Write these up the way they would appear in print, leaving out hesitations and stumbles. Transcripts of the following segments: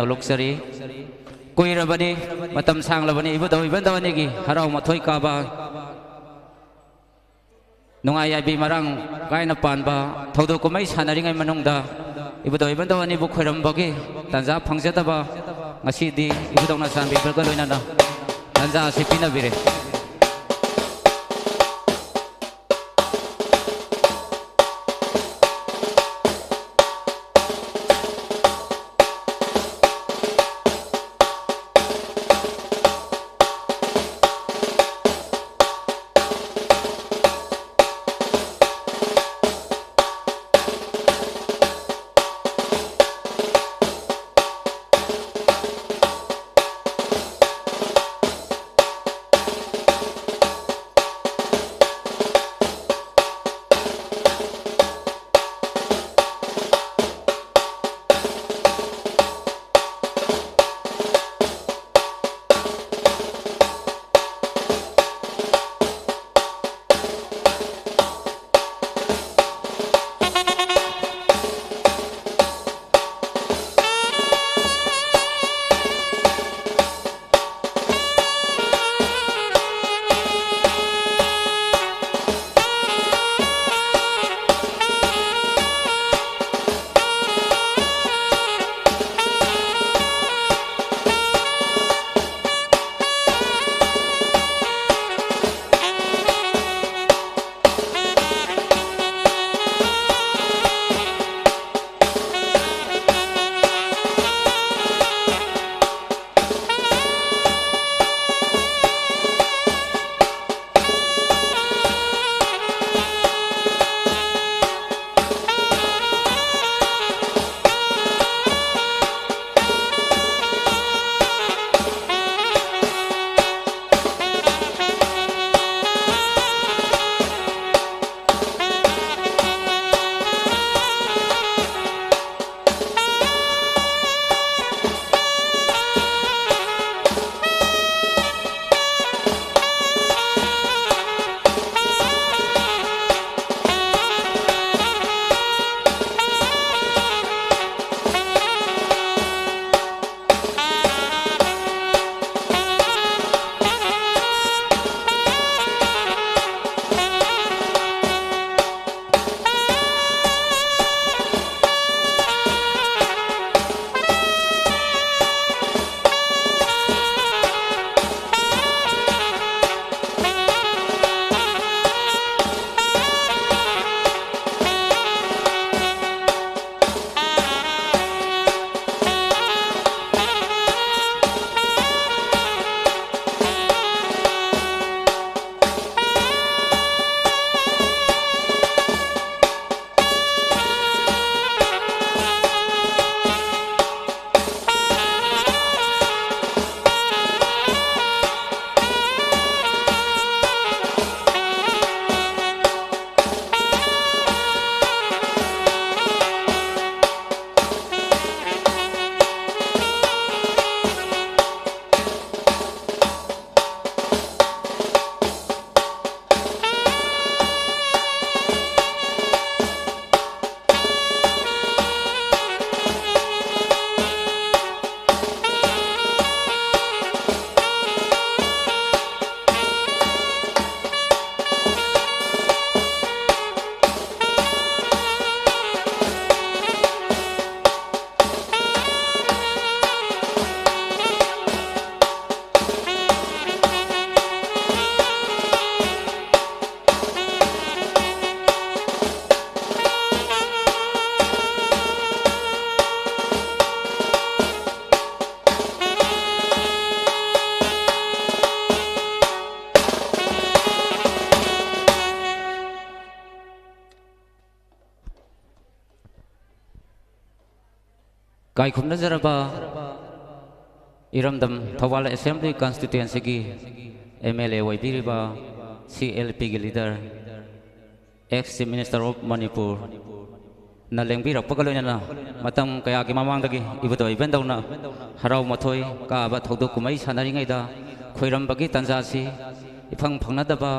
noloksari kuirabani matam sanglabani ibadaw ibandawanigi haraw mathoy kaba nungay ay bimarang kaya na panba thodo kumay sanaringay manungda ibadaw ibandawani bu khurambagi tanja phangjataba ngasidi ibadaw na sanbi berkaloy na tanja si pinabire Kai khumna jaraba iramdam Thawal Assembly constituency ki MLA waibiriba CLP ki leader ex Minister of Manipur na lengbirak pagaloy na matam kaya ki mamangdagi ibuto ibendaw na haraw mathoy ka ba thodok kumay sanaringay da khoirambagi tanjasi ipang phangnadaba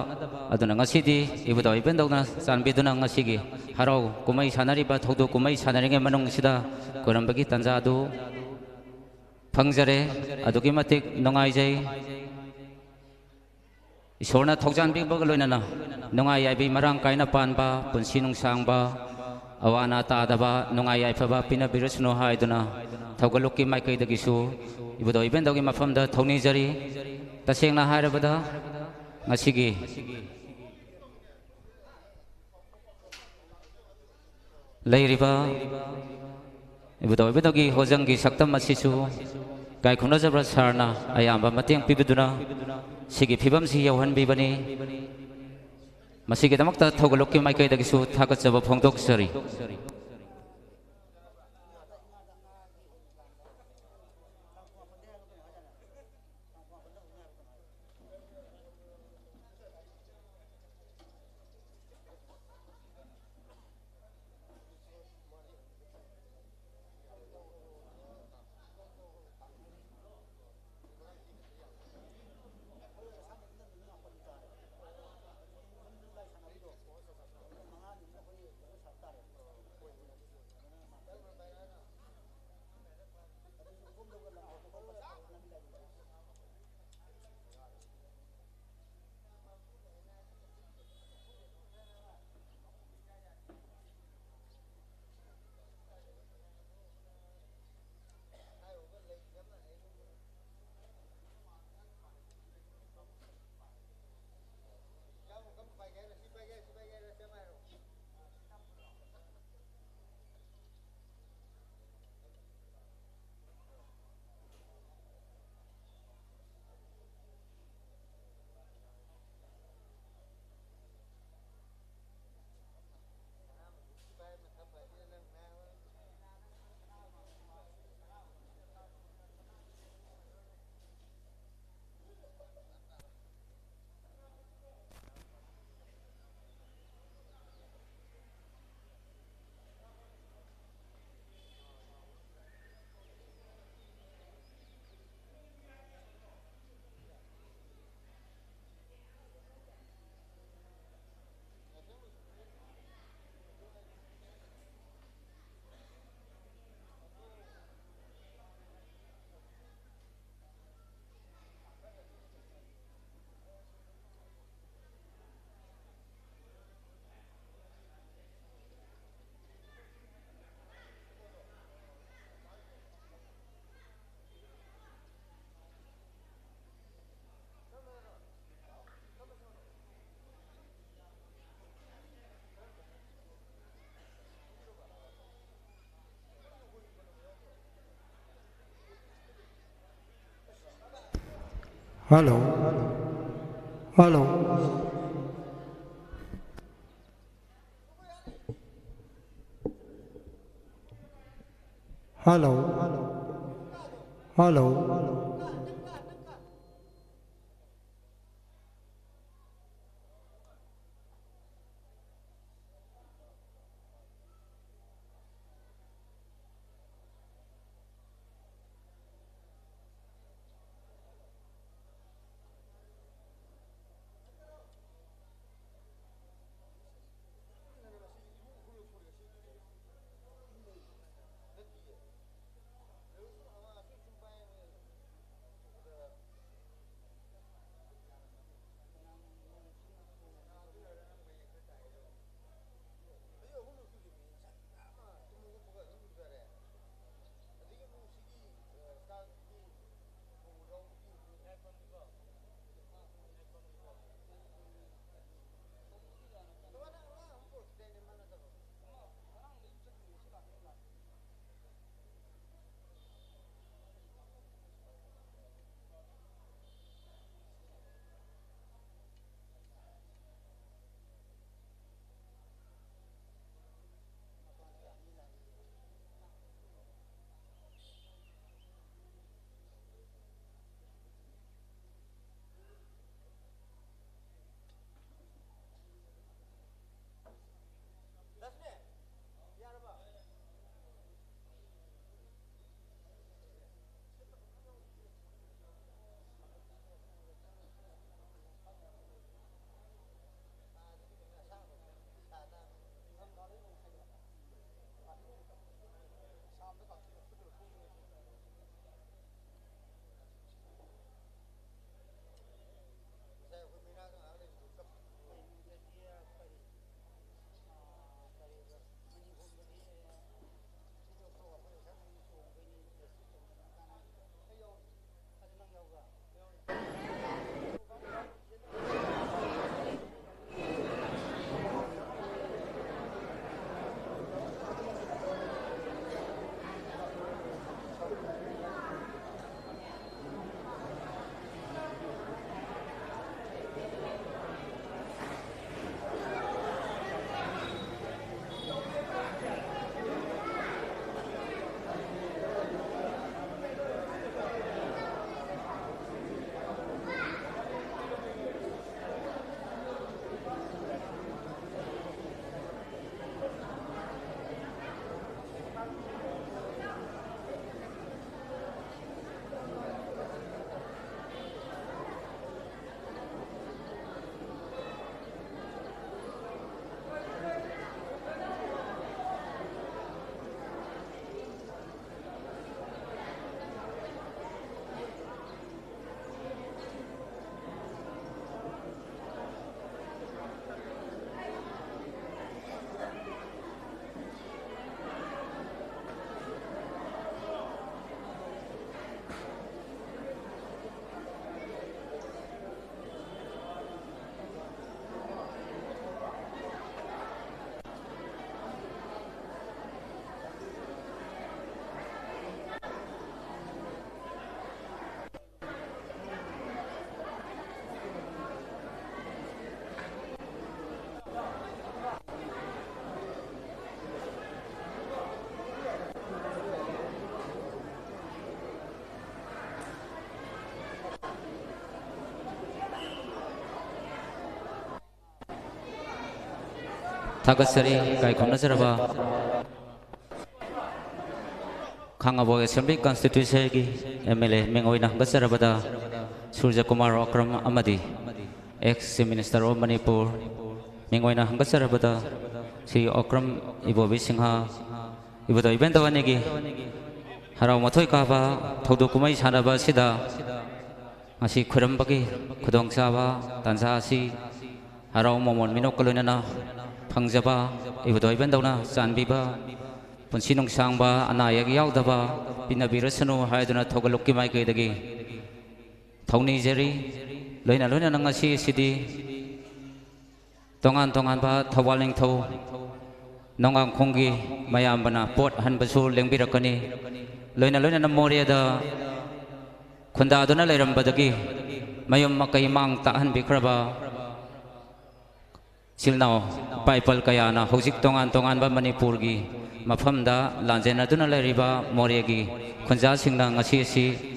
aduna ngasidi ibuto ibendaw na sanbiduna ngasigi haraw kumay sanari ba thodok kumay sanaringay manong sida khoirambagi tanjadu ꯐꯪꯖꯔꯦ ꯑꯗꯨꯛꯀꯤ ꯃꯇꯤꯛ ꯅꯨꯡꯉꯥꯏꯖꯩ ꯏꯁꯣꯔꯅ ꯊꯧꯖꯥꯟꯕꯤꯕꯒ ꯂꯣꯏꯅꯅ ꯅꯨꯡꯉꯥꯏ ꯌꯥꯏꯕꯤ ꯃꯔꯥꯡ ꯀꯥꯏꯅ ꯄꯥꯟꯕ ꯄꯨꯟꯁꯤ ꯅꯨꯡꯁꯥꯡꯕ ꯑꯋꯥ ꯑꯅꯥ ꯇꯥꯗꯕ ꯅꯨꯡꯉꯥꯏ ꯌꯥꯏꯐꯕ ꯄꯤꯅꯕꯤꯔꯁꯅꯨ ꯍꯥꯏꯗꯨꯅ ꯊꯧꯒꯠꯂꯨꯞꯀꯤ ꯃꯥꯏꯀꯩꯗꯒꯤꯁꯨ ꯏꯕꯨꯙꯧ ꯏꯕꯦꯟꯗꯧꯒꯤ ꯃꯐꯝꯗ ꯊꯧꯅꯤꯖꯔꯤ ꯇꯁꯦꯡꯅ ꯍꯥꯏꯔꯕꯗ ꯉꯁꯤꯒꯤ ꯂꯩꯔꯤꯕ 이부도 이부도기 호정기 saktam asisu kai khunajabra sarna ayamba mateng pibiduna sigi phibamsi yauhanbibani masigi damakta thogalokki maikai dagisu thakachaba phongdoksari Hello. Hello. Hello. Hello. 다가서리 가이 건너서라봐 강아보의 선비 컨스티튜션기 MLA 맹오이나 한가서라바다 Surya Kumar Akram Amadi ex-minister of Manipur 맹오이나 한가서라바다 si Akram Ibu Bisingha Ibu Doi Bendawanigi Harau Matoi Kaba Taudu Kumai Sanaba Sida Asi Kurambaki Kudong Saba Tansa Asi Harau Momon Minokulunana Pangjaba Ibu Doi Bendawana Sanbiba Punsinong Sangba Anayag Yaudaba Pinabirasanu Haiduna Togaluki Maiki Dagi Tony Jerry Loina Luna Nangasi Sidi Tongan ba Tawaling Tau Nongang Kongi Mayambana Port Hanbasul Lengbirakani Loina na Moria da Kunda Dona Leram Badagi Mayum Makai Mang Tahan Bikraba Silnao Paipal Kayana Hosik Tongan ba Manipurgi Mafamda Lanjena Duna Leriba Moriagi Kunja Singna Ngasi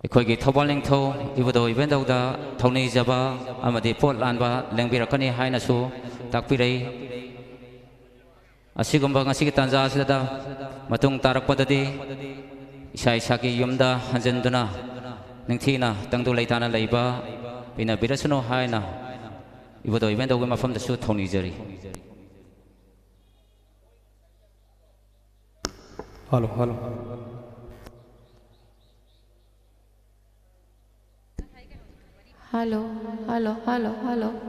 Equigi Tobaling Toe, Ibudo Ibendauda, Tony Jaba, Amadi Port Lanba, Langbirakani Hainasu, Takpire Asigumba Asitanza Sada, Matung Tarakpadadi, Isai Saki Yumda, Hanzenduna, Ningtina, Tangdu Laitana Laiba, Pina Birasuno Haina, Ibudo Ibendawima from the suit Tony Jerry. Hello. Hello. Hello.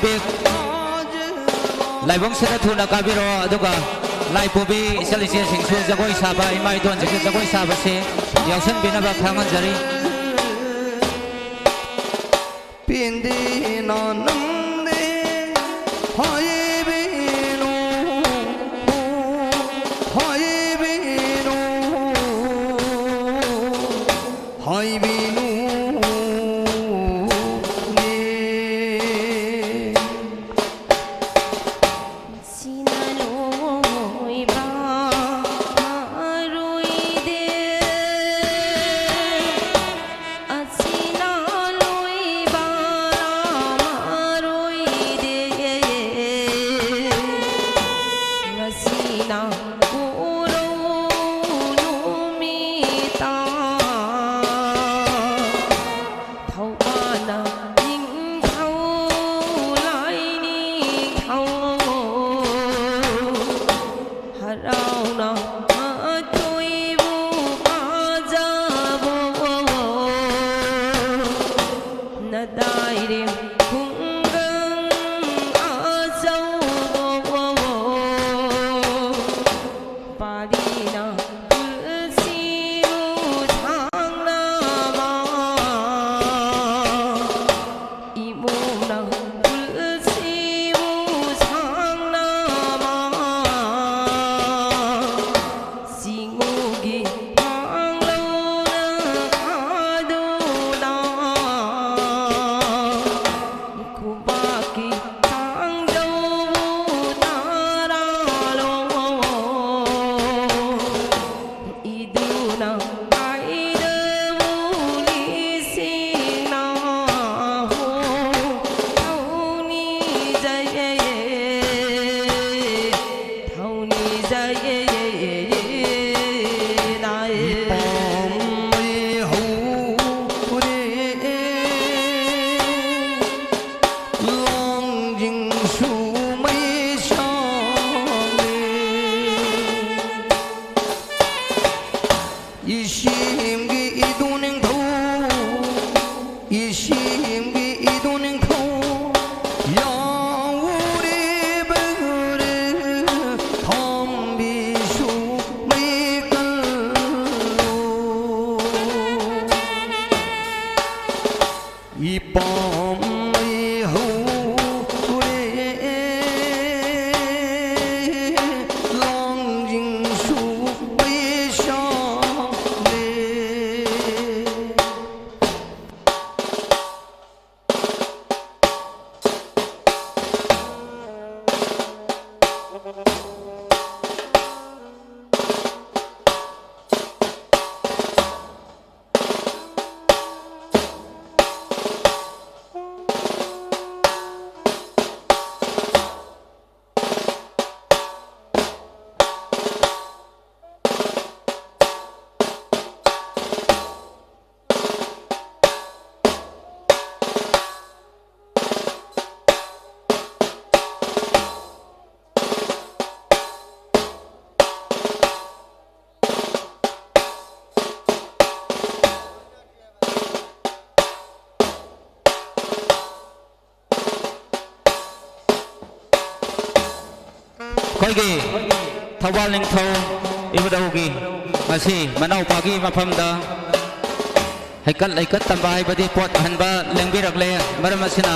big laibong sena thuna kabiro aduga lai pubi selisia singsu jagoi saba imai don jagoi saba se yausan binaba khangan jari pindi nanam de hoy binu hoy binu hoy binu Koigi thawal ning tho ibadaugi masi manau pagi mafamda haikat tamba haibadi pot hanba lengbirak le maram asina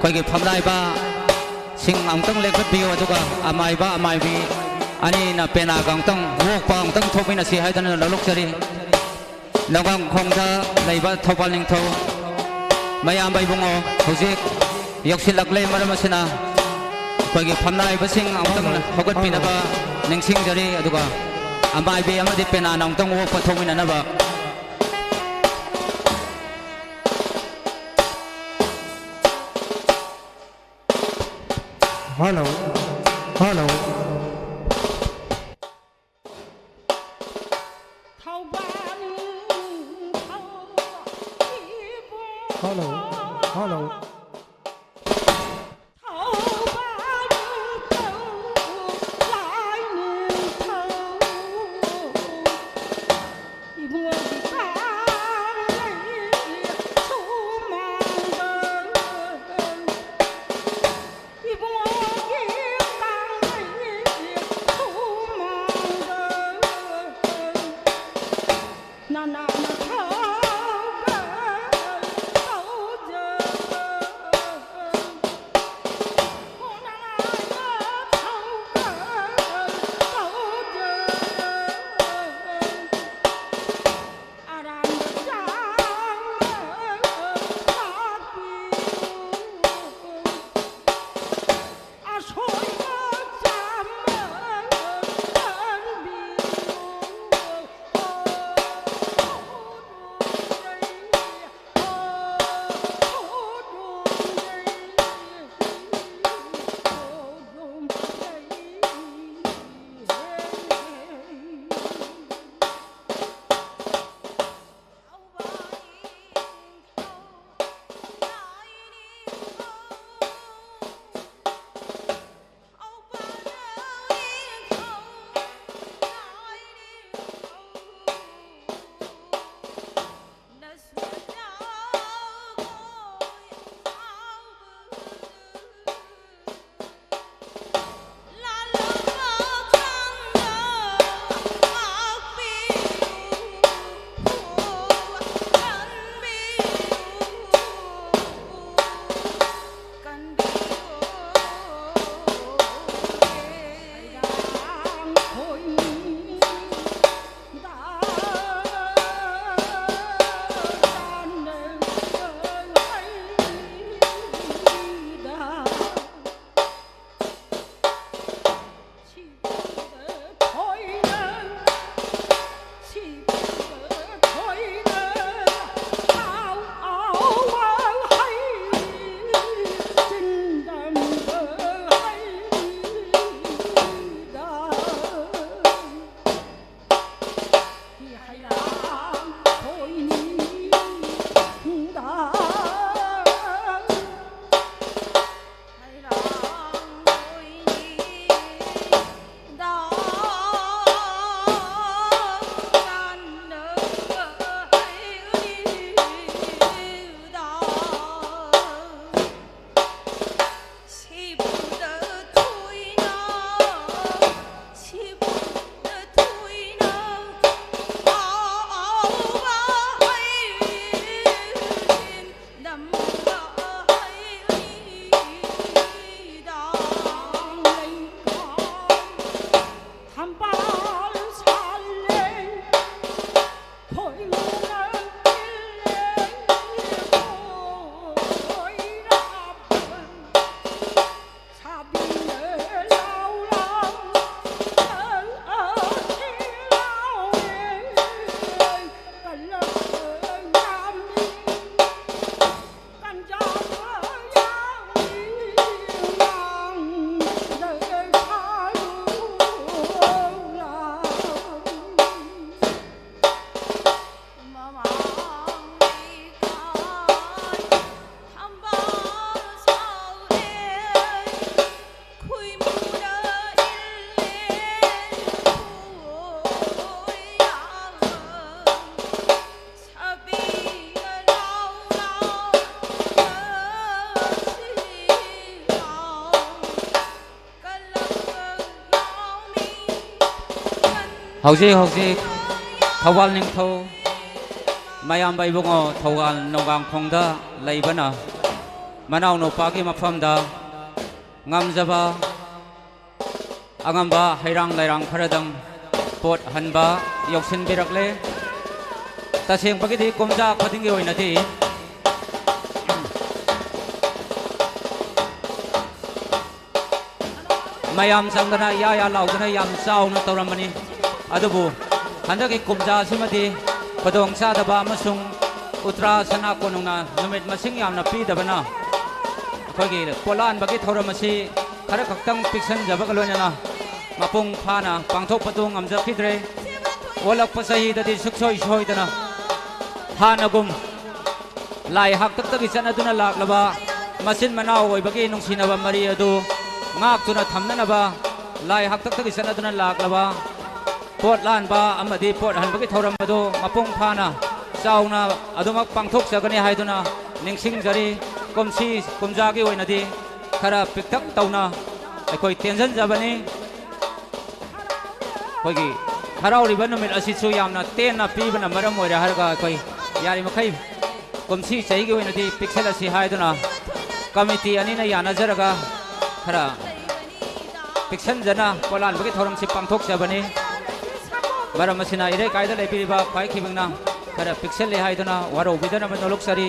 koigi phamlai ba sing amtang lekhat biyo aduga amai bi ani na pena gangtang wok pa amtang thopina si haidana lalok chari nagang khongda leiba thawal ning tho mayam bai bungo hojik yaksilak le maram asina koigi phamnai basing amtang hogat pinaba ningsing jari aduga ambai bi amadi pena nangtang wok pa thomina na ba hello hello hello hello Hauji Thawal Ningtho Mayam Baibungo Thawal Nogang Khongda Laibana Manau no Pagi Mafamda Ngamjaba Angamba Hairang Lairang Paradang Pot Hanba Yoksin Birakle Tasing Pagiti Kumja Patingi Oinati Mayam Sangana Yaya Laudana Yam Sound Toramani Adubu Handaki Kumja Simati Padong Sadaba Masung Utra Sana Konuna Numit Masing Yamna Pidabana Kogi Polan Bagi Thoramasi Karakang Pixan Jabagalona Mapung Pana Pangtok Patung Amja Pidre Walak Pasahi that is Suksoi Shoidana Hanagum Lai Hakataki Sanaduna Laklaba Masin Manao Bagi Nungsinaba Maria do Ngak Tuna Tamnanaba Lai Hakataki Sanaduna Laklaba Port Lan Ba Amadi Port Hanbaki Thoramado Mapung Pana Sauna Adumak Pangtok Sagani Haiduna Ningsing Jari Komsi Kumjagi Wainadi Kara Piktak Tauna Ekoi Tianzan Jabani Kogi Harau Ribanumit Asisu Yamna Tena Pibana Maramoya Harga Koi Yari Makai Komsi Saigi Wainadi Pixelasi Haiduna Committee Anina Yana Jaraga Kara Pixan Jana Polan Baki Thoram Si Pangtok Sabani Maramasina ire kaida lepiriba pai khibingna kara pixel le haiduna waro bidana manolok sari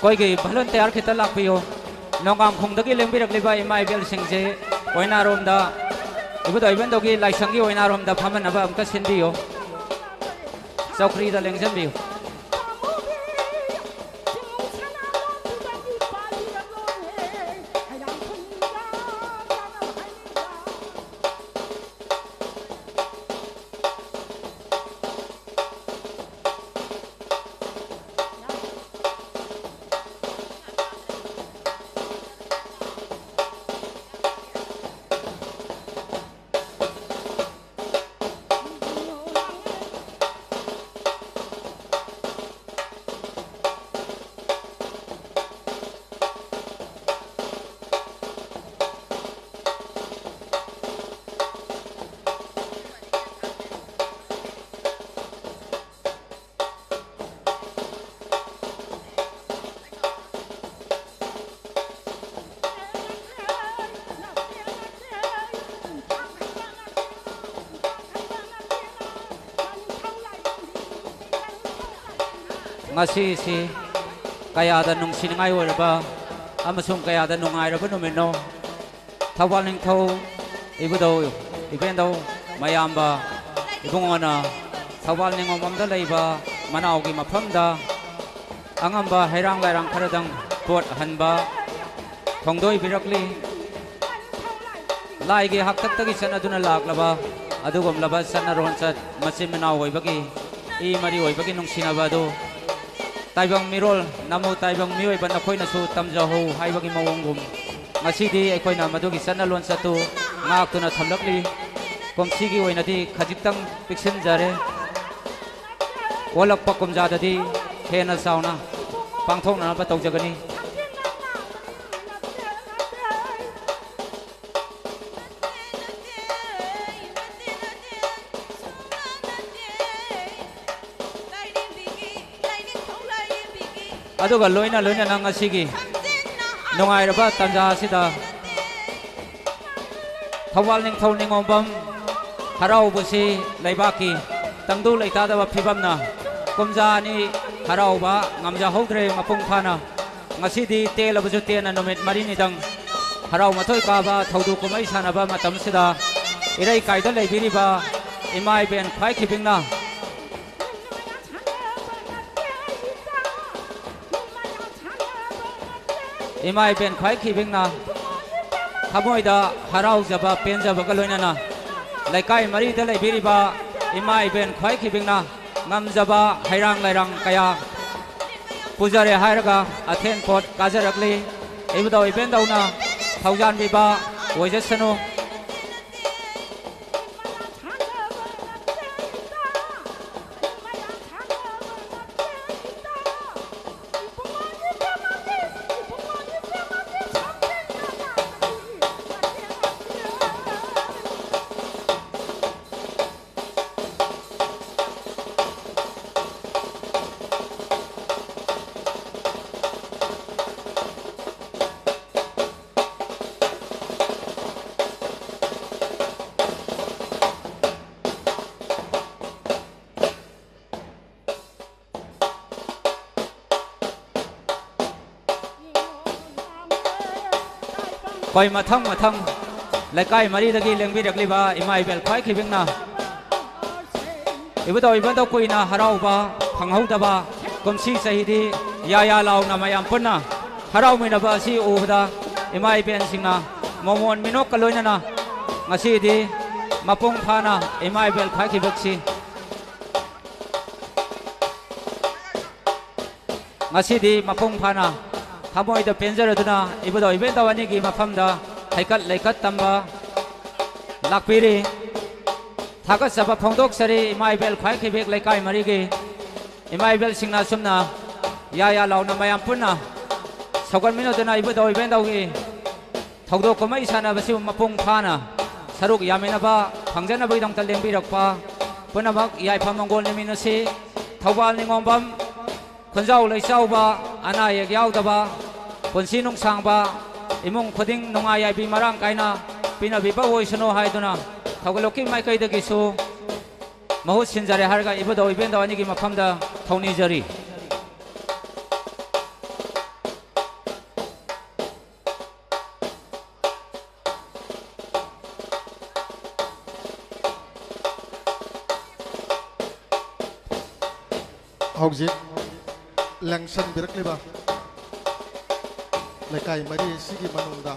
कोई की volunteer खिता लापियो नोंगाम खुंगदगी लेंबिरकलिबा इमा इबेल सिंगजे ओइनारोमदा इबुदो इबेंदोगी लाइसंगी ओइनारोमदा फमनबा अमका सिनबियो चौखरीदा लेंजनबियो ngasi si kaya da nung siningai oraba amasung kaya da nungai raba numino thawal ning thau ibudo ibendo mayamba ibungona thawal ning omam da leiba manau gi mafam da angamba hairang lairang kharadang pot hanba thongdoi birakli lai gi hak tak tagi sana duna lak laba adugom laba sana ron sat masim manau oibagi i mari oibagi nung sinaba do ताइबंग मिरोल नमो ताइबंग मियोय बन अखोइना सु तमजहो हाइबगी मवंगुम ngasidi अखोइना मदुगी सन्ना लोन सतु ngakuna thamlakli komsigi oinadi khajitang piksin jare olak pakum jadadi hena sauna pangthokna ba tawjagani aduga loina loina nang asigi nongai raba tanja sida thawal ning thau ning ombam harau busi laibaki tangdu leita da phibamna komja ni harau ba ngamja hodre mapung phana ngasidi tel abuju tena nomit marini dang harau mathoi ka ba thaudu kumai sana ba matam sida irai kaida leibiri ba imai ben khai khibingna imai ben khai khibingna thamoida harau jaba pen jaba galoinana laikai mari da leibiri ba imai ben khai khibingna ngam jaba hairang lairang kaya pujare hairaga athen pot kajarakli ibudo iben dauna thaujan biba oijesanu koi mathang laikai mari dagi lengbi rakliba imai bel khai khibingna ibudo ibando kuina harau ba phanghau daba komsi sahidi ya launa mayam punna harau mina ba si ubda imai ben singna momon minok kaloina na ngasi di mapung phana imai bel khai khibaksi ngasi di mapung phana thamoi da penjara duna ibudo ibenda wani gi mafamda haikat laikat tamba lakpiri thakat saba phongdok sari imai bel khai khibek laikai mari gi imai bel singna sumna ya launa mayam punna saugan mino duna ibudo ibenda gi thogdok komai sana basi mapung phana saruk yamena ba phangjana bai dang taleng bi rakpa punamak yai phamongol niminasi thawal ningombam khunjau leisau ba ana yek yaw daba ponsi nung sang ba imung khoding nunga yai bi marang kaina pina bi ba oi sono hai duna thogaloki mai kai da gisu mahut sinjare harga ibodo ibenda ani gi mafamda thoni jari हौजिक लंसन बिरकलिबा लेकाई मरी सिगी मनुंगदा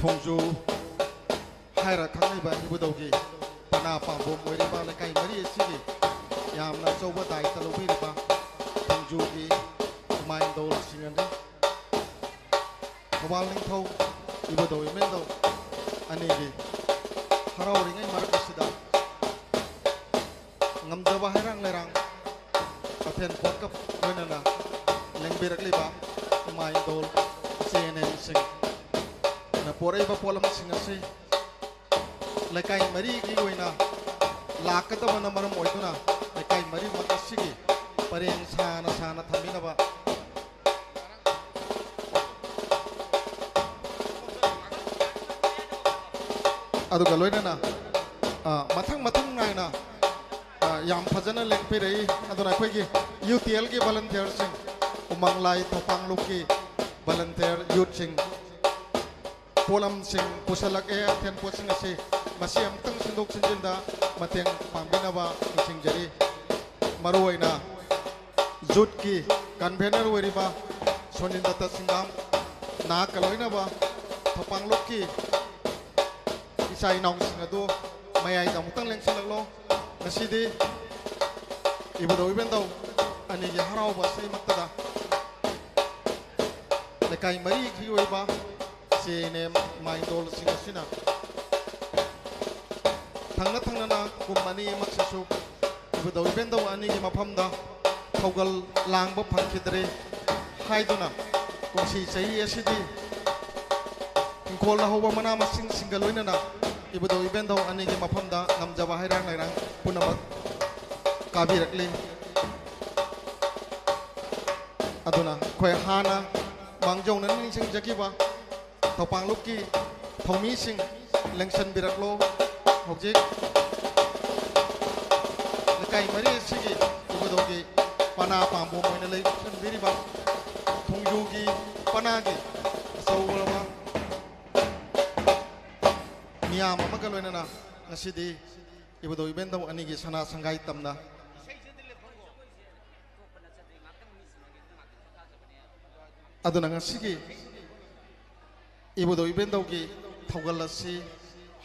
थोंजु हायरा खांगलिबा इबुदौगी पना पांबो मोइरिबा लेकाई मरी सिगी यामना चौबा दायित्व लौबिरिबा थोंजुगी माइंदोल सिंगंदे थौबाल निंथौ इबुदौ इमेंदौ अनेगी हरावरिङै मरकसिदा ngamjaba hairang lerang aten pokap wenana lengbirakliba mai dol cnn sing na porai ba polam sing ase lekai mari gi goina lakata bana maram oiduna lekai mari makasigi pareng sana sana thamina ba aduga loinana mathang mathang naina yam phajana lengpe rei adona khoi gi UTL gi volunteer sing umang lai thopang luki volunteer youth sing polam sing pusalak e athen posing ase masi amtang sindok sinjinda mateng pambinawa sing jari maruaina youth ki convener weriba sonin data singam na kaloina ba thopang luki isai nong sing adu mayai damutang leng sinaklo ngasidi ibadau ibendau ani gi harau ba sei matada lekai mari khioi ba sene mai dol singasina thangna na kumani maksasu ibadau ibendau ani gi maphamda thogal langba phangkhidre haiduna kongsi sei asidi khol hoba mana masing singaloina na ibadau ibendau ani gi maphamda ngamjaba hairang lairang punamak kabirakli aduna khoi hana mangjong nan ning sing jakiba thopang lukki thomi sing lengsan biraklo hokjik lekai mari sigi ibadau gi pana pambo moina lei san biriba thongju gi pana gi sawlama miyam amaga loinana ngasidi ibadau ibendau ani gi sana sangai tamna aduna ngasigi ibadau ibendau gi thaugalasi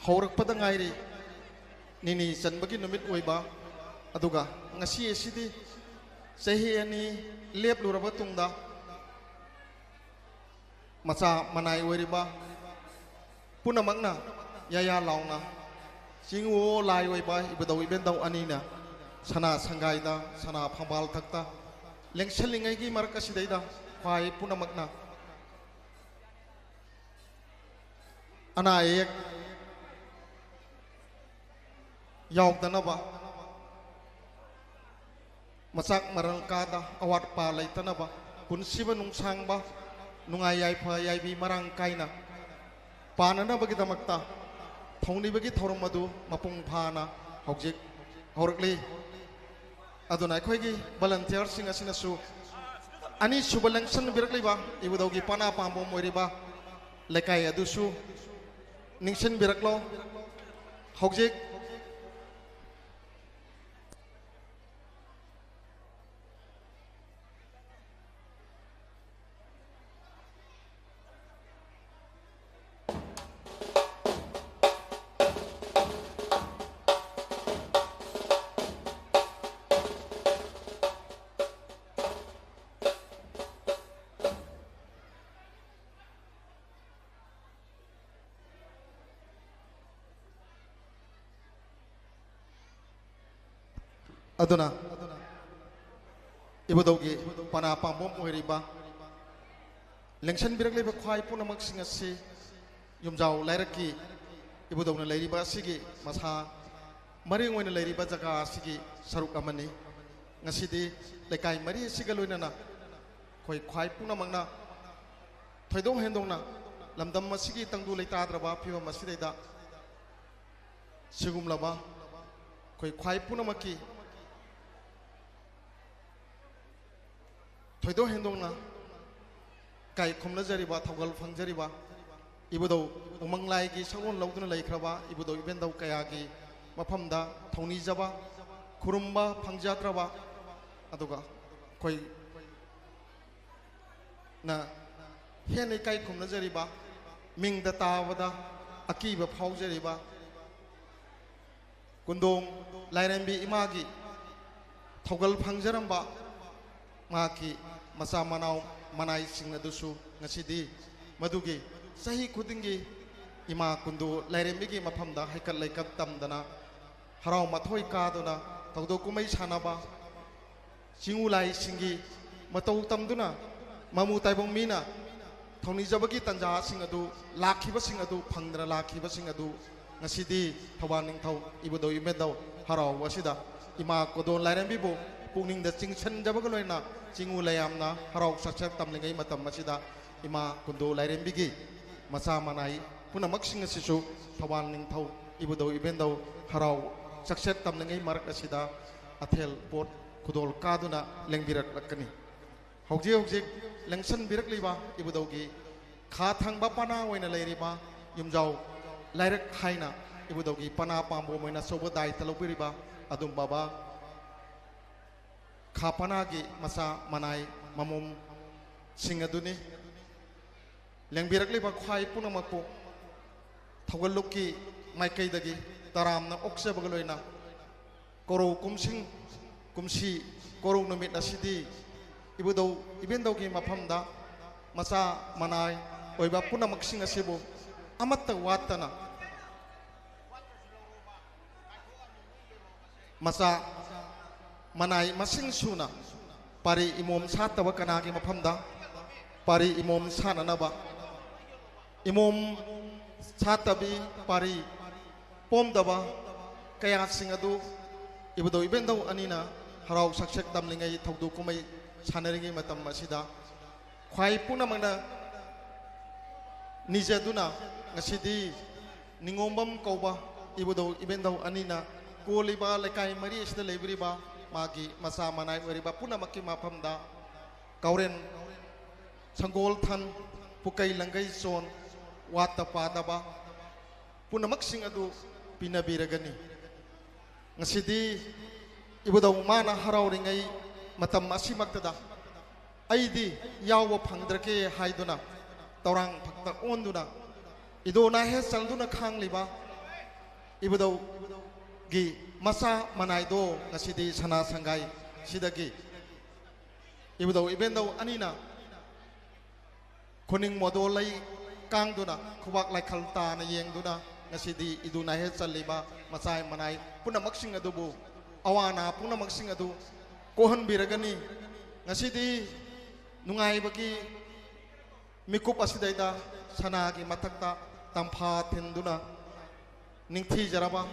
haurakpada ngairi nini janbagi numit oiba aduga ngasi esidi sahi ani lepluraba tungda macha manai oiriba punamakna yaya launa singwo lai oiba ibadau ibendau anina sana sangaida sana phambal thakta lengselingai gi markasidaida pai punamakna ana ek yaugdanaba masak maral kada awat pa laitanaba punsiba nungsangba nungai yaifa yaibi marang kaina panana bagidamakta thongni bagi thorom madu mapung phana hojik horakli aduna khoi gi volunteer sing asina su ani subalangsan birakliba ibudau gi pana pambo moiriba lekai adusu ningsen biraklo hojik aduna ibudau gi pana pambo moiriba lengsan birakliba khwai punamak singasi yumjau lairaki ibudau na lairiba sigi masa mari ngoina lairiba jaga sigi saruk amani ngasidi lekai mari sigaloina na khoi khwai punamakna thoidong hendongna lamdam masigi tangdu leitadraba phiwa masidaida sigumlaba khoi khwai punamaki thoido hendongna kai khomna jariba thogal phangjariba ibudau umanglai gi sangon lauduna laikhraba ibudau ibendau kaya gi maphamda thongni jaba khurumba phangjatraba aduga koi na heni kai kumna jariba ming da tawada akiba phau jariba kundong lairembi imagi thogal phangjaramba maki masa manau manai singna dusu ngasidi madugi sahi khudingi ima kundu lairembi gi maphamda haikal laikap tamdana harau mathoi kaduna tawdo kumai sanaba singulai singi matau tamduna mamu taibong mina thoni jabagi tanja sing adu lakhiba sing adu phangdra lakhiba sing adu ngasidi thawal ningthau ibudo imedau harau wasida ima kodon lairembi bo pungning da chingchen jabaga loina chingu layamna harau saksak tamlingai matam masida ima kundu lairembi gi masa manai punamak sing asisu thawal ningthau ibudo ibendau harau saksak tamlingai marak asida athel pot kudol kaduna lengbirak lakani hokje hokje lengsan birak liba ibudogi kha thangba pana oina leiriba yumjau lairak haina ibudogi pana pambo moina sobo dai talopiriba adum baba kha pana gi masa manai mamum singaduni lengbirak liba khwai punamakpo thawalluki maikai dagi taramna okse bagaloina koro kumsing kumsi koro numit asidi ibudo ibendau gi maphamda masa manai oiba punamak sing asibu amatta watana masa manai masing suna pari imom sataba kanagi maphamda pari imom sananaba imom satabi pari pomdaba kaya singadu ibudo ibendau anina harau saksek tamlingai thawdu kumai saneringi matam masida khwai punamangna nijaduna ngasidi ningombam kauba ibudo ibendau anina koliba lekai mari isda lebriba magi masa manai wariba punamaki maphamda kauren sanggol than pukai langai son wata padaba punamak sing adu pinabiragani ngasidi ibudo mana harau ringai matam asimaktada aidi yawa phangdrake haiduna torang phakta onduna idona he salduna khangliba ibudo gi masa manaido ngasidi sana sangai sidagi ibudo ibendo anina koning modolai kangduna khubak lai khalta na yengduna ngasidi iduna he saliba masai manai punamak sing adubu awana punamak sing adu kohan biragani ngasidi nungai bagi mikup asidaida sanagi matakta tampha thenduna ningthi jaraba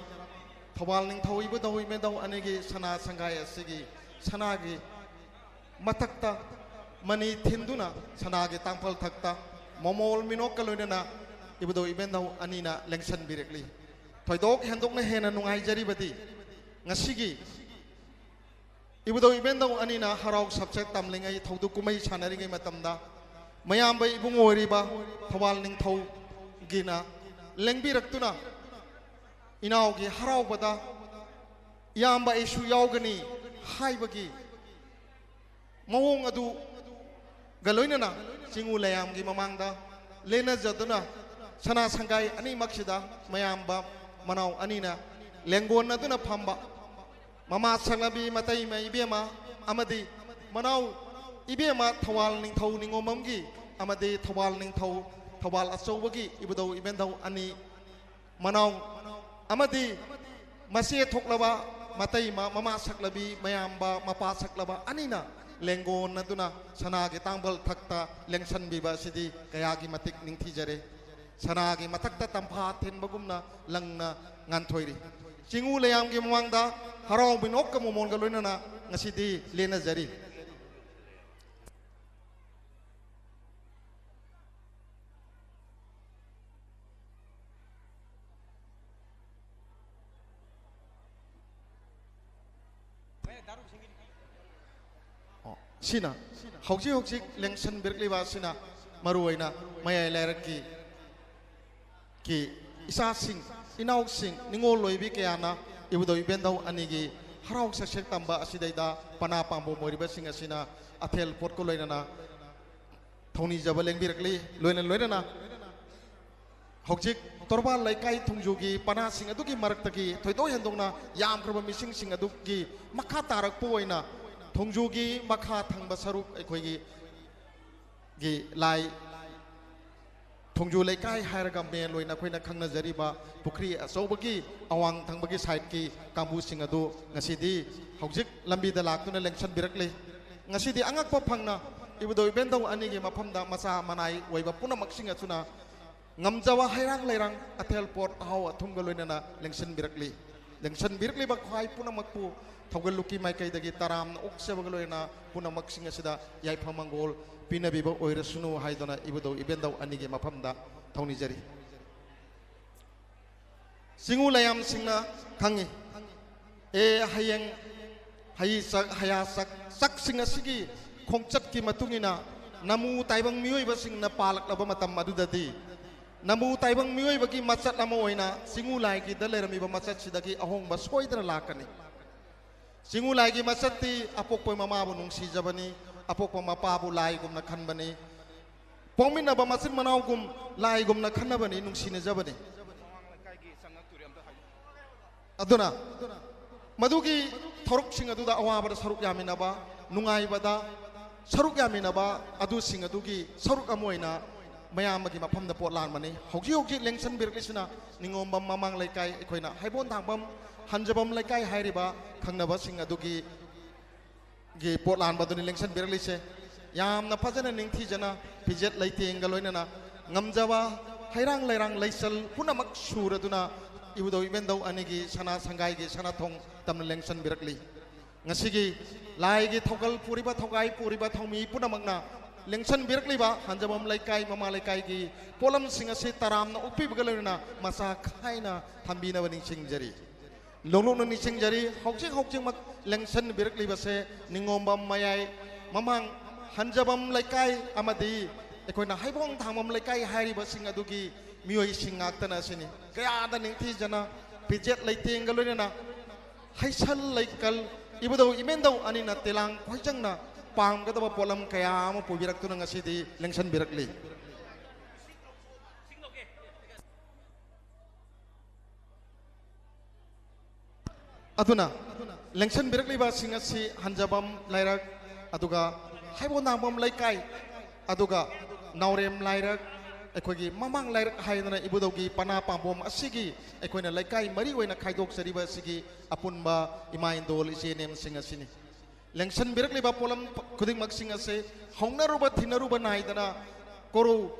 thawal ningthau ibudau imedau anegi sana sangai asigi sanagi matakta mani thenduna sanagi tampal thakta momol minok kaloina ibudau ibendau anina lengsan birekli thoidok hendokna hena nungai jaribati ngasigi ibudo ibendau anina harau subject tamlingai thawdu kumai sanaringai matamda mayam bai ibung oriba thawal ningthau gina lengbirakuna inaw gi harau bada yamba isu yaugani haibagi mawong adu galoinana chingu layam gi mamangda lena jaduna sana sangai ani maksida mayamba manaw anina lengon aduna phamba mama sanglabi matai mai ibema amadi manau ibema thawal ningthau ningomamgi amadi thawal ningthau thawal achobagi ibudau ibendau ani manau amadi masi thoklaba matai ma mama saklabi mayamba mapa saklaba anina lengon aduna sanagi tangbal thakta lengsan biba sidi kayagi matik ningthi jare sanagi matakta tampha thenbagumna langna nganthoi chingu layam gi mamangda harau binok ka momon ga loinana ngasidi lena jari sina hauji hauji lengsan berkliwa sina maruaina mayai leraki ki isa sing inau sing ningol loibi ke ana ibudo ibendau anigi हराव ससेक तंबा असिदैदा पना पांबो मोरिबसिंग असिना अथेल पोट को लोइनना थौनी जब लेंबिरकली लोइनना हौजिक तोरबा लैकाई थुंजुगी पना सिंग अदुगी मरक्तगी थोइदो हेंदोंना याम क्रब मिसिंग सिंग अदुगी मखा तारकपो ओइना थुंजुगी मखा थंबा सरुक अखोइगी गी लाई थोंजू लेकाई हायरगा मेन लोइना खोइना खंगना जरीबा पुखरी अचौबगी अवांग थंबगी साइड की कांबू सिंग अदु ngasiदी हौजिक लंबीदा लाक्तुना लेंसन बिरकले ngasiदी अंगकपा फंगना इबदो इबेंदो अनिगी मफमदा मसा मनाई ओइबा पुनमक सिंग अचुना ngamjawa hairang lairang athel pot haw athum galoinana lengsen birakli ba khwai punamakpu thogal luki mai kai dagi taram okse bagaloina punamak singa sida yai phamangol pinabi ba oirasunu haidona ibudo ibendau anige maphamda thawni jari singu layam singna khangi e hayeng hayi sak haya sak singa sigi khongchat ki matungina namu taibang mioi ba singna palak laba matam adudadi namu taibang mioi bagi machat lama oina singu lai ki dalerami ba machat sidagi ahong ba soidra lakani singu lai ki machat ti apok poi mama bu nungsi jabani apok pa mapa bu lai gum na khan bani pongmin na ba machat manaw gum lai gum na khan na bani nungsi ne jabani aduna madugi thoruk sing adu da awa ba saruk yamina ba nungai ba da saruk yamina ba adu sing adu gi saruk amoina mayam gi mafam da pot lan mani hauji lengsan birkisna ningom bam mamang laikai khoina haibon thangbam hanjabam laikai hairiba khangnaba sing adugi gi pot lan baduni lengsan birlise yamna phajana ningthi jana pijet laiteng galoina ngamjawa hairang lairang laisal punamak suraduna ibudo ibendau anigi sana sangai gi sana thong tamna lengsan birkli ngasigi lai gi thogal puriba thogai puriba thongmi punamakna lengsan birakli ba hanjabam laikai mama laikai gi polam singa se taram na upi bagalena masa khaina thambina bani singjari lolong ni singjari hokjing mak lengsan birakli ba se ningombam mayai mamang hanjabam laikai amadi ekoina haibong thamam laikai hairi ba singa dugi mioi singak tana sini kaya da ningthi jana pijet laiteng galena haisal laikal ibudo imendau anina telang khoijangna pam ka taba polam kaya mo pubirak tu ngasi di lengsan birakli aduna lengsan birakli ba singasi hanjabam lairak aduga haibon nambam laikai aduga naurem lairak ekhoi mamang lairak haidana ibudogi pana pambom asigi ekhoi na laikai mari oina khaidok sariba sigi apunba imaindol isenem singasini lengsan birakli ba polam kuding maksing ase hongnaruba thinaruba naidana koru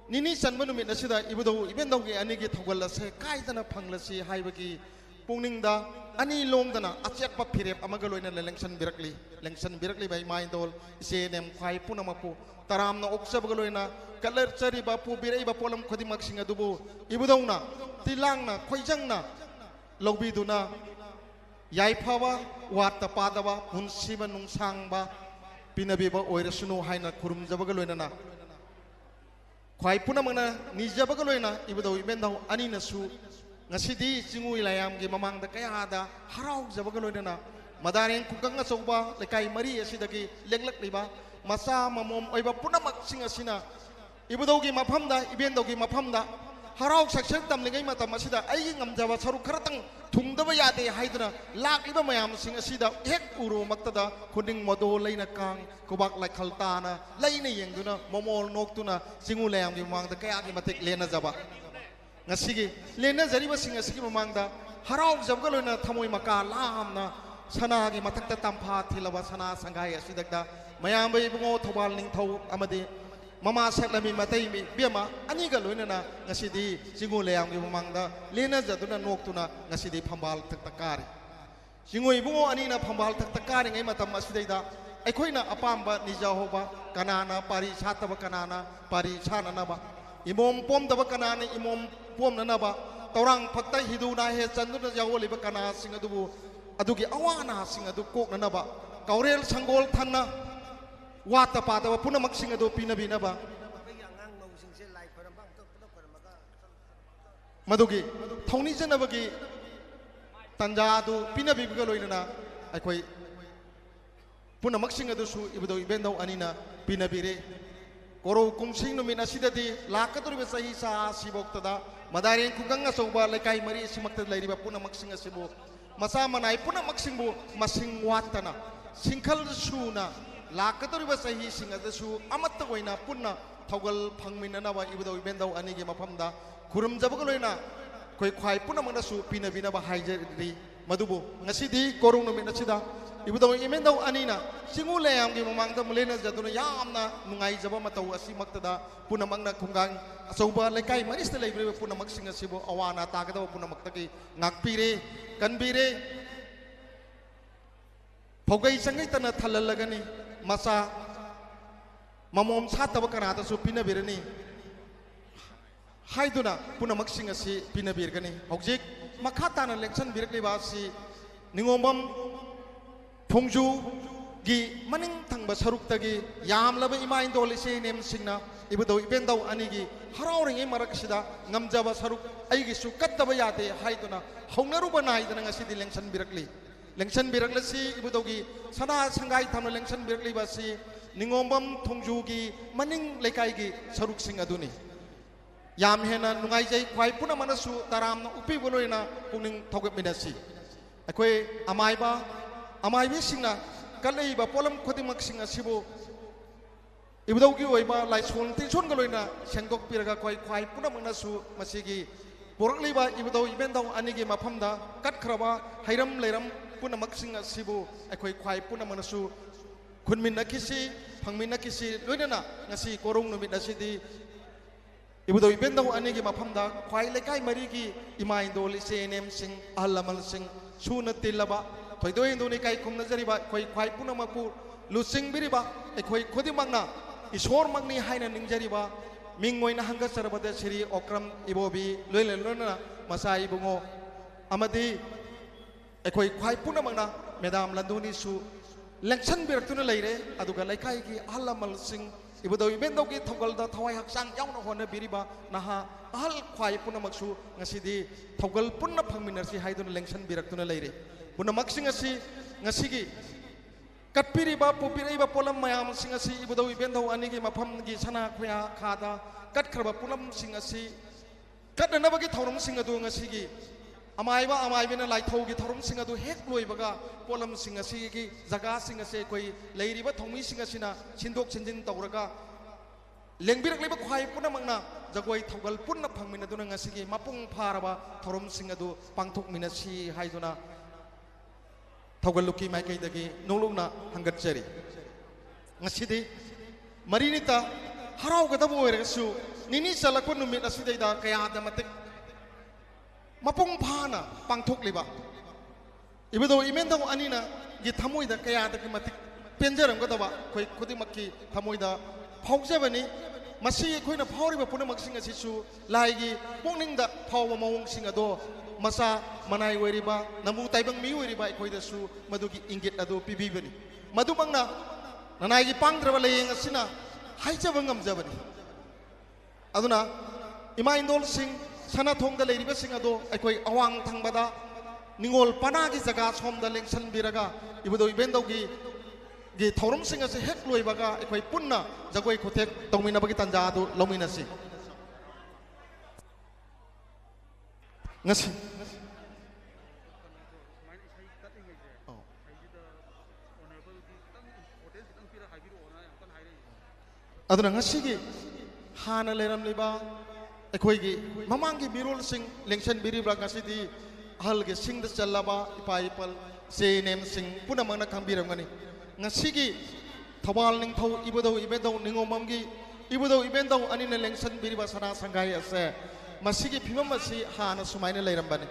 nini sanba numit asida ibudo ibendau gi anigi thogal ase kaidana phanglasi haibagi pungningda ani longdana achek pa phirep amaga loina lengsan birakli bai maindol ise nem khai punamapu taramna oksabga loina kaler chari ba pu birai ba polam kuding maksing adubu ibudona tilangna khoijangna lobiduna yaipawa wata padawa hunsiba nungsangba pinabiba oirasunu haina kurumjabaga loinana khwai punamana nijabaga loina ibudo ibendau anina su ngasidi jingu ilayam gi mamangda kaya da harau jabaga loinana madareng kukang achauba lekai mari asidagi lenglak liba masa mamom oiba punamak singasina ibudo gi mafamda ibendau gi mafamda harau saksek tamlingai matam asida ai ngamjawa saru kharatang thungdaba yade haiduna lakliba mayam sing asida hek uru maktada khuning modo leina kang kubak lai khaltana leina yengduna momol noktuna singu layam gi mangda kaya gi matik lena jaba ngasigi lena jariba sing asigi mamangda harau jabga loina thamoi maka lamna sana gi matakta tampha thilaba sana sangai asidakda mayam bai bungo thobal ning thau amadi mama saklami matai mi biama ani ga loinana ngasidi singu layam gi mamangda lena jaduna noktuna ngasidi phambal taktakari singu ibungo ani na phambal taktakari ngai matam asidaida aikhoina apamba nijahoba kanana pari sataba kanana pari chananaba imom pom daba kanana imom pom nanaba torang phakta hiduna he chanduna jawoliba kana singadubu adugi awana singadu kok nanaba kaurel sangol thanna wata padawa punamak singado pinabinaba madugi thongni janabagi तंजादु पिनबिबगा लोइनना अखोई पुनमक्सिंग अदुसु इबदो इबेंदो अनिना पिनबिरे कोरो कुमसिंग नुमिन असिददि लाकदुरिबा सही सा सिबोक्तदा मदारें कुगंग असौबा लेकाई मरी सिमक्त लैरिबा पुनमक्सिंग असिबो मसा मनाई पुनमक्सिंगबु मसिंग वातना सिंखल सुना लाकदुरिबा सही सिंग अदसु अमत्त ओइना पुन्ना थौगल फंगमिननाबा इबदो इबेंदो अनिगे मफमदा खुरुम जबगा लोइना कोई ख्वाई पुनमनसु पिनबिनबा हाइजरी मधुबु ngasiदी कोरो नुमिन असिदा इबदो इमेंदो अनिना सिंगु लेयामगी ममांगदा मुलेना जदुना यामना नुंगाई जबा मतौ असि मक्तदा पुनमंगना खुंगांग असौबा लेकाई मरिस्ता लेब्रे पुनमक्सिंग असिबो अवाना तागदा पुनमक्तगी ngakpire kanbire phogei sangai tana thalalagani masa mamom sataba kanada su pinabirani haiduna punamaksinga si pinabirgani hojik makhatana election birkliba si ningombam phongju gi maning thangba saruktagi yamlaba ima indoli se nem singna ibado ibendau anigi harauring e maraksida ngamjaba saruk aigi su kattaba yate haiduna hongnaruba naidana ngasi di election birkli election birkli si ibudogi sana sangai thamna election birkli ba si ningombam phongju gi maning lekai gi saruk sing aduni yam hena nungai jai khwai puna manasu taramna upi boloina puning thogap minasi akoi amaiba singna kalei ba polam khodimak singa sibo ibudaugi oiba laison tinson galoina sengdok piraga khoi khwai puna manasu masigi borakliba ibudau ibendau anigi maphamda katkraba hairam leiram puna maksinga sibo akoi khwai puna manasu khunmin nakisi phangmin nakisi loinana ngasi korong numit asidi ibudau ibendau anigi maphamda khwai lekai marigi imai doli senem sing alamal sing suna tilaba thoidoi indoni kai khumna jariba khoi khwai puna mapu lusing biriba ekhoi khodimangna ishor magni haina ningjariba mingmoina hanga sarabada siri okram ibobi loilelona masai bungo amadi ekhoi khwai puna mangna medam landuni su election biraktuna leire aduga lekai gi alamal sing ibudau ibendau gi thogalda thawai haksang yauna hona biriba naha ahal khwai puna maksu ngasidi thogal punna phangminarsi haidun election biraktuna leire puna maksing asi ngasigi katpiriba pupiriba polam mayam singasi ibudau ibendau anigi mafam gi sana khoya khada katkraba pulam singasi katnabagi thaurum singadu ngasigi amaibena laithaugi thaurum singadu hek loibaga polam singasi gi jaga singase koi leiriba thongmi singasina sindok sinjin tawraga lengbirak leba khwai puna mangna jagoi thogal punna phangmina duna ngasigi mapung pharaba thaurum singadu pangthok minasi haiduna thogaluki mai kai dagi nolungna hangat chari ngasidi marinita harau gada boiresu nini salakun numit asidai da kaya da matik mapung phana pangthok liba ibado imendau anina gi thamoi da kaya da matik penjaram gada ba khoi khodimakki thamoi da phaujabani masi khoina phauriba punamak singa sisu laigi pongning da phawma mawong singa do masa manai weriba namu taibang mi weriba khoi da su madugi ingit ado pibibani madumangna nanai gi pangdraba leyeng asina haijaba ngamjabani aduna ima indol sing sana thong da leiriba sing ado khoi awang thangbada ningol pana gi jaga som da election biraga ibado ibendau gi thorum sing ase hek loibaga khoi punna jagoi khotek tongmina bagi tanja adu lomina si ngasi aduna ngasi gi hana leram liba ekhoi gi mamangi birol sing election biribra ngasi di hal ge sing da chalaba ipaipal se nem sing puna mangna khambiram ngani ngasi gi thawal ning thau ibodau ibendau ningomam gi ibodau ibendau anina election biriba sana sangai ase masigi phimam asi hana sumaina leirambani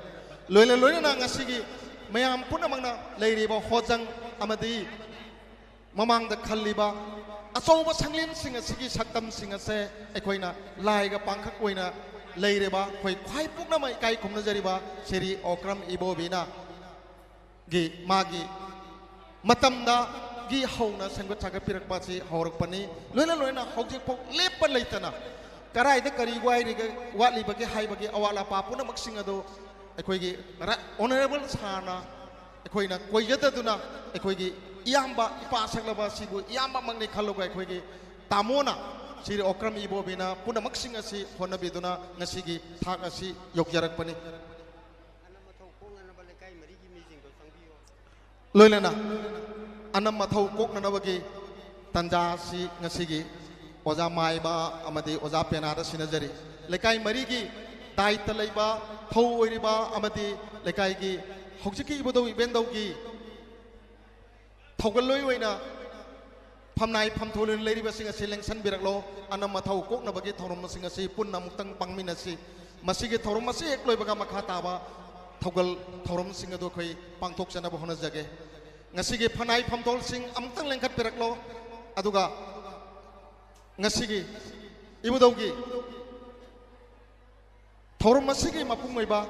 loina na ngasigi mayam puna mangna leiriba hojang amadi mamang da khalliba asoba sanglin singa sigi saktam singa se ekhoina laiga pangkhak oina leireba khoi khwai pukna mai kai khumna jariba seri okram ibobina gi magi matamda gi hauna sanggot chaga pirakpa si haurakpani loina hojik pok lepan leitana karai da kari wai ri watli bagi hai bagi awala pa puna maksing ado ꯑꯩꯈꯣꯏꯒꯤ ꯑꯣꯅꯔꯦꯕꯜ ꯁꯥꯔꯅ ꯑꯩꯈꯣꯏꯅ ꯀꯣꯏꯖꯗꯗꯨꯅ ꯑꯩꯈꯣꯏꯒꯤ ꯏꯌꯥꯝꯕ ꯏꯄꯥ ꯁꯛꯂꯕ ꯑꯁꯤꯕꯨ ꯏꯌꯥꯝꯕꯃꯛꯅꯤ ꯈꯜꯂꯒ ꯑꯩꯈꯣꯏꯒꯤ ꯇꯥꯃꯣꯅ ꯁꯤꯔꯤ ꯑꯣꯀ꯭ꯔꯝ ꯏꯕꯣꯕꯤꯅ ꯄꯨꯝꯅꯃꯛꯁꯤꯡ ꯑꯁꯤ ꯍꯣꯠꯅꯕꯤꯗꯨꯅ ꯉꯁꯤꯒꯤ ꯊꯥꯛ ꯑꯁꯤ ꯌꯧꯖꯔꯛꯄꯅꯤ ꯂꯣꯏꯅꯅ ꯑꯅꯝ ꯃꯊꯧ ꯀꯣꯛꯅꯅꯕꯒꯤ ꯇꯟꯖꯥ ꯑꯁꯤ ꯉꯁꯤꯒꯤ ꯑꯣꯖꯥ ꯃꯥꯏꯕ ꯑꯃꯗꯤ ꯑꯣꯖꯥ ꯄꯦꯅꯥꯗ ꯁꯤꯟꯅꯖꯔꯤ ꯂꯩꯀꯥꯏ ꯃꯔꯤꯒꯤ ꯗꯥꯏꯇ ꯂꯩꯕ ꯊꯧ ꯑꯣꯏꯔꯤꯕ ꯑꯃꯗꯤ ꯂꯩꯀꯥꯏꯒꯤ ꯍꯧꯖꯤꯛꯀꯤ ꯏꯕꯨꯙꯧ ꯏꯕꯦꯟꯗꯧꯒꯤ ꯊꯧꯒꯜꯂꯣꯏ ꯑꯣꯏꯅ ꯐꯝꯅꯥꯏ ꯐꯝꯊꯣꯜ ꯂꯩꯔꯤꯕꯁꯤꯡ ꯑꯁꯤ ꯂꯦꯡꯁꯟꯕꯤꯔꯛꯂꯣ ꯑꯅꯝ ꯃꯊꯧ ꯀꯣꯛꯅꯕꯒꯤ ꯊꯧꯔꯝꯁꯤꯡ ꯑꯁꯤ ꯄꯨꯟꯅ ꯑꯃꯨꯛꯇꯪ ꯄꯥꯡꯃꯤꯟꯅꯁꯤ ꯃꯁꯤꯒꯤ ꯊꯧꯔꯝ ꯑꯁꯤ ꯍꯦꯛ ꯂꯣꯏꯕꯒ ꯃꯈꯥ ꯇꯥꯕ ꯊꯧꯒꯜ ꯊꯧꯔꯝꯁꯤꯡ ꯑꯗꯨ ꯑꯩꯈꯣꯏ ꯄꯥꯡꯊꯣꯛꯆꯅꯕ ꯍꯣꯠꯅꯖꯒꯦ ngasi phanai phamtol sing amtang lengkhat peraklo aduga ngasi ibudaugi thorum masigi mapung oiba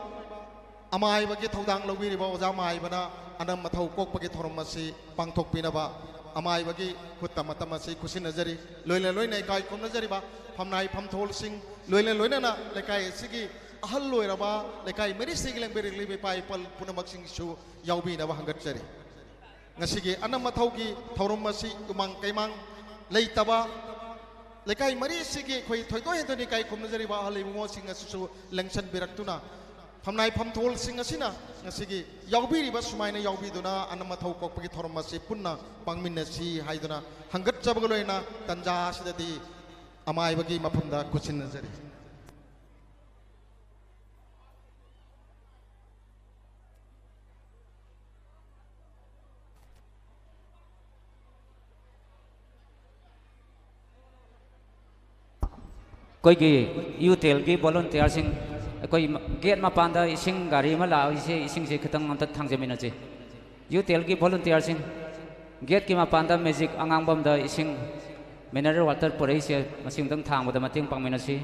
amai bagi thodang lobiriba oja mai bana anam mathau kokpagi thorum masi pangthok pinaba amai bagi khutamatam masi kusin nazari loile loine kai kom nazari ba phamnai phamthol sing loile loine na lekai sigi ahal loiraba lekai meri sigi lengberi libe pai pal punamak sing su yaubi na ba hangat jari ngasi anam mathaugi thorum masi umang kaimang leitaba lekai mari sigi khoi thoidoi hedoni kai kom nazari ba ahal ibumo sing asu lengsan biraktuna phamnai phamthol sing asina ngasi yaubi ba sumaina yaubi duna anam mathau kokpagi thorum masi punna pangminnasi haiduna hangat jabagloina tanja sidadi amai bagi mapunda kusin nazari koi gi utel gi volunteer sing koi gate ma panda ising gari ma la ise ising se khatang am ta thangjamin ache utel gi volunteer sing gate ki ma panda magic angang bam da ising mineral water pore se masing dang thang bada mating pangmin asi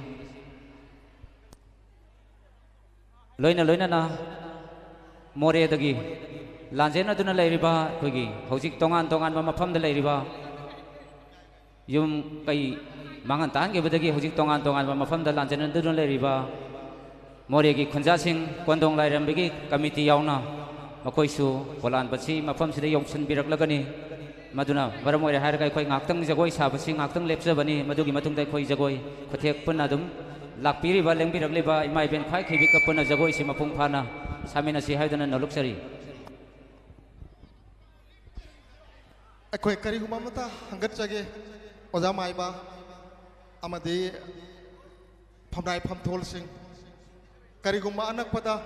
loina loina na more dagi lanjena duna leiriba koi gi hojik tongan tongan ma mafam da leiriba yum kai mangan tan ge bedagi hojik tongan tongan ba mafam da lanjena dun leiriba more gi khunja sing kondong lairam bigi committee yauna makoi su polan bachi mafam sida yongsun birak lagani maduna baram oi har kai khoi ngaktang jagoi sa basi ngaktang lepja bani madugi matung dai khoi jagoi khothek punna dum lakpiri ba lengbi rakle ba imai ben khai khibi ka punna jagoi si mapung phana samina si haidana noluksari akhoi kari humamata hangat jage oja maiba amadi phamnai phamthol sing karigumma anak pada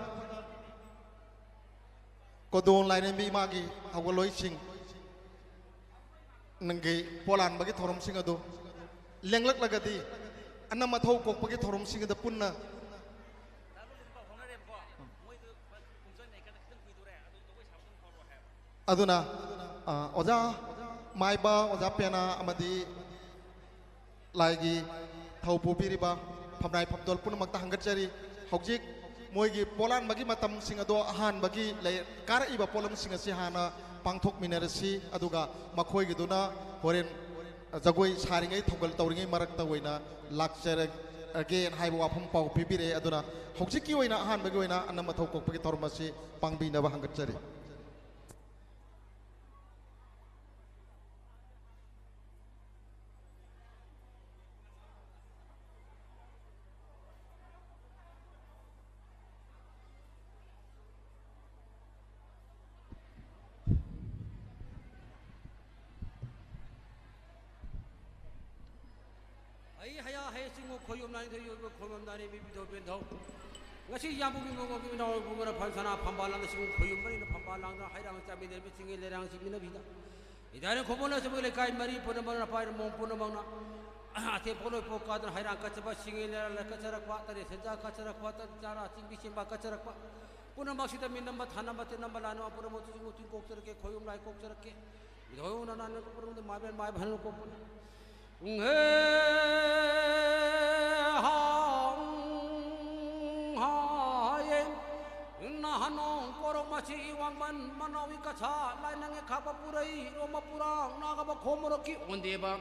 kodon lain mi magi hawaloi sing nangi polan bagi thorum sing ado lenglak lagadi anna mathau kok bagi thorum sing ado punna aduna oja maiba oja pena amadi lagi thau pupiriba phamnai phamtol punamakta hangat jari hojik moigi polan bagi matam singado ahan bagi lay kara iba polam singasi hana pangthok minerasi aduga makhoi giduna horen jagoi saringai thogal tawringai marakta oina lakcher again haibo wafam pau pibire aduna hojik ki oina ahan bagi oina anam mathau kok bagi thormasi pangbina ba hangat jari khoyomnani bi bido ben thau ngasi yambu bi mo bi no bu mara phalsana phambalang sing khoyom mari no phambalang da hairang chabi der bi singi lerang sing na bida idare khomona se bole kai mari pona mara pai mo pona mangna ate polo po ka da hairang ka chaba singi lerang ka chara kwa tare senja ka chara kwa ta chara sing bi simba ka chara kwa pona ma sita min number thana ba te number lano pona mo tu tin kok chara ke khoyom lai kok chara ke bido na na ko pona ma ben mai bhan ko pona Nahanong korong maci iwang man manawi kaca lain nange kapa purai roma purang naga ba khomoroki onde ba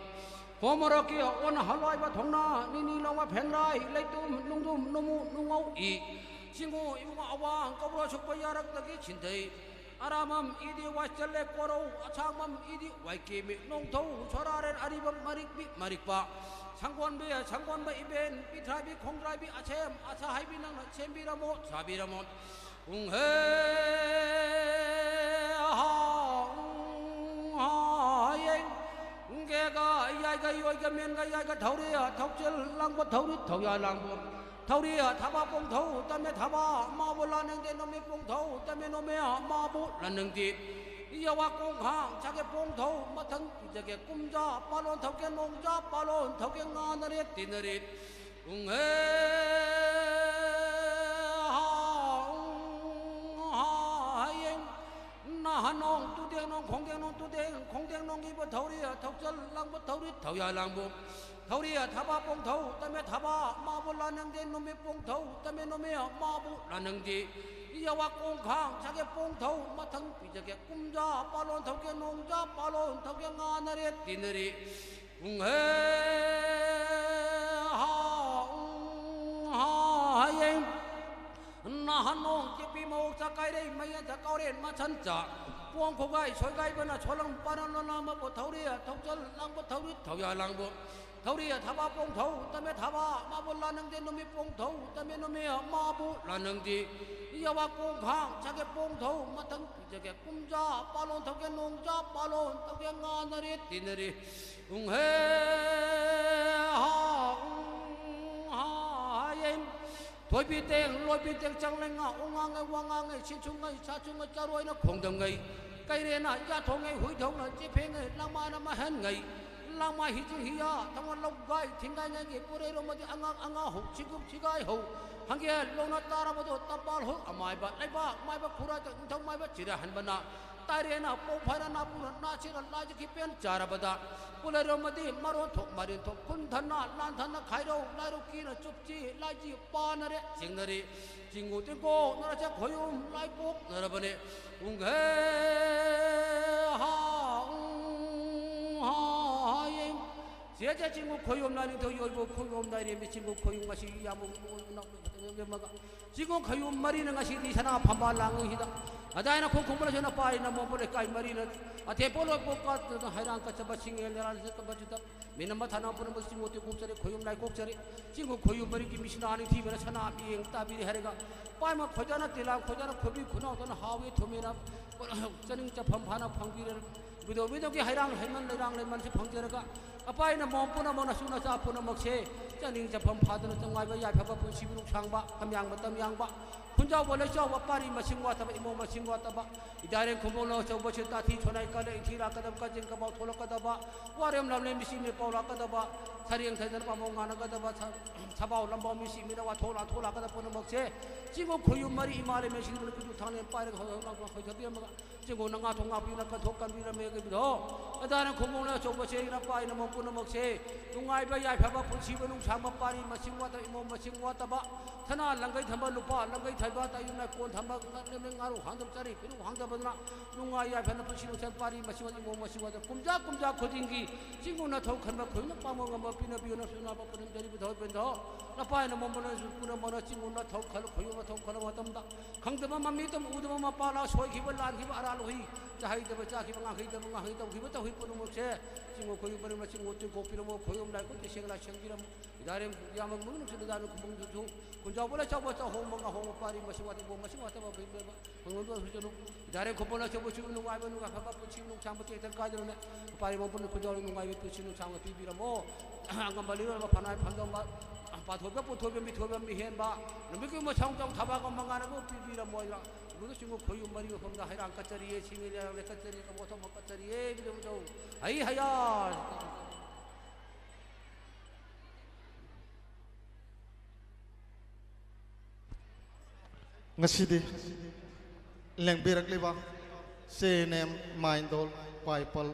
khomoroki on haloi ba thongna nini lawa phenrai leitum nungdum numu nungau I 징고 이모가 아왕 까불어 속바 야락다기 진대 아람함 이디 와철레 꼬로 아창맘 이디 와이케미 농토 저라렌 아리밤 마릭비 마릭바 상관비야 상관바 이벤 비트라비 콩드라비 아쳔 아사하이비낭 쳔비라모 자비라모 웅헤 하행 웅게가 야이가 요이가 면가 야이가 더리야 덕질 랑보 더리 더야 랑보 더리야 타바 뽕더 땀에 타바 마볼라는데 놈이 뽕더 땀에 놈이야 마볼라는데 이야와 공항 자게 뽕더 마탕 이자게 꿈자 빨론 덕게 농자 빨론 덕게 나늘에 뛰느리 웅헤 하행 나한농 뚜댕농 공댕농 뚜댕 공댕농 이버 더리야 덕절 랑보 더리 더야 랑보 더리야 타바 뽕더 땀에 타바 마볼라는데 놈이 뽕더 땀에 놈이야 마볼라는데 이야와 공항 자게 뽕더 마탕 비자게 꿈자 빨론 덕게 농자 빨론 덕게 나늘에 뛰느리 웅헤 하행 나한농 제비목 자카이레 마야 자카오렌 마찬자 뽕코가이 소이가이버나 초랑 빠나나나마 보타우리야 덕절 랑보 타우리 더야 랑보 더리야 타바 뽕더 땀에 타바 마볼라능데 놈이 뽕더 땀에 놈이야 마볼라능디 이야와 공항 자게 뽕더 마탕 비자게 꿈자 빨론 덕게 농자 빨론 덕게 나늘이 뛰느리 웅헤 하행 도비땡 로비땡 장랭아 옹앙에 왕앙에 신충의 사충의 자로이나 공동의 까이레나 야통의 후이통의 지팽의 랑마나마 한의 랑마 히지히야 당원 록가이 팅가냐기 뿌레로 머디 앙앙 호 지급 지가이 호 한개 로나 따라봐도 따빨 호 아마이바 나이바 마이바 쿠라자 인통 마이바 지라 한바나 따레나 뽕파라 나부나 나치라 나지 기pen 자라바다 뿌레로 머디 마론 톡 마린 톡 군탄나 란탄나 가이로 나이로 끼나 좁지 라지 빠나레 징너리 징고 띵고 나라자 고용 라이복 여러분의 웅게 하행 제자 친구 고용 날이 더 열고 고용 날이 미친구 고용 맛이 야무 나가 지금 고용 말이는 것이 리사나 판발랑이다 아다이나 공공부나 전화 빠이나 몸보래 까이 말이는 아 대포로 뽑가 하이랑 까쳐봐 싱엘레라는 까봐주다 미나마 타나 보는 것이 못해 곡자리 고용 날 곡자리 지금 고용 말이 김미시나 아니 티베나 차나 비행 따비리 하래가 빠이마 고자나 딜라 고자나 고비 구나오던 하위 도메나 저ning 자판파나 방비를 위도기 하이랑 해만 레랑 레만시 방제라가 아빠이나 몸보나 뭐나 수나 자포나 먹세 저ning 자판파드는 정말바 야펴바 분시비룩 상바 함양바 땀양바 혼자 원래 저와 빠리 마신과 타바 이모 마신과 타바 이다른 공부로 저 버치 따티 전화이 깔래 이티라 까다까지 까바 토라 까다바 와렘 람렘 미시미 파울라 까다바 사리행 대전 바몽가나 까다바 사바오 람바 미시미라 와 토라 까다 보는 먹세 지금 고유말이 이말에 메시는 그 타네 빠르 허라고 허저비야 먹아 지금 나가 동아비나 까 독간비라 메기도 이다른 공부로 저 버치나 빠이나 먹고는 먹세 동아이바 야펴바 분시비룩 상바 빠리 마신과 타 이모 마신과 타바 타나 랑가이 탐바 루파 랑가이 탈바 따유나 꼰 탐바 ngaru 황금짜리 그리고 황금보나 농아야 변나 부시는 전파리 마시고 뭐 마시고 꼼짝꼼짝 거딘기 친구나 더 간바 거는 빠먹어 뭐 비나 비나 수나 바쁘는 데리부터 변더 나빠이는 몸보는 수꾸나 뭐나 친구나 더 칼로 거요가 더 칼로 왔답니다 강대만 맘미던 우드만 빠라 소이 기벌 난 기벌 알아로히 자하이더 자기만 하이더 기부터 휘뿌는 뭐제 친구 거요 버리면 친구 좀 고피로 뭐 거요 날 것도 시행라 생기라 이다른 야만 먹는 것도 다는 구멍도 군자보라 저버서 홍mon가 홍파리 마시고 뭐 마시고 왔다 봐 pengundur sujud dari kumpulnya coba cuci nunggu air nunggu apa pun cuci nunggu campur cek terkait dengan pari maupun kujol nunggu air cuci nunggu campur pipi ramo angkat balik ramo panai pandang ba apa thobia mihen ba nabi kau macam thaba kau mangana kau pipi ramo ira itu sungguh koyu mari kau dah hai angkat cari singil yang lekat cari kamu thom angkat cari betul hai hayal ngasidi leng berak leba se nem mindol paipal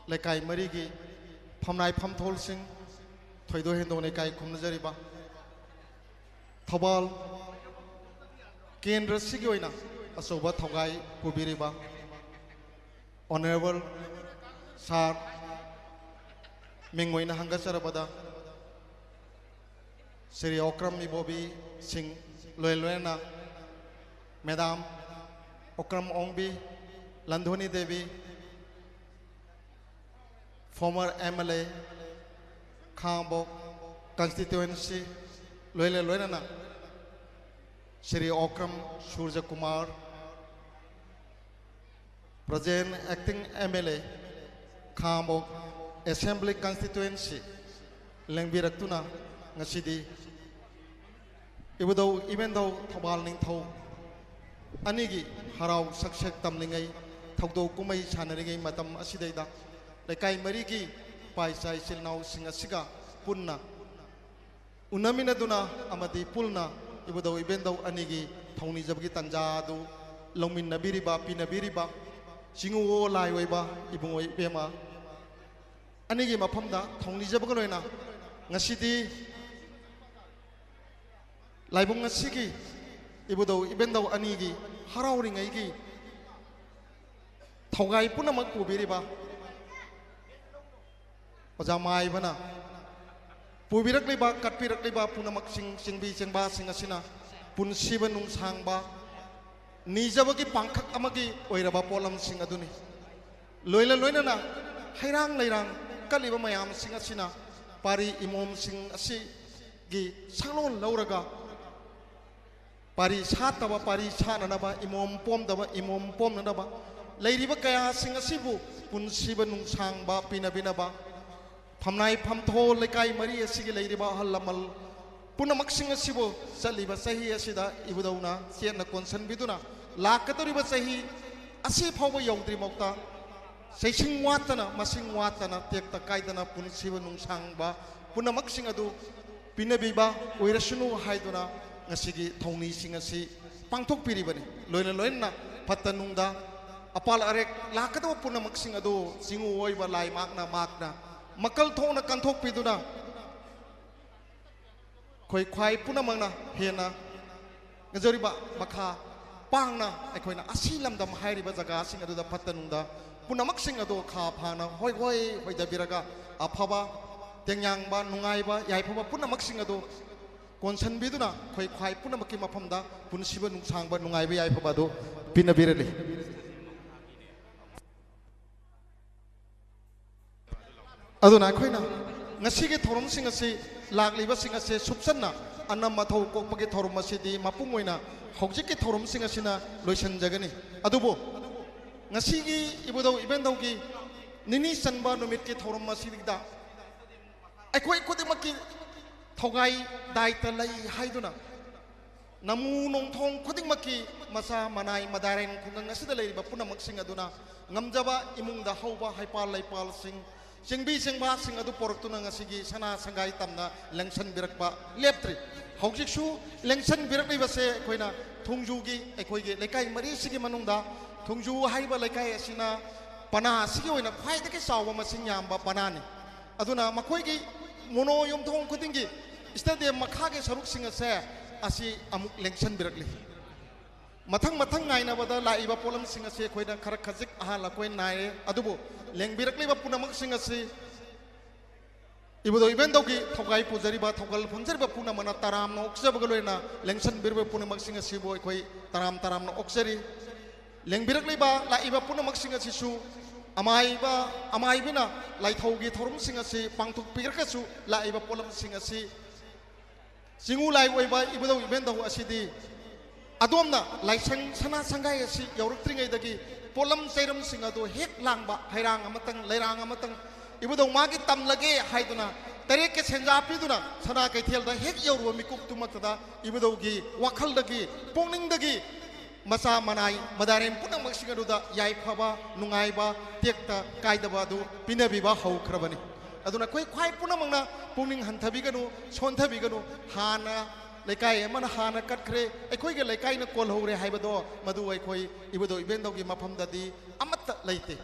lekai mari gi phamnai phamthol sing thoido hendo ne kai khumna jari ba thobal kendra sigi oina asoba thogai pubiri ba honorable sir mingoi na hanga sarabada Sri Okram Ibobi Singh loy loy na Madam Okram Ongbi Landhoni Devi former MLA Khambok constituency loy loy na Shri Okram Surja Kumar present acting MLA Khambok Assembly constituency Lengbiratuna Ngasidi even though Tobal Ning Tau Anigi Harau Sakshak Tamlingai Taudo Kumai Chanari Matam Asideda Lekai Mariki Paisai Silnau Singasiga Punna Unamina Duna Amadi Pulna even though Anigi Tony Zabgi Tanjadu Lomin Nabiriba Pinabiriba Singu Laiweba Ibungo Bema Anigi Mapamda Tony Zabagolena Ngasidi Laibung Ngasigi even though Anigi Harauring Aigi Togai Punamak Pubiriba Ozamai Vana Pubirakliba Katpirakliba Punamak Singbi Singba Singasina Pun Sivanung Sangba Nijabaki Pankak Amagi Oiraba Polam Singaduni Loila Loinana Hairang Lairang Kaliba Mayam Singasina Pari Imom Sing Asi Gi Salon Lauraga Pari Sataba Pari Sananaba Imom Pom Daba Imom Pom Nadaba Lady Bakaya Singasibu Pun Sivanung Sangba Pinabinaba Pamnai Pamto Lekai Maria Sigi Lady Bahalamal Punamak Singasibu Saliba Sahi Asida Ibudona Siena Consen Biduna Lakatoriba Sahi Asi Power Yodri Mokta Sing Watana Masing Watana Tekta Kaidana Pun Sivanung Sangba Punamak Singadu Pinabiba Uirashunu Haiduna Ngasigi Tony Singasi Pangtok Piribani Loina Loina Patanunda Apal Arek Lakata Punamak Singadu Singu Oiva Lai Magna Magna Makal Tona Kantok Piduna Koi Kwai Punamana Hena Ngazoriba Maka Pangna Ekoina Asilam Dam Hairiba Zaga Singadu the Patanunda Punamak Singadu Kapana Hoi Hoi Hoi Dabiraga Apaba Tengyangba Nungaiba Yaipaba Punamak Singadu Konsen Biduna Koi Kwai Punamaki Mapamda Punsiba Nungsangba Nungaiba Yaipabado Pinabirali Aduna Koina Nasigi Torum Singasi Lagliba Singase Subsana Anamato Kopaki Tormasidi Mapumoina Hojiki Torum Singasina Loishan Jagani Adubo Nasigi Ibudo Ibendogi Nini Sanba Numiki Torum Masidida Equi Kodimaki Togai Daita Lai Haiduna Namu Nong Tong Kodimaki Masa Manai Madaren Kungasida Lady Punamak Singaduna Namjaba Imunda Hova Hypal Laipal Sing Singbi Singba Singadu Portuna Ngasigi Sana Sangai Tamna Langshan Birakba Leptri Hokshu Langshan Birakli Vase Koina Tungjugi Ekoigi Lekai Mari Sigi Manunda Tungju Haiba Lekai Asina Pana Sigi Wina Quite the Sawa Masinyamba Panani Aduna Makoigi Mono Yum Tong Kutingi Stadium Makage Saruk Singer Say Asi Amuk Langshan Birakli Matang Naina Vada Laiba Polam Singer Say Koida Karakazik Ahala Koin Nae Adubo Leng Birakli Punamak Singasi Ibudo Ibendogi Togai Puzariba Togal Punzariba Punamana Taram no Oxabagolena Lengshan Birba Punamak Singasi Boy Koi Taram Taram no Oxeri Leng Birakli Ba La Iba Punamak Singasisu Amaibina Lai Togi Torum Singasi Pangtuk Pirkasu La Iba Polam Singasi Singu Lai Waiba Ibudo Ibendo Asidi Adomna Lai Sana Sangai Asi Yortring Dagi Polam Serum Singado Hek Langba Hairang Amatang Lerang Amatang Ibudo Magi Tam Lage Haiduna Tereke Senja Piduna Sana Katil the Hek Yoru Mikuk Tumatada Ibudogi Wakal Dagi Poning Dagi Masa Manai Madarim Punamak Singaduda Yai Paba Nungaiba Tekta Kaidabadu Pinabiba Ho Krabani Aduna Koi Kwai Punamana Puning Hantabiganu Sontabiganu Hana Lekai Man Hana Katkre Ekoiga Lekai Kol Hore Haibado Madu Ekoi Ibudo Ibendogi Mapam Dadi Amata Late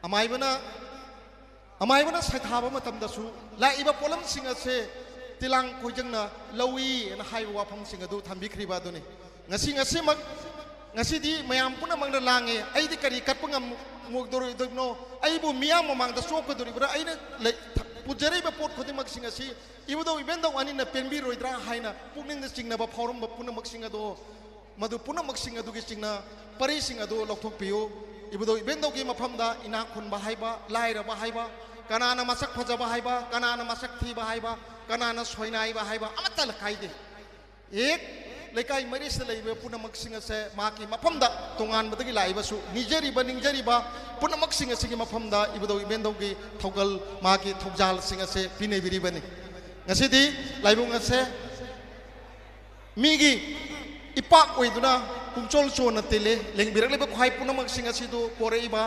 Amaibana Saitaba Matamdasu La Iba Polam Singase Tilang Kojangna Lowi and Haiwa Pam Singadu Tambikri Baduni Nasing a Simak Nasidi Mayam Punamang the Lange Aidi Kari Kapungam Mugdori no Aibu Miam among the Soko Duribra पुजरीब पोट खुदिमक्सिंग असि इबदो इबेंदो अनिना पेनबी रोइद्रा हाइना पुनिंग चिंगनबा फावरम पुनमक्सिंग अदो मधु पुनमक्सिंग अदुगी चिंगना परिसिंग अदो लौथोकपियो इबदो इबेंदो की मफमदा इना खुनबा हाइबा लाइरबा हाइबा कनाना मसक फजबा हाइबा कनाना मसक थीबा हाइबा कनाना सोइनाइबा हाइबा अमतल काइदे एक लेकाई मरीस लेबे पुनमक्सिंग से माकी मफमदा तोंगान बदगी लाइबसु निजरीबा निंजरीबा पुनमक्सिंग से मफमदा इबदो इबेंदो की थौगल माकी थौजाल सिंग से पिनेबिरिबनी ngasi laibung से मिगी इपाक ओइदुना कुंचोल चोन तेले लेंबिरक लेबा खाइ पुनमक सिंग असिदु पोरेइबा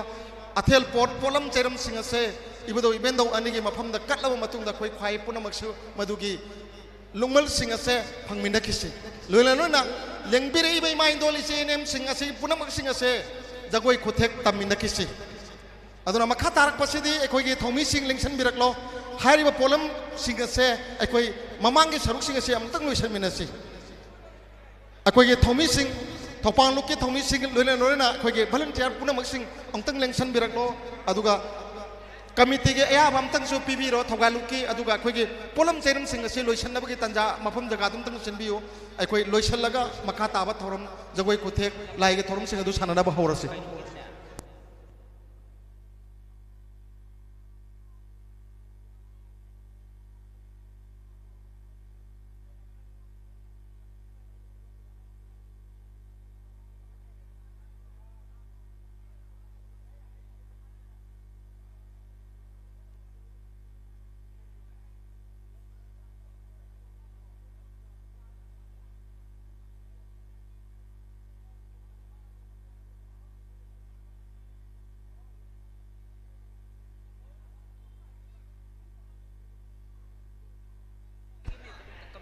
अथेल पोट पोलम चेरम सिंग से इबदो इबेंदो अनिगी मफमदा कटलबा मतुंगदा खोइ खाइ पुनमक सु मदुगी लुंगमल सिंग से फंगमिना किसि लोइलानोना लेंबिरइबा माइंदोल इसे नेम सिंग असि पुनमक सिंग से जगोइ खुथेक तमिना किसि अदुना मखा तारक पसिदि एकोइगी थौमी सिंग लेंसन बिरकलो हारिबा पोलम सिंग से एकोइ ममांगी सरुक सिंग से अमतंग लोइसनमिनासि अखोई थौमी सिंह थौपांग लुक के थौमी सिंह लोइना अखोई वॉलंटियर पुनमक सिंह अमतंग लेंसन बिरकलो अदुगा कमिटी के अयाब अमतंग सु पीबीरो थौगालुक की अदुगा अखोई पोलम चेरम सिंह से लोइसनबगी तंजा मफम जगह दुमतंग सिनबियो अखोई लोइसनलगा मखा ताबा थौरम जगोई खुथेक लाइगे थौरम सिंह अदु साननाबा हौरसि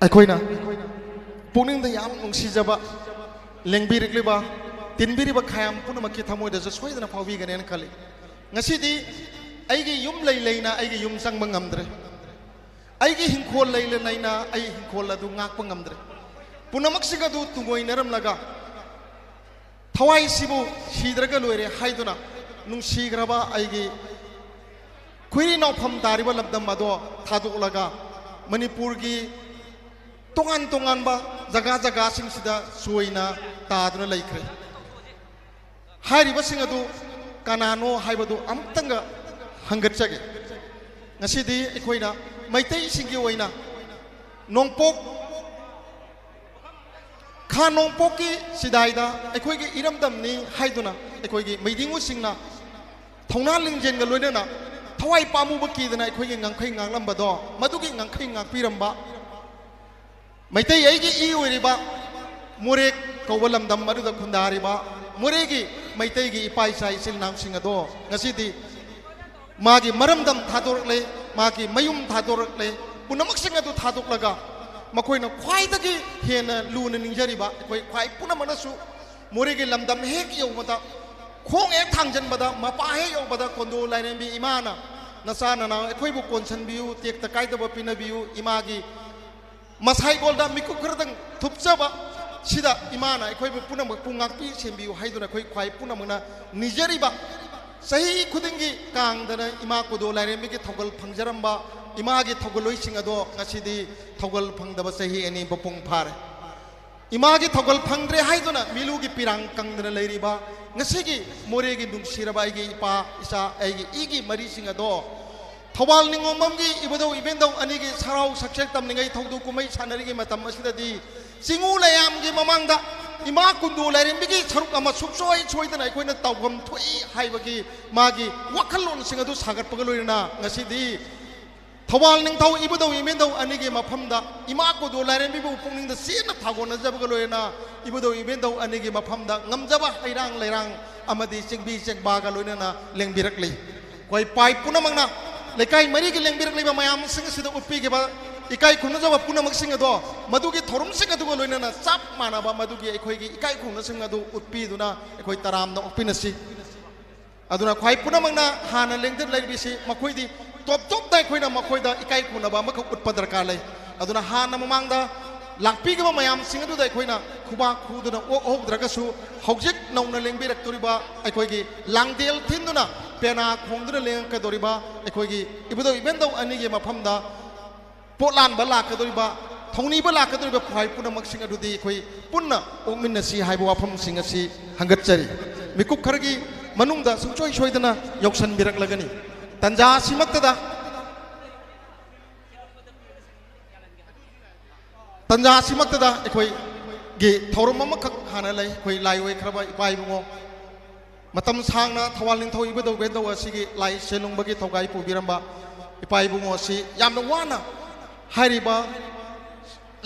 अखोइना पुनिंग याम नुंसीजबा लेंबिरिक्लिबा तिनबिरिबा खायाम पुनमकी थमोइदसु सोइदना फावबिगनेन खलि ngasiदी आइगी युम लैना आइगी युम संगबा ngamdre आइगी हिंखोल लैले नैना आइ हिंखोल अदु ngakpa ngamdre पुनमक्सिगा दु तुंगोइनरमलगा थवाई सिबु सीद्रगा लोइरे हाइदुना नुंसीग्रबा आइगी खुइरि नौफम दारिबा लबदम अदो थादोलगा मणिपुर की तोंगान तोंगान बा जगह जगह सिंगसिदा सोइना तादुना लैख्रे हारिबा सिंग अदु कनानो हाइबदु अमतंगा हंगतचगे ngasiदी एखोइना मैतै सिंगी ओइना नोंपोक खा नोंपोक की सिदाइदा एखोइगी इरमदमनी हाइदुना एखोइगी मैदिंगु सिंगना थौना लिंजेनगा लोइना थवाई पामुबा कीदना एखोइगी ngangkhai nganglambado madugi ngangkhai ngakpiramबा मैतै आइगी ई ओइरिबा मोरेक कौबलमदम मरुदा खुंदारिबा मोरेगी मैतैगी इपाइसा इसिल नामसिंग अदो ngasiदी मागी मरमदम थादोरले मागी मयुम थादोरले पुनमक्सिंग अदु थादोकलगा मखोइना ख्वाइदगी हेना लुना निंजरिबा कोइ ख्वाइ पुनमनसु मोरेगी लमदम हेक यौबदा खोंग एक थांजनबदा मपा हे यौबदा कोंदो लाइरेंबी इमाना नसा नना एखोइबु कोनसनबियु तेक्ता काइदबा पिनबियु इमागी मसाई गोल्डा मिकु खरदंग थुपचबा सिदा इमाना एखोइबु पुनमक पुंगाकपि सेंबियु हाइदुना खोइ ख्वाइ पुनमना निजरिबा सही खुदिंगी कांगदना इमा कुदो लाइरेंबिगी थौगल फंगजरंबा इमागी थौगलोइसिंग अदो ngasiदी थौगल फंगदबा सही एनी बपुंग फारे इमागी थौगल फंगद्रे हाइदुना मिलुगी पिरांग कंगदना लैरिबा ngasiगी मोरेगी नुंगसिरबा आइगी इपा इसा आइगी इगी मरीसिंग अदो थौबाल निंगोममगी इबदो इबेंदो अनिगी सराव सक्सेस तमनिंगै थौदु कुमै सानरिगी मतम असिददी चिंगु लयामगी ममांगदा इमा कुंदु लाइरेंबिगी सरुक अमा सुपसोय सोइदना अखोइना तौगम थोइ हाइबगी मागी वखलोन सिंग अदु सागतपगा लोइना ngasiदी थौबाल निंगथौ इबदो इबेंदो अनिगी मफमदा इमा कुदु लाइरेंबिबु पुंगनिंगदा सेना थागोना जबगा लोइना इबदो इबेंदो अनिगी मफमदा ngamjaba hairang lairang amadi chingbi chengbaga loinana lengbirakli koi pai punamangna लेकाई मरी के लेंबिरक लेबा मयाम सिंग सिदा उपी के बा इकाई खुन जब पुनमक सिंग दो मधुगी थोरम सिंग दु लोइना चाप मानाबा मधुगी एखोइगी इकाई खुन सिंग दु उपी दुना एखोइ तराम न उपिनसि अदुना खाइ पुनमंगना हाना लेंदर लेबिसि मखोइदी टॉप टॉप दा एखोइना मखोइदा इकाई खुनबा मख उत्प दरकार ले अदुना हाना ममांगदा लाक्पी के मयाम सिंग दु दा एखोइना खुबा खुदुना ओ ओद्रगसु हौजिक नौना लेंबिरक तुरिबा एखोइगी लांगदेल थिन्दुना पेना खोंदुना लेंगकदोरिबा अखोगी इबदो इबेंदो अनिगे मफमदा पोलान बला कदोरिबा थौनी बला कदोरिबा फाइ पुनमक सिंग अदुदी अखोई पुन्ना ओमिनसी हाइबो वाफम सिंग असि हंगतचरी मिकुप खरगी मनुंगदा सुचोय सोयदना यौसन बिरक लगनी तंजा सिमक्तदा तंजा सिमक्तदा अखोई गे थौरम अमखक हाना लೈ अखोई लाइवे खरबा इपाई बुंगो मतम सांगना थवाल निंथौ इबदो बेदो असिगी लाई सेलुंगबगी थौगाई पुबिरंबा इपाई बुंगो असि यामना वाना हारिबा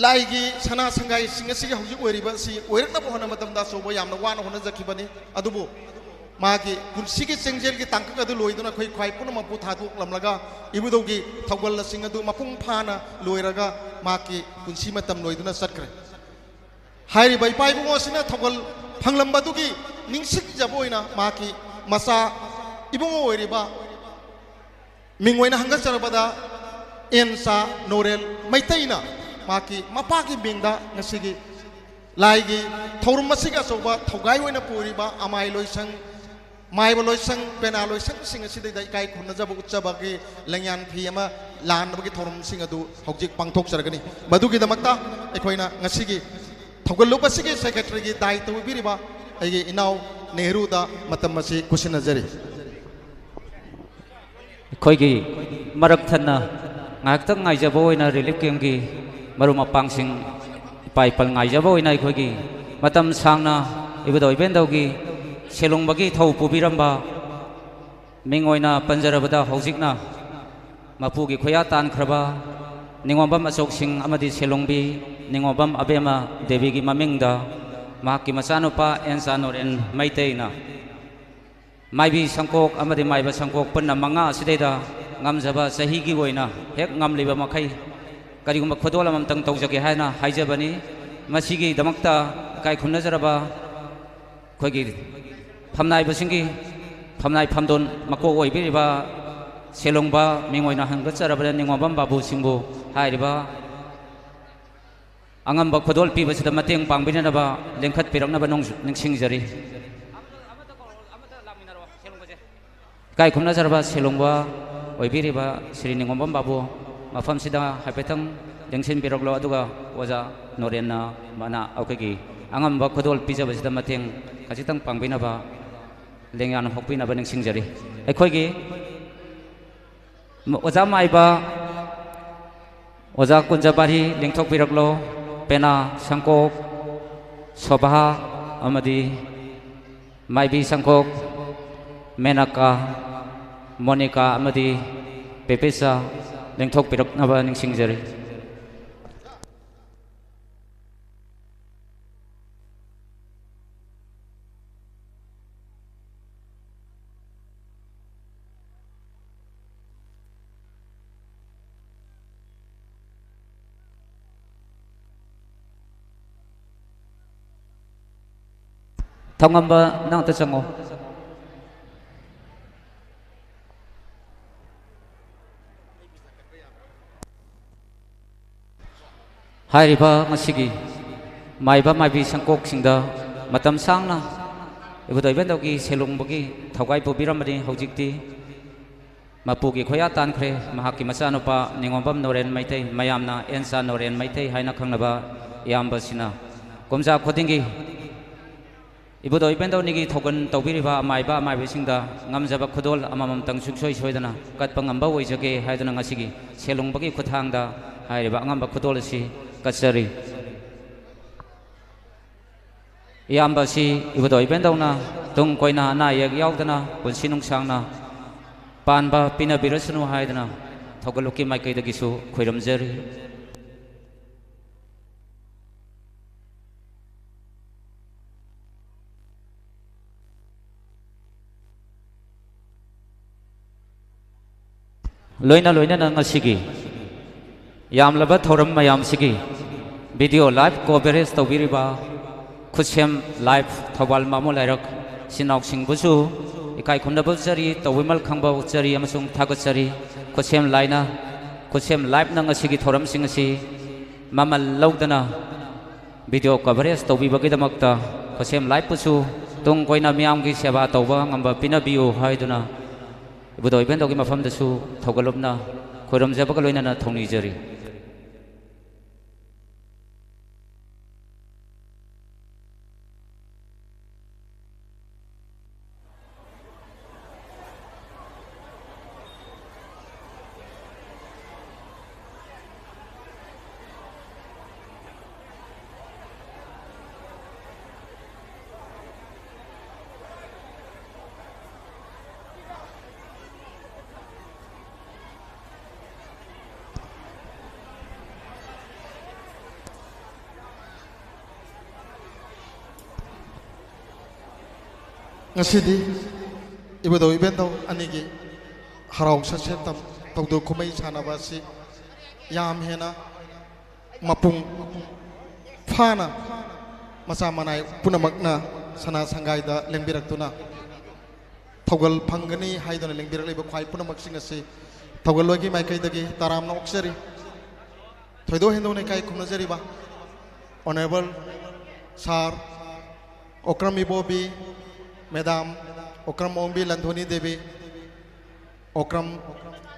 लाइगी सना संगाई सिंग असि हौजिक ओरिबा असि ओइरकना बहना मतमदा सोबो यामना वाना होना जखिबनी अदुबो मागी पुनसिगी चेंजेलगी तांकक अदु लोइदुना खै ख्वाइ पुनम मपु थादुक लमलगा इबुदोगी थौगल सिंग अदु मपुंग फाना लोइरगा मागी पुनसि मतम लोइदुना सटक्रे हारिबा इपाई बुंगो सिना थौगल फंगलंबदुगी निंसिक जबोइना मागी मसा इबुंगो ओरिबा मिंगोइना हंगचरबदा एनसा नोरेल मैतैना माकी मपाकी बिंगदा ngasiगी लाइगी थौरम मसिगा सोबा थौगाई ओइना पुरिबा अमाइ लोइसंग माइबो लोइसंग पेना लोइसंग सिंग सिदै दै काई खुनजब उच्चबगी लंयान फी अमा लानबगी थौरम सिंग अदु हौजिक पांथोक सरगनी मदुगी दमक्ता एखोइना ngasiगी थौगलुबसिगी सेक्रेटरीगी दायित्व बिरिबा अगी इनाव नेहरू दा मतम मसि कुसिनजरी खोगी मरक थन्ना ngaktak ngaijabo oina relief camp gi maru mapang sing paipal ngaijabo oina khogi matam sangna ibadoi bendau gi selong bagi thau pubiramba mingoina panjarabada hojikna mapu gi khoya tan khraba ningombam achok sing amadi selongbi ningombam abema devi gi mamingda mahaki machanupa ensanoren maiteina maibi sangkok amadi maiba sangkok panna manga sideida ngamjaba sahi gi oina hek ngamliba makai kariguma khodola mamtang tawjage haina haijabani masigi damakta kai khunnajaraba khogi phamnai basingi phamnai phamdon mako oibiriba selongba mingoina hangacharaba ningwabam babu singbu hairiba angamba khodol pibasida mateng pangbinaba lengkhat piraknaba ningsingjari kai khunnajaraba selongba ओइबिरिबा श्री निंगोंबम बाबू मफम सिदा हाइपेथंग लेंसिन बिरगलो अदुगा ओजा नोरेना माना अखगी आंगम बखदोल पिजबसिदा मतेंग खजितंग पांगबिनाबा लेंयान हकबिनाबा निंसिंजरी अखोगी ओजा माइबा ओजा कुंजाबारी लेंथोक बिरगलो पेना संकोक सोभा अमदी माइबी संकोक मेनका मोनिका अमदी पेपेसा लेंथोक पिरकनबा निंसिंजरी थंगंबा नंग तचंगो हारिबा मसिगी माइबा माइबी संकोक सिंदा मतम सांगना इबदoi बेंदोगी सेलुंगबगी थौगाई पुबिरमनि हौजिकति मापुगी खोया तानख्रे महाकी मचानुपा निंगोंबम नोरेन मैथै मयामना एनसा नोरेन मैथै हाइना खंगनबा यामबसिना कोमजा खोदिंगी इबदoi बेंदोनिगी थौगन तौबिरिबा माइबा माइबसिंदा ngamjaba khudol amamam tang suksoi soidana katpa ngamba oijage haidana ngasigi selungbagi khuthangda hairiba ngamba khudol si kasari yambasi ibadoi bendona tung koina na yak yaudana punsi nungsangna panba pina birasnu haidana thogaluki maikai dagisu khoiramjari loina na ngasigi yamlaba thoram mayam sigi video live coverage tawbiriba khusem live thawal mamu lairak sinok singbusu ikai khundabu chari tawimal khangba chari amasung thagachari khusem laina khusem live na ngasigi thoram singasi mamal laudana video coverage tawbibagi damakta khusem live pusu tung koina miyam gi seba tawba ngamba pinabiu haiduna 이부도 이벤트기 마팜데수 더글럽나 고름자바가 로이나나 통리저리 ngasi ibudo ibento anigi harau sase tam tawdo khumai chana basi yam hena mapung phana masa manai punamakna sana sangai da lengbirak tuna thawgal phangani haidona lengbirak leba khwai punamak singasi thawgal logi mai kai dagi taramna oksari thoido hendo ne kai khumna jari ba honorable sir okrami bobi Madam Okram Ombi Landhoni Devi, Okram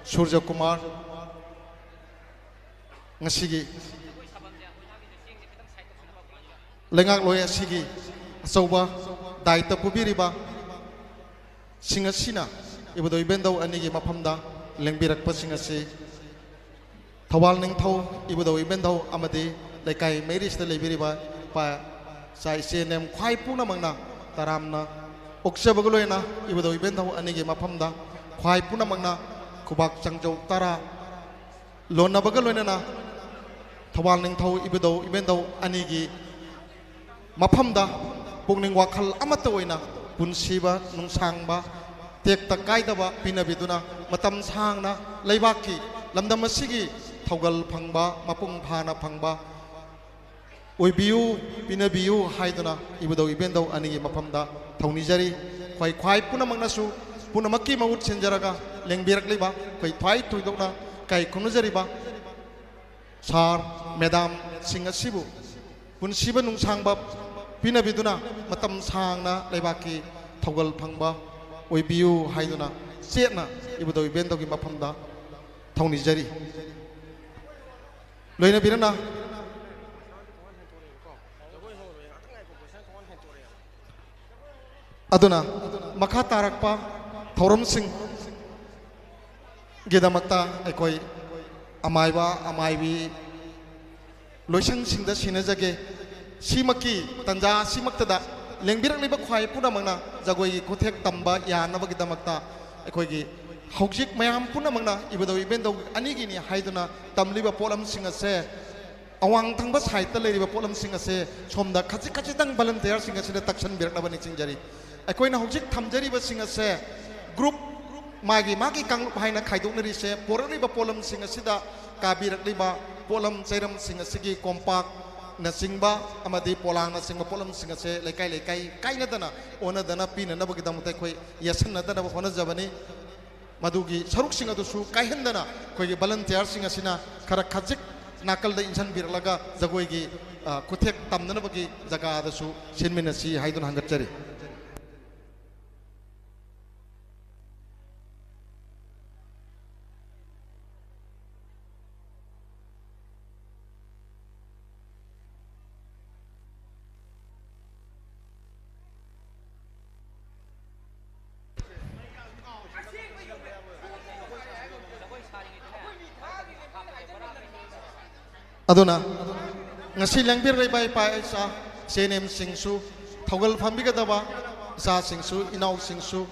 Surya Kumar, Ngasigi, Lengak Loya Sigi, Soba, Daita Pubiriba, Singasina, Ibudo Ibendo Anigi Mapamda, Lengbirak Pasingasi, Tawal Ningtau, Ibudo Ibendo Amadi, Lekai Meris the Libiriba, Pa Sai Senem Kwai Puna Mangna, Taramna. Oksa bagaloina ibudo ibento anigi mapamda khwai puna mangna khubak changjau tara lona bagaloina na thawal ning thau ibudo ibento anigi mapamda pungning wakhal amata oina punsiba nungsangba tek takaidaba pinabiduna matam sangna leibaki lamdam asigi thawgal phangba mapung phana phangba oibiu pinabiu haiduna ibudo ibento anigi mapamda Taunijari, Kwai Kwai Punamangasu, Punamaki Maut Senjaraga, Lengbirak Liba, Kwai Twai Tuidona, Kai Kunuzariba, Sar, Madam Singasibu, Punsiba Nung Sangba, Pinabiduna, Matam Sangna, Lebaki, Toggle Pangba, Oibiu Haiduna, Siena, Ibudo Ibendo Mapanda, Taunijari. Loina Birana. Aduna makha tarakpa thorom sing gedamakta ekoi amaiba amaibi loisang singda sinajage simaki tanja simaktada lengbirak liba khwai puna mangna jagoi kothek tamba yanaba gedamakta ekoi gi hoksik mayam puna mangna ibudo ibendo anigi ni haiduna tamliba polam singase awang thangba saita leriba polam singase somda khachik khachitang volunteer singase taksan birak nabani singjari अकोइना हौजिक थमजरिबा सिंगसे ग्रुप मागी कांग हाइना खाइदोकनरि से पोरलिबा पोलम सिंगसिदा काबिरकलिबा पोलम चैरम सिंगसिगी कॉम्पाक नसिंगबा अमदि पोलांग नसिंगबा पोलम सिंगसे लेकाई लेकाई काइनदना ओनदना पिननबगिदमते खोइ यसनदना होनजबनी मदुगी सरुक सिंगदुसु काइहनदना खोइ वॉलंटियर सिंगसिना खरा खजिक नाकल इंसान बिरलगा जगोइगी कुथेक तमनबगी जगादसु सिनमिनसी हाइदुन हंगचरी Aduna ngasi langbir rai bai pai sa senem singsu thogal phambiga daba sa singsu inau singsu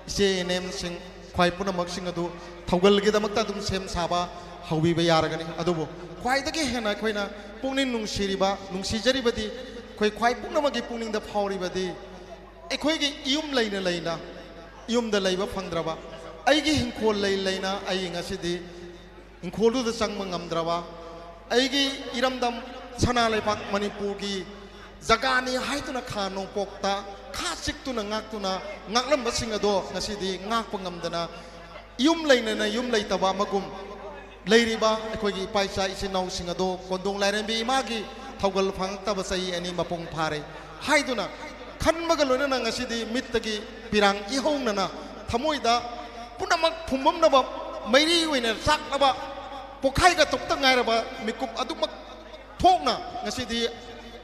senem sing khwai puna mak sing adu thogal gi damakta dum sem saba haubi ba yaragani adubo khwai dagi hena khoina pungnin nungsiriba nungsijari khwai puna magi pungning da phauri badi ekhoi gi ium leina ium da leiba phangdraba aigi hingkhol leina ai ngasi di hingkholu da changma ngamdraba aigi iramdam sana lepak Manipur gi jagani haituna khano pokta khasik tuna ngaklam basing ado ngasi di ngak pangamdana yum leitaba magum leiriba ekhoi gi paisa isinau sing ado kondong lairembi imagi thogal phangta basai ani mapong phare haiduna khanmaga loina ngasi di mittagi pirang ihongnana thamoida पुनमक फुमम नबा मैरी ओइना साक नबा पोखाई का तोक्ता ngairaba mikup adumak thokna ngasidi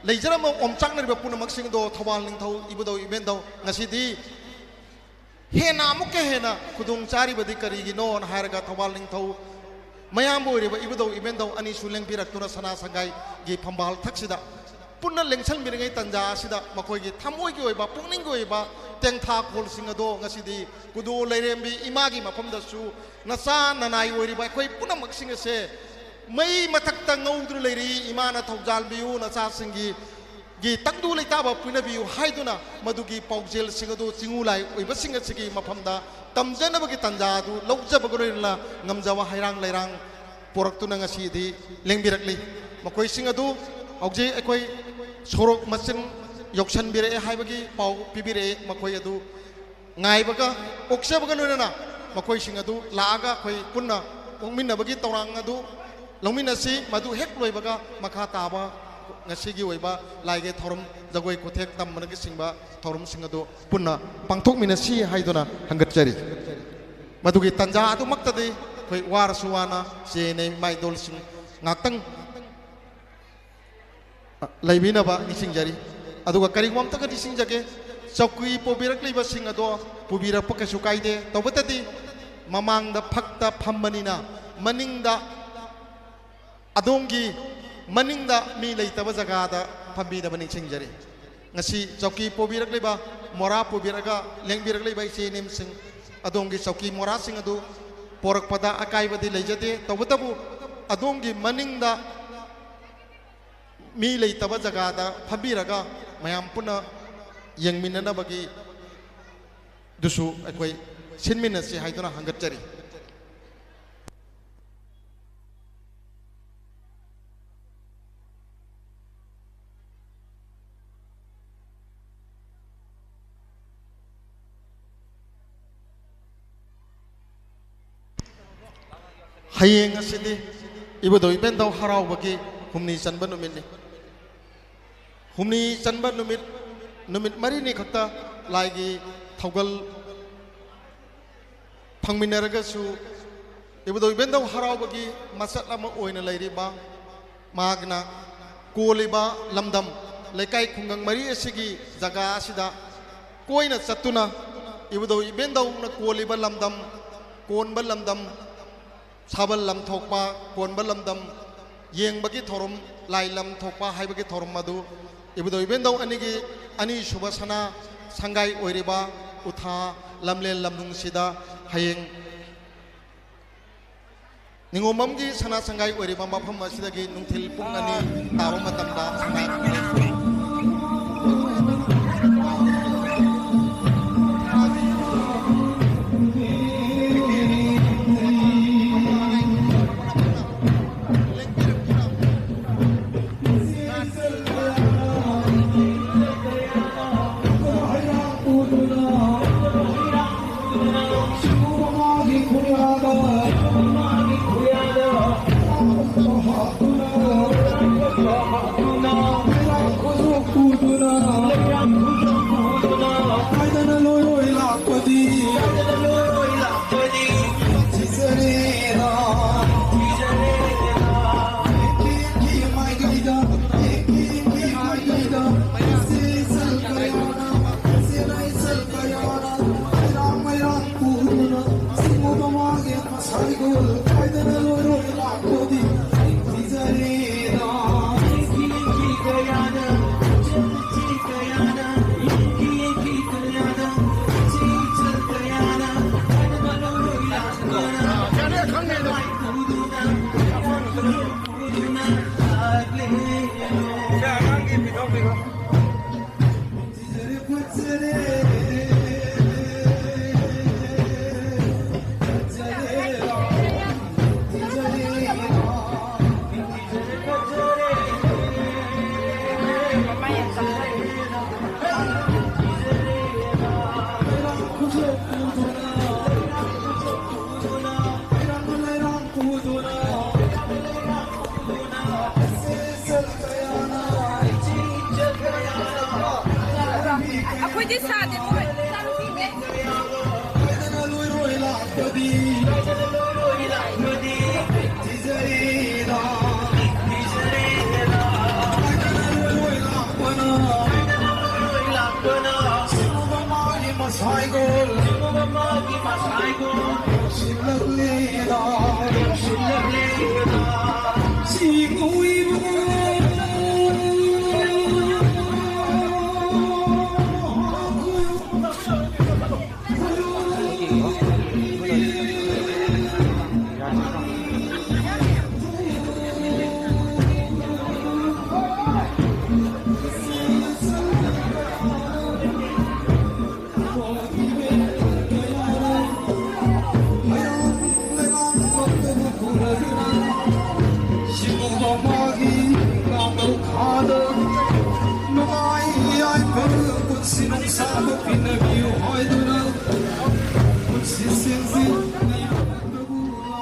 leijrama omchaknariba punamak singdo thawal ningthau ibudo ibendo ngasidi hena amuke hena khudung chari badi karigi non hairaga thawal ningthau mayam boiriba ibudo ibendo ani suleng piraktuna sana sangai gi phambal thaksida punna lengsal miringai tanja sida makoi gi thamoi gi oiba pungning gi oiba tengtha khol singado ngasidi kudu leirembi imagi mafamda su nasa nanai oiriba koi punamak singase mai mathakta ngaudru leiri imana thaujal biu nasa singi gi tangdu leitaba puina biu haiduna madugi paujel singado chingulai oiba singasigi mafamda tamjana bagi tanja du laujaba gorilla ngamjawa hairang leirang poraktuna ngasidi lengbirakli makoi singado auje ekoi sorok machin yoksan bire haibagi pau pibire makoi adu ngai baga okse baga loina makoi sing adu laaga khoi punna ongminna bagi torang adu longminna si madu hek loi baga makha taba ngasigi oiba laige thorum jagoi kothek tam managi singba thorum sing adu punna pangthok minasi haidona hangat jari madugi tanja adu maktadi khoi war suwana se nei mai dol sing ngaktang laibinaba nisingjari aduga karigwam taka nisingjage chokui pobirak leiba sing ado pubirak pakasu kaide tawbatati mamangda phakta phammanina maningda adongi maningda mi leitaba jagada phambi da nisingjari ngasi choki pobirak leiba mora pobiraga lengbirak leiba se nem sing adongi choki mora sing adu porak pada akai badi leijade tawbatabu adongi maningda mi leitaba jagada phabiraga mayam puna yengminana bagi dusu akoi sinmina si haiduna hangat jari hayeng asidi ibudo ibendau harau bagi humni sanba numit humni sanba numit mari ni khakta laigi thaugal phangminaraga su ibudo ibendau harau bagi masat lama oina lairiba magna koliba lamdam lekai khungang mari asigi jaga asida koina chatuna ibudo ibendau na koliba lamdam konba lamdam sabal lam thokpa konba lamdam yeng bagi thorum lai lam thokpa hai bagi thorum madu ibudo ibendau anigi ani subasana sangai oiriba utha lamlen lamnung sida hayeng ningomamgi sana sangai oiriba mafam asidagi nungthil pung ani taba matamda sangai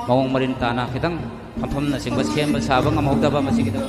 mawong marin tana kitang pampham na singba sem saba ngamawdaba masigida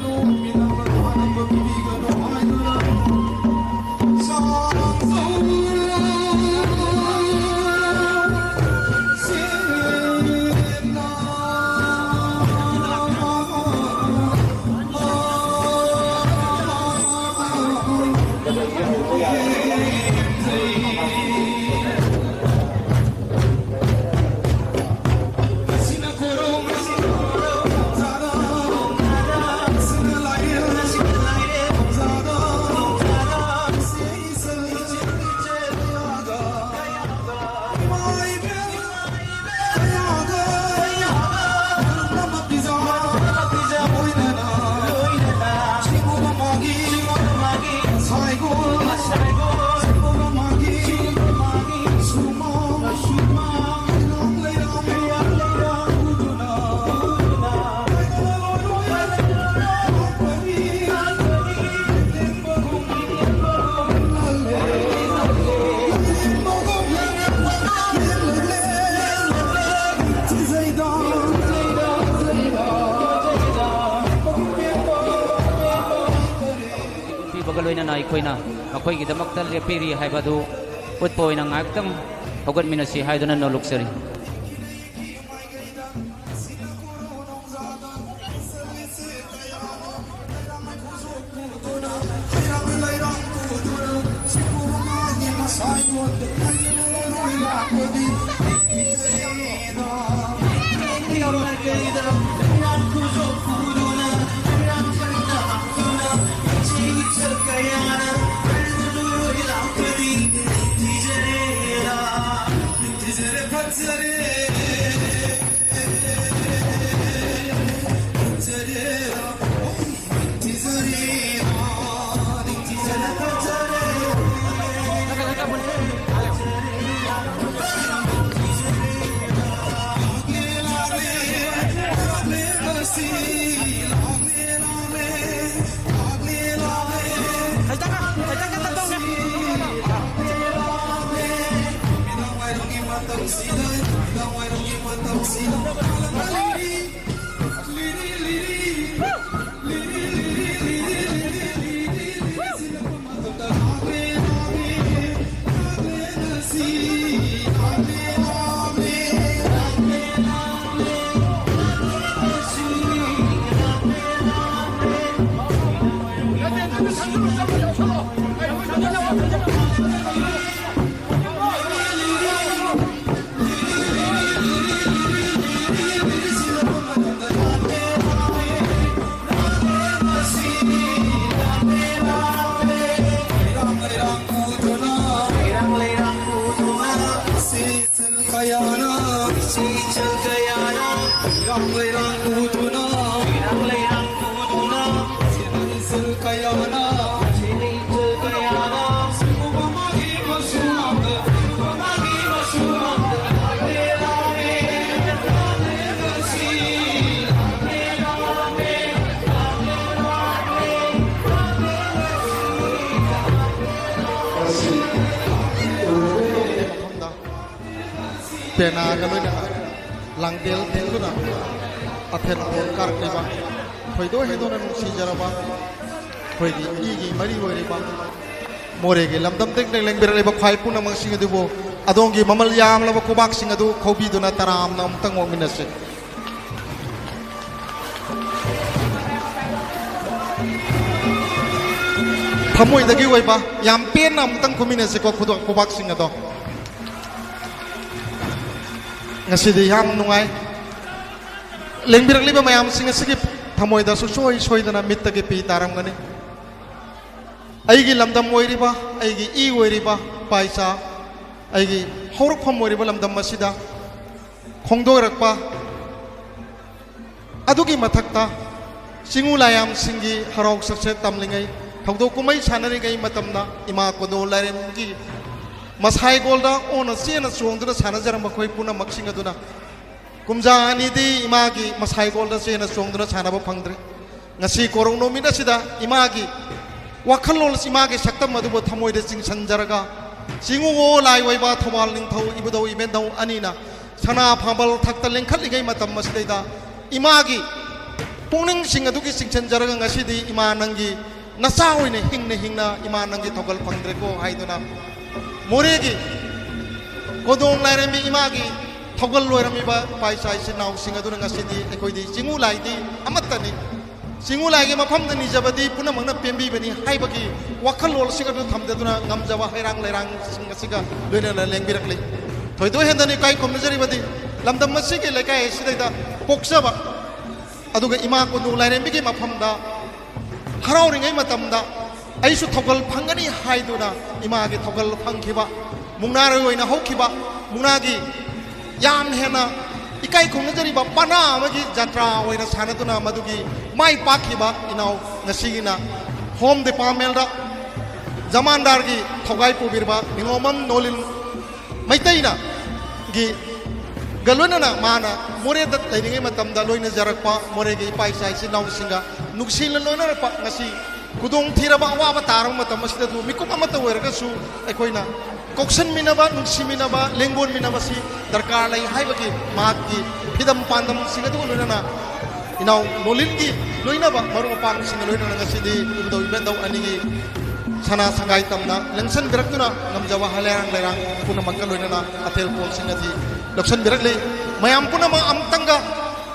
Ako'y gidamaktal repiri hay badu utpoy ng agtang hugat minasi hay doon na luxury. Pena kami na langdel tingko na athen kar ke ba khoi do he do na si jara ba khoi gi mari wori ba more ge lamdam tek tek leng ber le ba khai pu na mang sing adu bo adong gi mamal yam la ba ko bak sing adu khobi do na taram na tang mo minase thamoi da gi wai ba yam pen na tang ko minase ko khudok ko bak sing ado ngasi yam nungai lengbirak liba mayam singa sigip thamoy da soi soi dana mitta ge pi taram gani aigi lamdam oiriba aigi i oiriba paisa aigi horok pham oiriba lamdam masida khongdorakpa adugi mathakta singu layam singi harok sakse tamlingai thongdo kumai sanari gai matamna ima kodo larem gi masai golda ona sena suongduna sana jaram bakoi puna maksinga duna kumja ani di imagi masai golda sena suongduna sana ba phangdre ngasi korong nomina sida imagi wakhalol imagi saktam madu bo thamoi de sing sanjaraga singu go lai wai ba thawal ning thau ibudau iben dau anina सना फाबल थक्ता लेंखलिगै मतम मसिदैदा इमागी पुंगनिंग सिंग अदुगी सिंचन जरग ngasiदी इमा नंगी नसा होइने हिंगना इमा नंगी थोगल फंद्रेको हाइदुना मोरेगी कोदोंग लाइरमी इमागी थोगल लोइरमी बा पाइसा इसे नाउ सिंग अदुना ngasiदी एकोइदी चिंगु लाइदी अमत्तनी चिंगु लाइगे मफमद निजबदी पुनमंगना पेंबी बनी हाइबगी वखल लोल सिंग अदु थमदुना ngमजवा हैरांग लैरांग सिंग सिगा लोइना लेंबिरकले थोइदो हेंदनी काई कोमजरीबदी लमदम मसिगे लेकाय सिदैदा पोक्सबा अदुगा इमा कोदोंग लाइरमी मफमदा हराउरिङै मतमदा ऐसु थोगल फंगनी हाइदुना इमागे थोगल फंखिबा मुंगनारै ओइना हौखिबा मुंगनागी याम हेना इकाई खुंगजरिबा पाना अमगी जात्रा ओइना सानदुना मदुगी माइ पाखिबा इनाव ngasiगिना होम डिपार्टमेंट जमानदारगी थोगाई पुबिरबा निंगोमम नोलिन मैतैना गी गलोनना माना मोरे दत लेनिङै मतमदा लोइना जरकपा मोरेगी पाइसा इसे नाउसिंगा नुक्सिल लोइनरपा ngasi कुदोंग थीरबा अवाबा तारम मतम मसिदु मिकुम अमत ओइरगसु एकोइना कोक्सन मिनबा नुक्सि मिनबा लेंगोन मिनबा सि दरकार लै हाइबगी माकी फिदम पांदम सिंगदु लोइनना इनाव नोलिनगी लोइनबा मरु पान सिंग लोइनना ngasiदी उदो इबेंदौ अनिगी सना संगाई तमना लेंसन बिरक्तुना ngमजवा हलेरang लेरang पुना मक्का लोइनना अथेल पोल सिंगदी लक्षण बिरकले मयाम पुना मा अमतंगा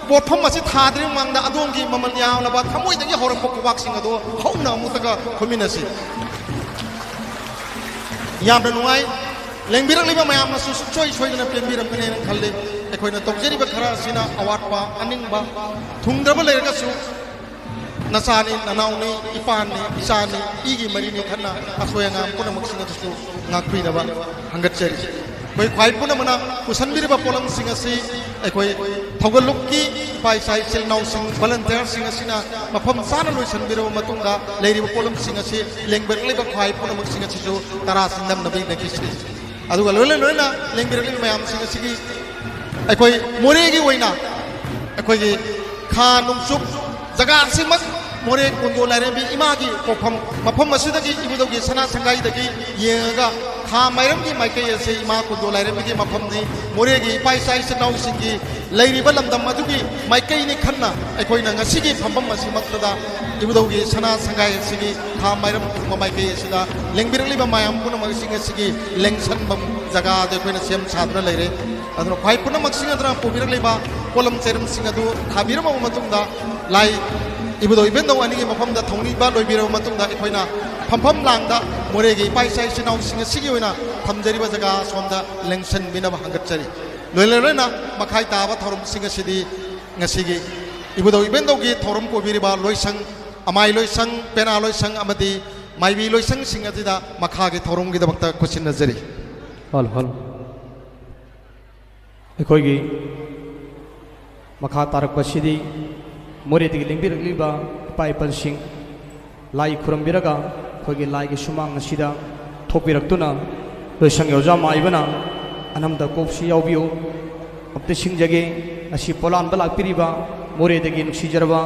पोटफम असे थाद्रि मांगदा अदोंगी ममल यावलबा थमोइदगी हरपक कुवाक्सिंग अदो हौना मुतगा खुमिनसी यामना नुआई लेंबिरकलिबा मयामना सुचोय सोयना पेंबिरमने खल्ले एखोइना तोगजरिबा खरा सिना अवाटपा अनिंगबा थुंद्रबा लेरगसु नसानी ननाउनी इपानी इसानी इगी मरिनी खन्ना असोयंगा पुना मक्सिंगदसु ngakpinaba hangatchari koi khwai puna mana kusanbiriba polam singasi ekoi thogalukki paisai sel nau sing volunteer singasina mafam sana loi sanbiro matungda leiriba polam singasi lengberliba khwai puna mak singasi jo tara sindam nabi nakisi aduga loina lengberli mayam singasi gi ekoi moregi oina ekoi gi kha nungsup jaga simak मोरे कुंदो लाइरेबी इमागी पोफम मफम मसिदगी इबुदोगी सना संगाईदगी येगा खा माइरमगी माइकै असे इमा कुंदो लाइरेबी मफम नि मोरेगी पाइसाइ से नाउसिंगी लैरिबा लमदम अदुगी माइकै नि खन्ना अखोइना ngasiगी फमबम मसि मक्तदा इबुदोगी सना संगाई सिगी खा माइरम माइकै असिदा लेंबिरलिबा मायाम पुन मसिंग सिगी लेंसन बम जगा दे कोइना सेम सादरा लैरे अदनो फाइ पुन मसिंग अदरा पोबिरलिबा कोलम सेरम सिंग अदु थाबिरम मतुंदा लाई इबुदो इबेंदो अनिगी मफमदा थौनिबा लोइबिरो मतुंदा इखोइना फमफम लांदा मोरेगी पाइसाइ सिनाउ सिंग सिगी ओइना थमजरिबा जगा सोमदा लेंसन बिनाबा हंगतचरी लोइलेना मखाइ ताबा थौरम सिंग सिदी ngasiगी इबुदो इबेंदोगी थौरम कोबिरिबा लोइसंग अमाइ लोइसंग पेना लोइसंग अमदी माइबी लोइसंग सिंग अदिदा मखागे थौरमगी दबक्ता क्वेश्चन नजरी हल हल अखोइगी मखा तारकपसिदी मोरेदगी लेंबिरलिबा पाइपलसिंग लाई खुरमबिरगा खोगी लाइगे सुमांग असिदा थोपिरक्तुना लोइसंग योजा माइबना अनमदा कोपसि यावबियो अप्ते सिंजगे असि पोलान बलाकपिरिबा मोरेदगी नुक्सिजरबा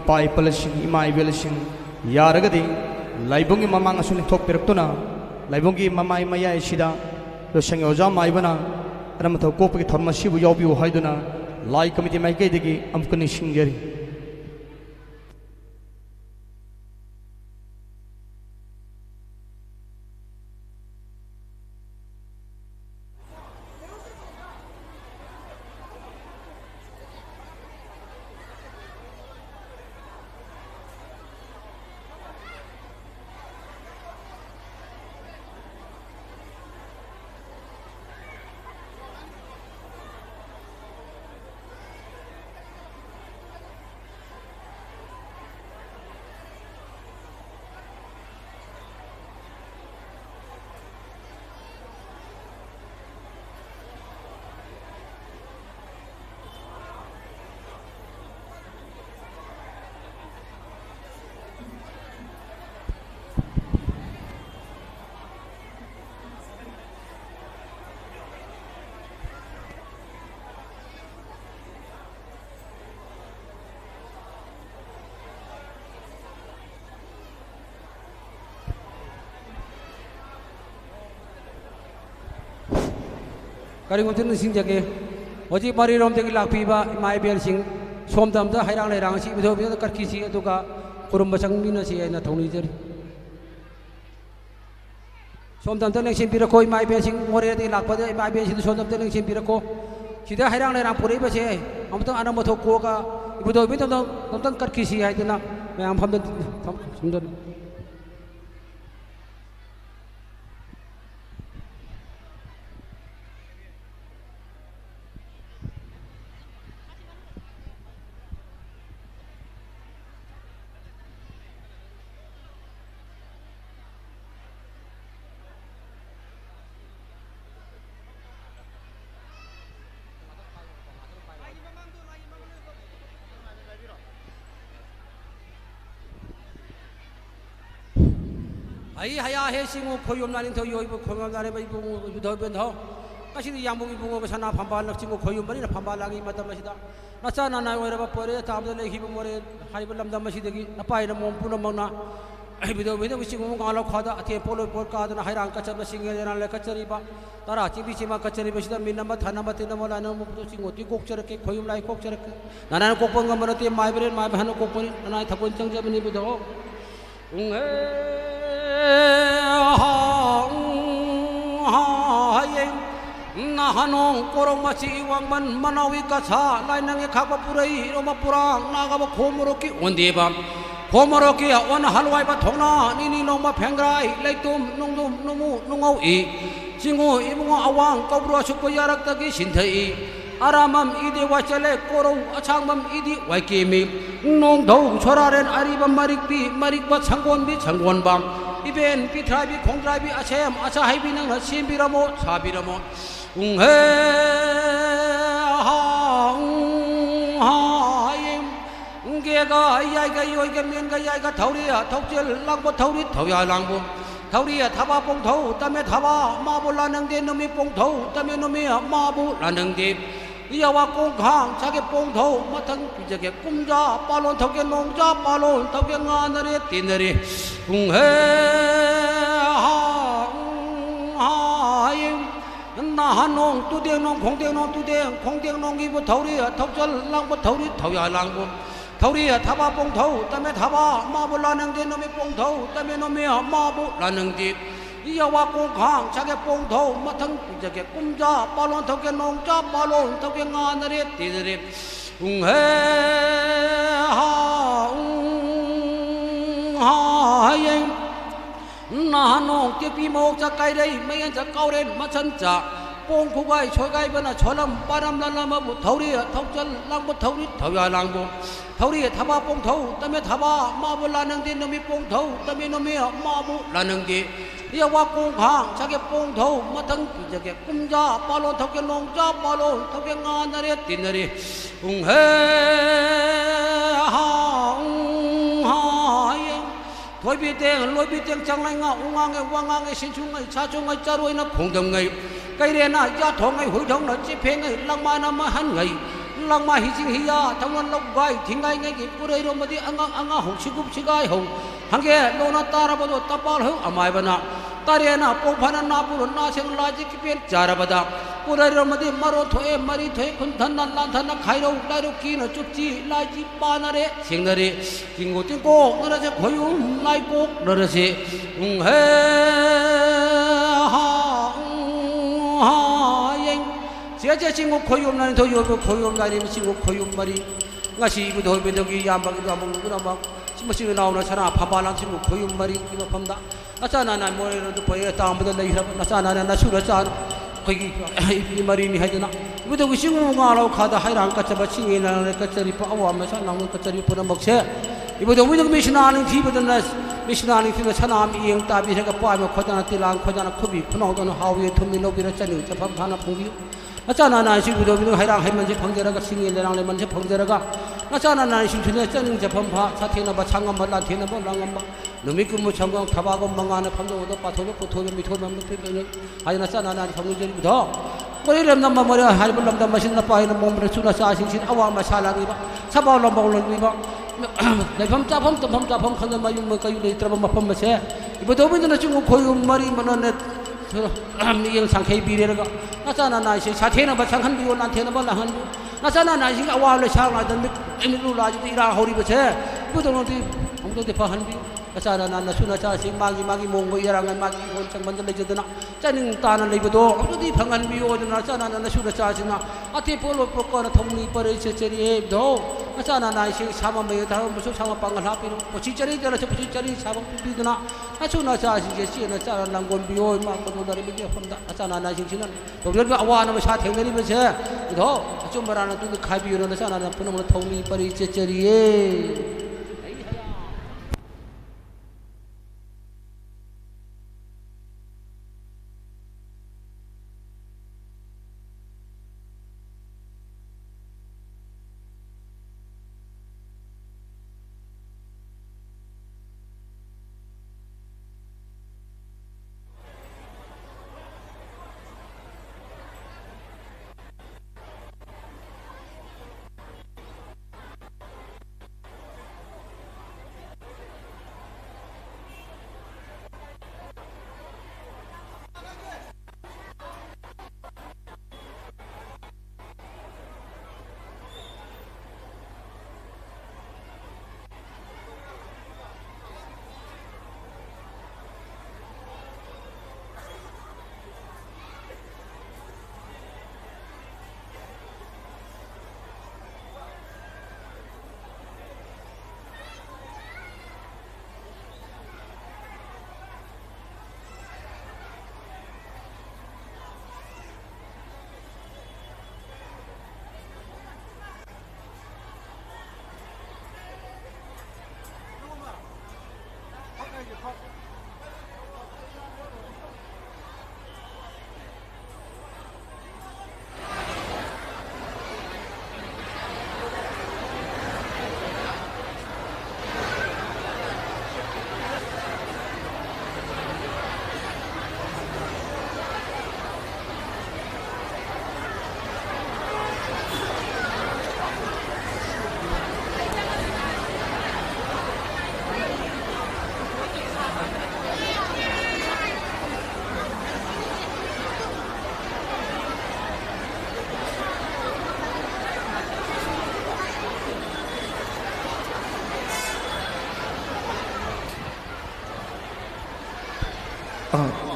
इपाइपलसिंग इमाइबेलसिंग यारगदि लाइबुंगी ममांग असुनि थोपिरक्तुना लाइबुंगी ममाइ मया असिदा लोइसंग योजा माइबना अनमदा कोपगी थर्मसिबु यावबियो हाइदुना लाई कमिटी माइकैदगी अमकनि सिंजरी करी को थिन सिंग जगे Oji mari rom tegi lakpiba mai bel sing som dam da hairang le rang si bido bido karki si aduga kurum basang mina si na thoni jari som dam da leng sim pira koi mai bel sing more tegi lakpa da mai bel sing som dam da leng sim pira ko sida hairang le rang puri ba se amtang anam mo thok ko ka bido bido dam karki si hai dina me am pham da sum da ai haya he singu khoyom nanin tho yoi bu khomam nare bai bu do ben tho kasi ni yambu bu sana phamba lak singu khoyom bari na phamba langi matam masida na cha na na wera ba pore tam da le hi bu more hai bu lam dam masida gi na pai na mom pu na mang na ai bi do singu ga la khada athe polo por ka da hai rang ka cha na singe na le ka chari ba tara chi bi chi ma ka chari ba sida min na ma thana ma te na mola na mu tu singu ti kok char ke khoyom lai kok char ke na na kok pon ga ma te mai bre mai bhan kok pon na thakon chang ja bani bu do 나하농 꼬롱마치 왕만 마나위가 사 라이낭에 가고 뿌레이 로마 뿌랑 나가고 고모로키 원디밤 고모로키 원 할와이바 통나 니니 노마 팽그라이 레이톰 농돔 노무 농오이 징고 이봉어 아왕 거브로 숙고 야락다기 신태이 아람함 이디 와첼레 꼬롱 아창밤 이디 와이키미 농동 초라렌 아리밤 마릭비 마릭바 창곤비 창곤밤 이벤 비트라이비 공트라이비 아셈 아차하이비낭 심비라모 사비라모 웅해 하잉 웅게가 야이가 요이가 면가 야이가 타우리야 톡질 랑보 타우리 타우야 랑보 타우리야 타바 뽕타우 땀에 타바 마보 라능데 놈이 뽕타우 땀에 놈이 마보 라능데 이야와 공강 자게 뽕타우 마탕 비자게 꿈자 빨론 턱게 농자 빨론 턱게 nga나리 띠너리 웅해 하잉 나한농 뚜대농 공대농 뚜대 공대농 이부 타우리야 턱절 랑보 타우리 타우야 랑보 타우리야 타바 뽕타우 땀에 타바 마보 라능데 놈이 뽕타우 땀에 놈이 마보 라능데 이야와 공강 자게 뽕타우 마탕 비자게 꿈자 빨론 턱게 농자 빨론 턱게 nga나리 띠너리 웅해 하잉 나한농 띠비 목자 까이레이 매연자 까우렌 마천자 뽕쿠가이 초가이버나 초람 빠람랄라마부 타우리야 턱절 랑보 타우리 타우야 랑보 타우리야 타바 뽕타우 땀에 타바 마부 라능데 놈이 뽕타우 땀에 놈이 마부 라능데 이야와 공강 자게 뽕타우 마탕 비자게 꿈자 빨론 턱게 농자 빨론 턱게 nga나리 띠너리 웅해 하잉 도비땡 로비땡 장랑아 웅앙에 왕앙에 신충의 자중의 자루이나 공정의 까이레나 야통의 후정의 지팽의 랑마나마 한의 랑마 희징희야 당원 럭과이 딩가이게기 뿌레이로 머디 앙앙 홍시굽시가이 홍 한게 노나 따라봐도 따빨흥 아마이바나 따리에나 뽕파나 나부로 나생라지 기변 자라바다 뿌레이로 머디 마로토에 마리토에 군탄나 란탄나 가이로 나이로 기너 쭈찌 라지 빠나레 생나레 징고띵꼭 너라세 고용 라이꼭 너라세 웅해 하잉 제제 친구 고용 나니 더 요고 고용 나니 친구 고용 말이 nga시 이부 돌베덕이 양박이도 아무거나 막 심어시고 나오나 차나 파발랑 친구 고용 말이 이거 봄다 아차나 나 뭐라도 보여 다음부터 내히라 나차나 나 수르자 거기 이 말이니 하잖아 이부도 그 친구가 알아고 가다 하이랑 까쳐봐 친구나 까쳐리 빠와면서 나오는 까쳐리 보나 먹세 이부도 우리도 미신하는 뒤부터 나 미신하는 뒤부터 차나 이행 따비해가 빠면 kho잖아 띠랑 kho잖아 코비 코나오던 하우에 톰미노비라 짜니 저밤 하나 봉기 나짜나 나 시부도 비도 하이랑 하면서 방대라가 싱이래랑 레면서 방대라가 나짜나 나 심춘에 짜는 저밤파 사태나 바 창감만 라테나 바 랑감바 놈이 그뭐 정강 타바고 망하는 판도도 빠토도 포토도 미토도 미토도 아니 나짜나 나 정문절이부터 머리를 남마 머리 할불 남다 마신나 빠이는 몸으로 수나 사신신 아와 마살라기바 사바올람 바올람기바 내밤 짜밤 또 밤 짜밤 칸나 마용 뭐가 유래 있더라 밤 마세 이거 도비는 친구 고용 말이 뭐는 미영 상쾌히 비례가 나잖아 나시 사태는 바 상한 비고 난테는 바 나한 나잖아 나시 아와를 상하던 에밀로 라지도 이라 허리버체 부도는디 아무도 대파한 비 나잖아 나나 수나자시 마기 몽고 이랑은 마기 혼창 만들 레저드나 짜는 따는 레버도 아무도 방한 비고 나잖아 나나 수나자시나 아테 볼로 볼거나 통리 버리 제제리 도 나잖아 나시 사마메 다음 무슨 사마 방을 하피로 보치자리 되라 보치자리 사방 비드나 나수나자시 제시나 짜는 남건 비오 마고도 다리 비게 혼다 나잖아 나시 지는 도저히 아와는 사 탱내리면서 더 좀 말하는 또 가비요는 나잖아 나 분은 통리 버리 제제리에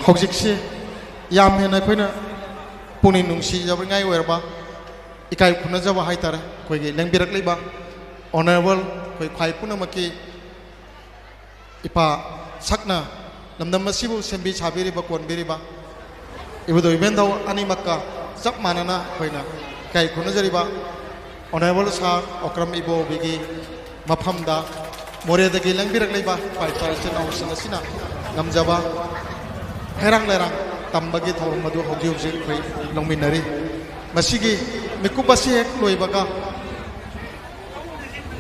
ꯍꯧꯖꯤꯛꯁꯤ ꯌꯥꯝ ꯍꯦꯟꯅ ꯑꯩꯈꯣꯏꯅ ꯄꯨꯛꯅꯤꯡ ꯅꯨꯡꯁꯤꯖꯕꯉꯥꯏ ꯑꯣꯏꯔꯕ ꯏꯀꯥꯏ ꯈꯨꯝꯅꯖꯕ ꯍꯥꯏꯇꯥꯔꯦ ꯑꯩꯈꯣꯏꯒꯤ ꯂꯦꯡꯕꯤꯔꯛꯂꯤꯕ ꯑꯣꯅꯔꯦꯕꯜ ꯑꯩꯈꯣꯏ ꯈ꯭ꯋꯥꯏ ꯄꯨꯝꯅꯃꯛꯀꯤ ꯏꯄꯥ ꯁꯛꯅ ꯂꯝꯗꯝ ꯑꯁꯤꯕꯨ ꯁꯦꯝꯕꯤ ꯁꯥꯕꯤꯔꯤꯕ ꯀꯣꯟꯕꯤꯔꯤꯕ ꯏꯕꯨꯙꯧ ꯏꯕꯦꯟꯙꯧ ꯑꯅꯤꯃꯛꯀ ꯆꯞ ꯃꯥꯟꯅꯅ ꯑꯩꯈꯣꯏꯅ ꯏꯀꯥꯏ ꯈꯨꯝꯅꯖꯔꯤꯕ ꯑꯣꯅꯔꯦꯕꯜ ꯁꯥꯔ ꯑꯣꯀ꯭ꯔꯝ ꯏꯕꯣꯕꯤꯒꯤ ꯃꯐꯝꯗ ꯃꯣꯔꯦꯗꯒꯤ ꯂꯦꯡꯕꯤꯔꯛꯂꯤꯕ ꯏꯄꯥ ꯏꯆꯥ ꯏꯆꯤꯜ ꯏꯅꯥꯎꯁꯤꯡ ꯑꯁꯤꯅ ꯉꯝꯖꯕ ꯍꯩꯔꯥꯡ ꯂꯩꯔꯥꯡ ꯇꯝꯕꯒꯤ ꯊꯧꯔꯝ ꯑꯗꯨ ꯍꯧꯖꯤꯛ ꯍꯧꯖꯤꯛ ꯑꯩꯈꯣꯏ ꯂꯧꯃꯤꯟꯅꯔꯤ ꯃꯁꯤꯒꯤ ꯃꯤꯀꯨꯞ ꯑꯁꯤ ꯍꯦꯛ ꯂꯣꯏꯕꯒ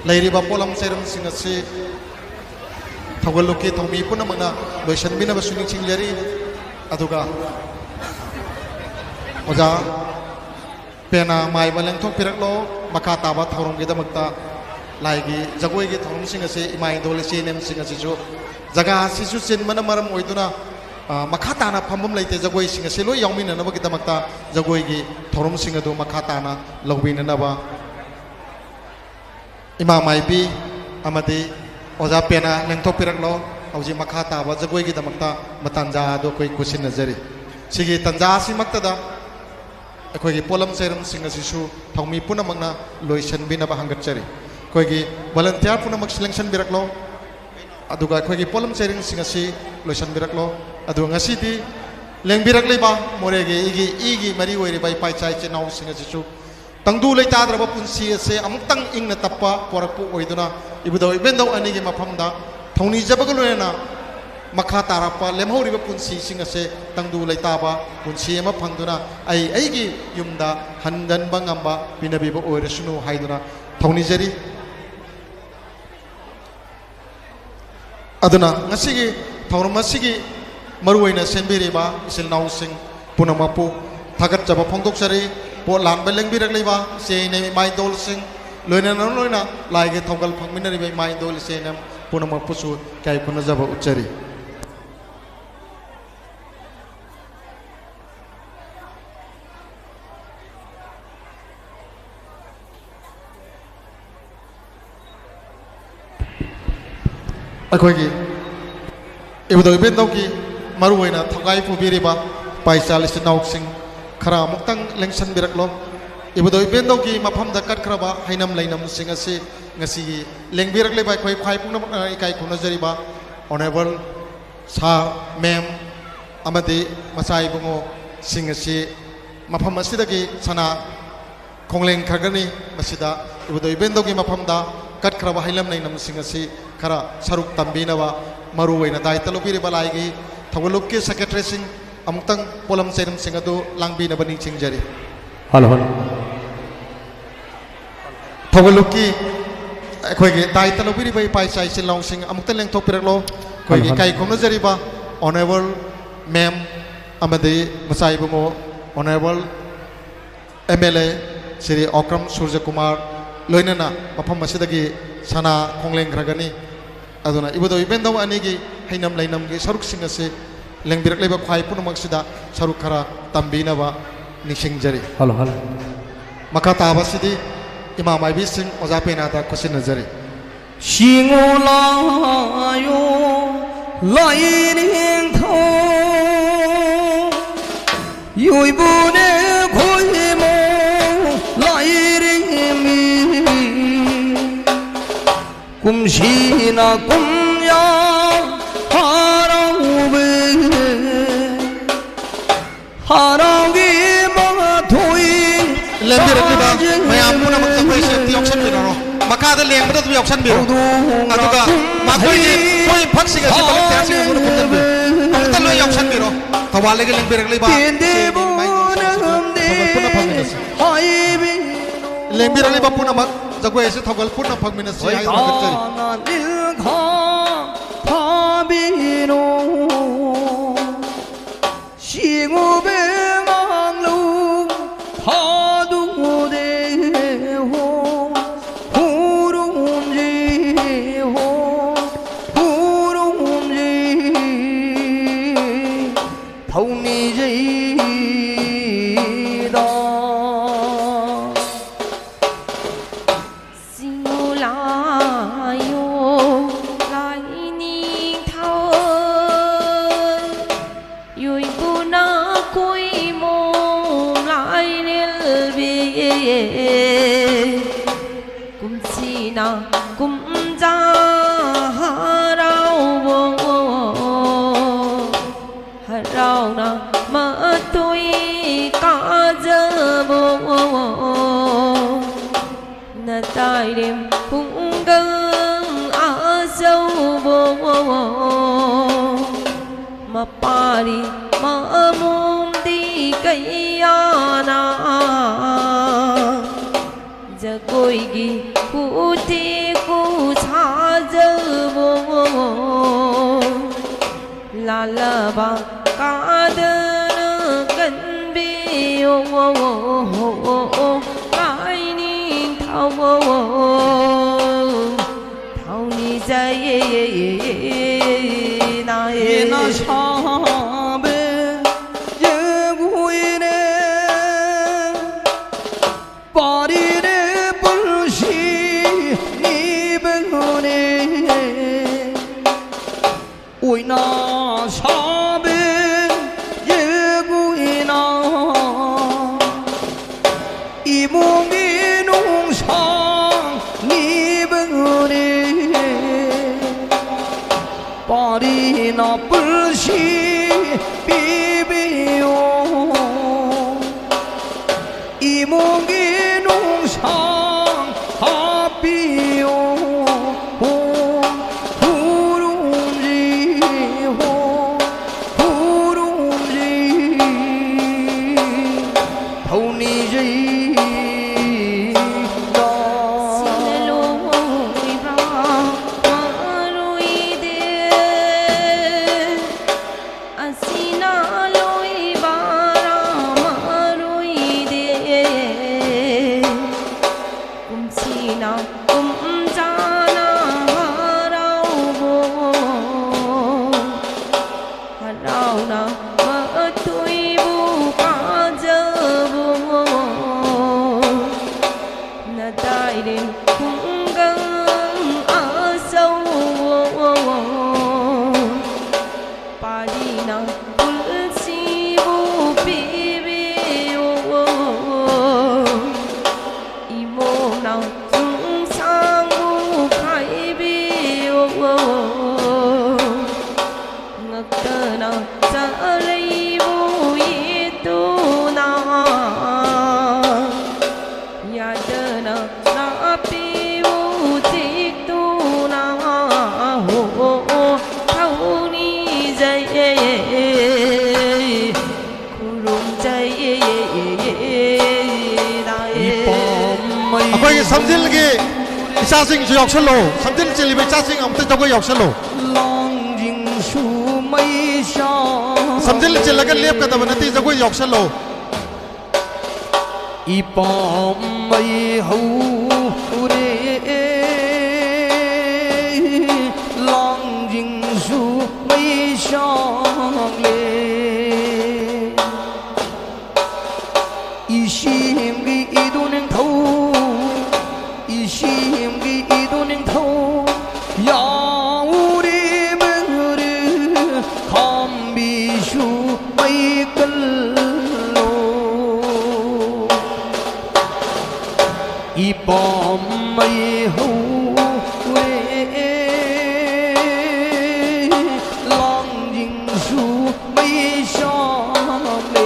ꯂꯩꯔꯤꯕ ꯄꯣꯠꯂꯝ ꯆꯩꯔꯝꯁꯤꯡ ꯑꯁꯤ ꯊꯧꯒꯜꯂꯨꯞꯀꯤ ꯊꯧꯃꯤ ꯄꯨꯝꯅꯃꯛꯅ ꯂꯣꯏꯁꯤꯟꯕꯤꯅꯕꯁꯨ ꯅꯤꯡꯁꯤꯡꯖꯔꯤ ꯑꯗꯨꯒ ꯑꯣꯖꯥ ꯄꯦꯅꯥ ꯃꯥꯏꯕ ꯂꯦꯡꯊꯣꯛꯄꯤꯔꯛꯂꯣ ꯃꯈꯥ ꯇꯥꯕ ꯊꯧꯔꯝꯒꯤꯗꯃꯛꯇ ꯂꯥꯏꯒꯤ ꯖꯒꯣꯏꯒꯤ ꯊꯧꯔꯝꯁꯤꯡ ꯑꯁꯤ ꯏꯃꯥ ꯏꯗꯣꯜ ꯏꯆꯦꯅꯦꯝꯁꯤꯡ ꯑꯁꯤꯁꯨ ꯖꯒꯥ ꯑꯁꯤꯁꯨ ꯆꯤꯟꯕꯅ ꯃꯔꯝ ꯑꯣꯏꯗꯨꯅ ꯃꯈꯥ ꯇꯥꯅ ꯐꯝꯐꯝ ꯂꯩꯇꯦ ꯖꯒꯣꯏꯁꯤꯡ ꯑꯁꯤ ꯂꯣꯏ ꯌꯥꯎꯃꯤꯟꯅꯅꯕꯒꯤꯗꯃꯛꯇ ꯖꯒꯣꯏꯒꯤ ꯊꯧꯔꯝꯁꯤꯡ ꯑꯗꯨ ꯃꯈꯥ ꯇꯥꯅ ꯂꯧꯕꯤꯅꯅꯕ ꯏꯃꯥ ꯃꯥꯏꯕꯤ ꯑꯃꯗꯤ ꯑꯣꯖꯥ ꯄꯦꯅꯥ ꯂꯦꯡꯊꯣꯛꯄꯤꯔꯛꯂꯣ ꯍꯧꯖꯤꯛ ꯃꯈꯥ ꯇꯥꯕ ꯖꯒꯣꯏꯒꯤꯗꯃꯛꯇ ꯃꯇꯥꯟꯖꯥ ꯑꯗꯨ ꯑꯩꯈꯣꯏ ꯈꯨꯠꯁꯤꯟꯅꯖꯔꯤ ꯁꯤꯒꯤ ꯇꯥꯟꯖꯥ ꯑꯁꯤꯃꯛꯇꯗ ꯑꯩꯈꯣꯏꯒꯤ ꯄꯣꯠꯂꯝ ꯆꯩꯔꯝꯁꯤꯡ ꯑꯁꯤꯁꯨ ꯊꯧꯃꯤ ꯄꯨꯝꯅꯃꯛꯅ ꯂꯣꯏꯁꯤꯟꯕꯤꯅꯕ ꯍꯪꯒꯠꯆꯔꯤ ꯑꯩꯈꯣꯏꯒꯤ ꯚꯣꯂꯟꯇꯤꯌꯔ ꯄꯨꯝꯅꯃꯛ ꯂꯦꯡꯁꯤꯟꯕꯤꯔꯛꯂꯣ ꯑꯗꯨꯒ ꯑꯩꯈꯣꯏꯒꯤ ꯄꯣꯠꯂꯝ ꯆꯩꯔꯝꯁꯤꯡ ꯑꯁꯤ ꯂꯣꯏꯁꯤꯟꯕꯤꯔꯛꯂꯣ ꯑꯗꯨꯒ ꯉꯁꯤꯗꯤ ꯂꯦꯡꯕꯤꯔꯛꯂꯤꯕ ꯃꯣꯔꯦꯒꯤ ꯏꯒꯤ ꯃꯔꯤ ꯑꯣꯏꯔꯤꯕ ꯏꯄꯥ ꯏꯆꯥ ꯏꯆꯤꯜ ꯏꯅꯥꯎꯁꯤꯡ ꯑꯁꯤꯁꯨ ꯇꯪꯗꯨ ꯂꯩꯇꯥꯗ꯭ꯔꯕ ꯄꯨꯟꯁꯤ ꯑꯁꯤ ꯑꯃꯨꯛꯇꯪ ꯏꯪꯅ ꯇꯞꯄ ꯄꯣꯔꯛꯄ ꯑꯣꯏꯗꯨꯅ ꯏꯕꯨꯙꯧ ꯏꯕꯦꯟꯙꯧ ꯑꯅꯤꯒꯤ ꯃꯐꯝꯗ ꯊꯧꯅꯤꯖꯕꯒ ꯂꯣꯏꯅꯅ ꯃꯈꯥ ꯇꯥꯔꯛꯄ ꯂꯦꯝꯍꯧꯔꯤꯕ ꯄꯨꯟꯁꯤꯁꯤꯡ ꯑꯁꯤ ꯇꯪꯗꯨ ꯂꯩꯇꯥꯕ ꯄꯨꯟꯁꯤ ꯑꯃ ꯐꯪꯗꯨꯅ ꯑꯩꯒꯤ ꯌꯨꯝꯗ ꯍꯟꯒꯟꯕ ꯉꯝꯕ ꯄꯤꯅꯕꯤꯕ ꯑꯣꯏꯔꯁꯅꯨ ꯍꯥꯏꯗꯨꯅ ꯊꯧꯅꯤꯖꯔꯤ ꯑꯗꯨꯅ ꯉꯁꯤꯒꯤ ꯊꯧꯔꯝ ꯑꯁꯤꯒꯤ ꯃꯔꯨꯑꯣꯏꯅ ꯁꯦꯝꯕꯤꯔꯤꯕ ꯏꯆꯤꯜ ꯏꯅꯥꯎꯁꯤꯡ ꯄꯨꯝꯅꯃꯛꯄꯨ ꯊꯥꯒꯠꯆꯕ ꯐꯣꯡꯗꯣꯛꯆꯔꯤ ꯄꯣꯠ ꯂꯥꯟꯕ ꯂꯦꯡꯕꯤꯔꯛꯂꯤꯕ ꯏꯆꯦ ꯏꯅꯦꯝ ꯏꯃꯥ ꯏꯗꯣꯜꯁꯤꯡ ꯂꯣꯏꯅ ꯂꯥꯏꯒꯤ ꯊꯧꯒꯜ ꯐꯪꯃꯤꯟꯅꯔꯤꯕ ꯏꯃꯥ ꯏꯗꯣꯜ ꯏꯆꯦ ꯏꯅꯦꯝ ꯄꯨꯝꯅꯃꯛꯄꯨꯁꯨ ꯏꯀꯥꯏ ꯈꯨꯝꯅꯖꯕ ꯎꯠꯆꯔꯤ ꯑꯩꯈꯣꯏꯒꯤ ꯏꯕꯨꯙꯧ ꯏꯕꯦꯟꯗꯧꯒꯤ ꯃꯔꯨꯑꯣꯏꯅ ꯊꯧꯒꯥꯏ ꯄꯨꯕꯤꯔꯤꯕ ꯄꯥꯏꯆꯥꯜ ꯏꯆꯤꯟ ꯏꯅꯥꯎꯁꯤꯡ ꯈꯔ ꯑꯃꯨꯛꯇꯪ ꯂꯦꯡꯁꯟꯕꯤꯔꯛꯂꯣ ꯏꯕꯨꯙꯧ ꯏꯕꯦꯟꯗꯧꯒꯤ ꯃꯐꯝꯗ ꯀꯠꯈ꯭ꯔꯕ ꯍꯩꯅꯝ ꯂꯩꯅꯝꯁꯤꯡ ꯑꯁꯤ ꯉꯁꯤꯒꯤ ꯂꯦꯡꯕꯤꯔꯛꯂꯤꯕ ꯑꯩꯈꯣꯏ ꯈ꯭ꯋꯥꯏ ꯄꯨꯝꯅꯃꯛꯅ ꯏꯀꯥꯏ ꯈꯨꯝꯅꯖꯔꯤꯕ ꯑꯣꯅꯔꯦꯕꯜ ꯁꯥ ma'am amadi masai bungo singasi mafam asidagi sana kongleng khagani masida ibudo ibendogi mafamda kat khraba hailam nei nam singasi khara saruk tambinawa maru waina dai talobiri balaigi thawalukki secretary sing amutang polam senam singadu langbi na bani chingjari halo halo thawalukki akhoi dai talobiri bai pai sai silong sing amukta leng thopiraklo koi kai khomna jari ba honorable ma'am amadi masai bungo honorable MLA Sri Okram Surya Kumar loinana mafam asidagi sana kongleng kragani aduna ibudo ibendaw anigi hainam lainam gi saruk sing ase lengbirak leba khwai punamak sida saruk khara tambina ba nishingjari halo halo makata basidi imam aibi sing ojapena ta kusin najari 싱올라요 라이닝 유이분의 고이모 라이링미 꿈시나 꿈야 하라우베 하라기 마토이 lembirakliba mayam puna magtapay sa ti option biro makada leng bado ti option biro aduga makoi koi phaksiga si pagit tersi guru kundan biro amta loy option biro tawale ge lembirakliba puna phagminasi lembirakliba puna mag jagoi se thagal puna phagminasi ai magchari Mapari maamum di kayana jagoi gi puti ku chajabo lalaba kadan kanbiyo kaini thawo thauni jaye 나 샤베 예구이네 파리레 불시 니베노네 오이나 샤베 예구이나 이몽이 농상 니베노네 파리나 불시 비비요 이몽기 농상 하비요 후rum지 더니지 Asina loiba tơ sa lấy bu ye tu na ya tơ na pi bu ti tu na ho thâu ni dây kurum dây 아빠에게 삼질기 이사싱 주역 실로 삼질 찔리면 이사싱 아무튼 저거 역 실로 浪影树眉上， 삼질 찔러가 랩가다 보는데 저거 역 실로 一把眉后的浪影树眉上嘞，一心的一朵人头，一心的一朵人头，要的门的看比树眉根喽，一把眉后的浪影树眉上嘞。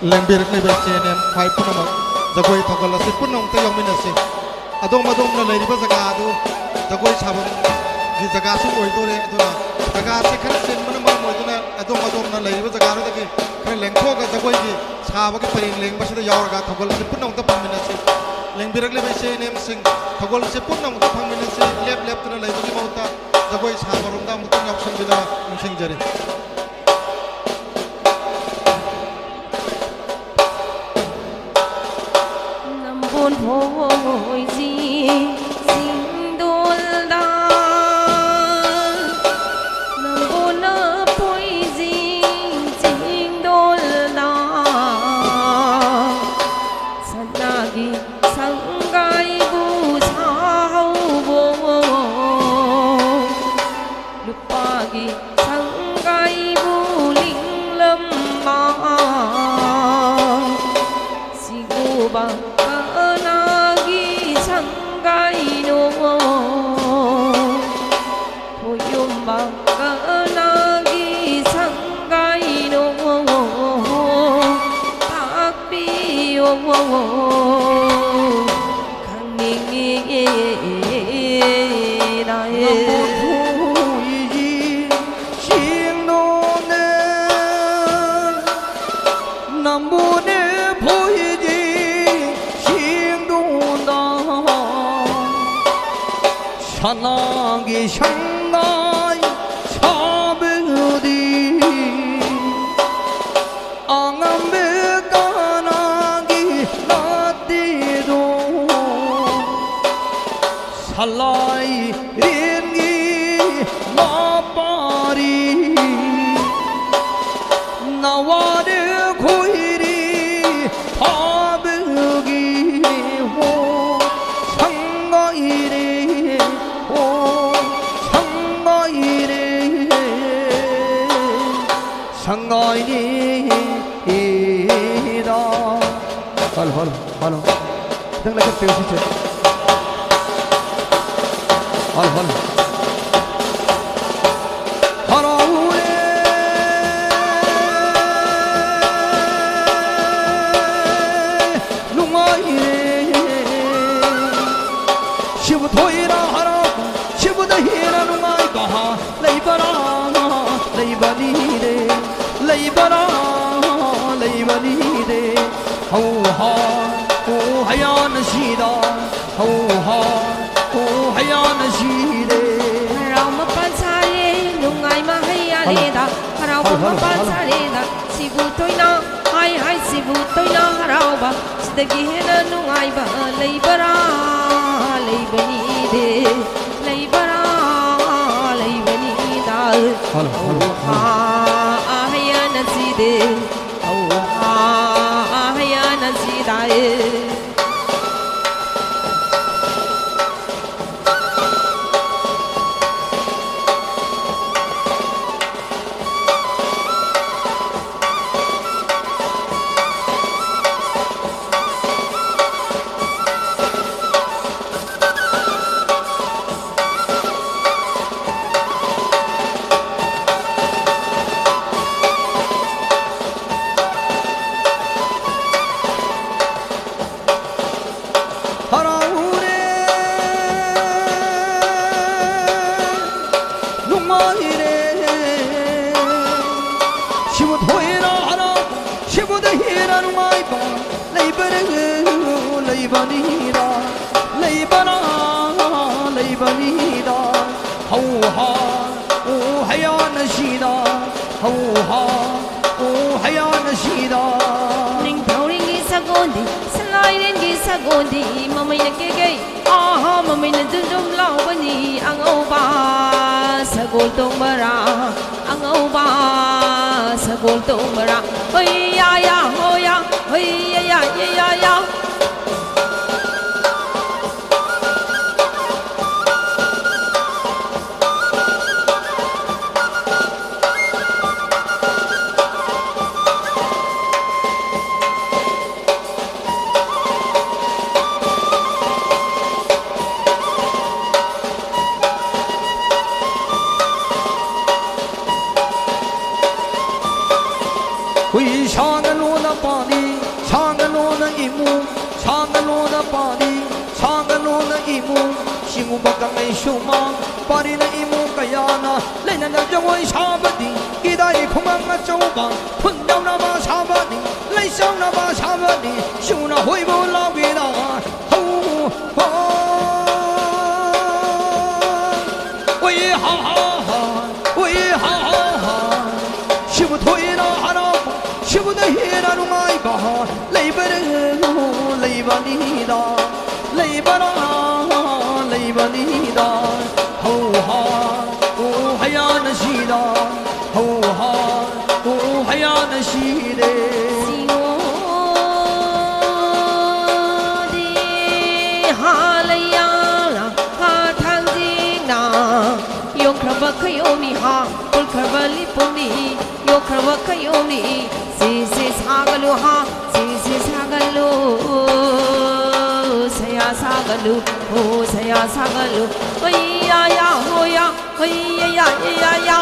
Lembir ni bercenem fai pun nama jagoi thakal asi pun nam te yamin asi adong madong na lei ba jaga adu jagoi sabam di jaga su oi to re aduna jaga se khar sen man ma moi na adong madong na lei ba jaga ru ki khar lengkho ga jagoi ki saba ki paring leng ba se yaw ga thakal asi pun nam ta pamin asi lembir le bercenem sing thakal asi pun nam ta pamin asi lep lep to na lei ba ki mauta jagoi saba rum da mutung yak san bina sing jare hồi gì xin đôn đa nằm vô nơ 산악이 상가이 차베디 앙암베가나기 나띠도 살라이 린기 마파리 나와르 고이리 파베기 호 상가이리 상가이니다 할로 할로 할로 등락 그 배우 시체 할로 할로 하라우레 룽아이레 시부토이라 하라 시부다히라 룽아이가하 레이바라 레이바니레 레이바라 레이바니레 하우하 오하야나시다 하우하 오하야나시레 Harauma pansare nungai mahayaleda harauma pansareda sibu toina hai hai sibu toina harauba sidagi hena nungai ba leibara leibani de leibara leibani da ahayana side ahayana sidae Gondi mamay nagkikay aha mamay nadudum lawani ang uba sa gultong bara ang uba sa gultong bara hoy ya ya hoya hoy ya ya ya ya Bakangay sumang pari na imo kayana lena na jaway sabadi idai khumang na chawbang phundaw na ba sabadi laisang na ba sabadi shuna hoi bo lawina ho ho oi ha ha ha oi ha ha ha shibu thoi na hara shibu da hira rungai ba leibare leibani da leibara leibani da hauha ohayana shida hauha ohayana shide Singodi halayala ha thangdina yokraba kayomi ha kulkarba liponi yokraba kayomi si sagalu ha si sagalu saya sagalu oh saya sagalu hoy ya ya hoya hoy ya ya ya ya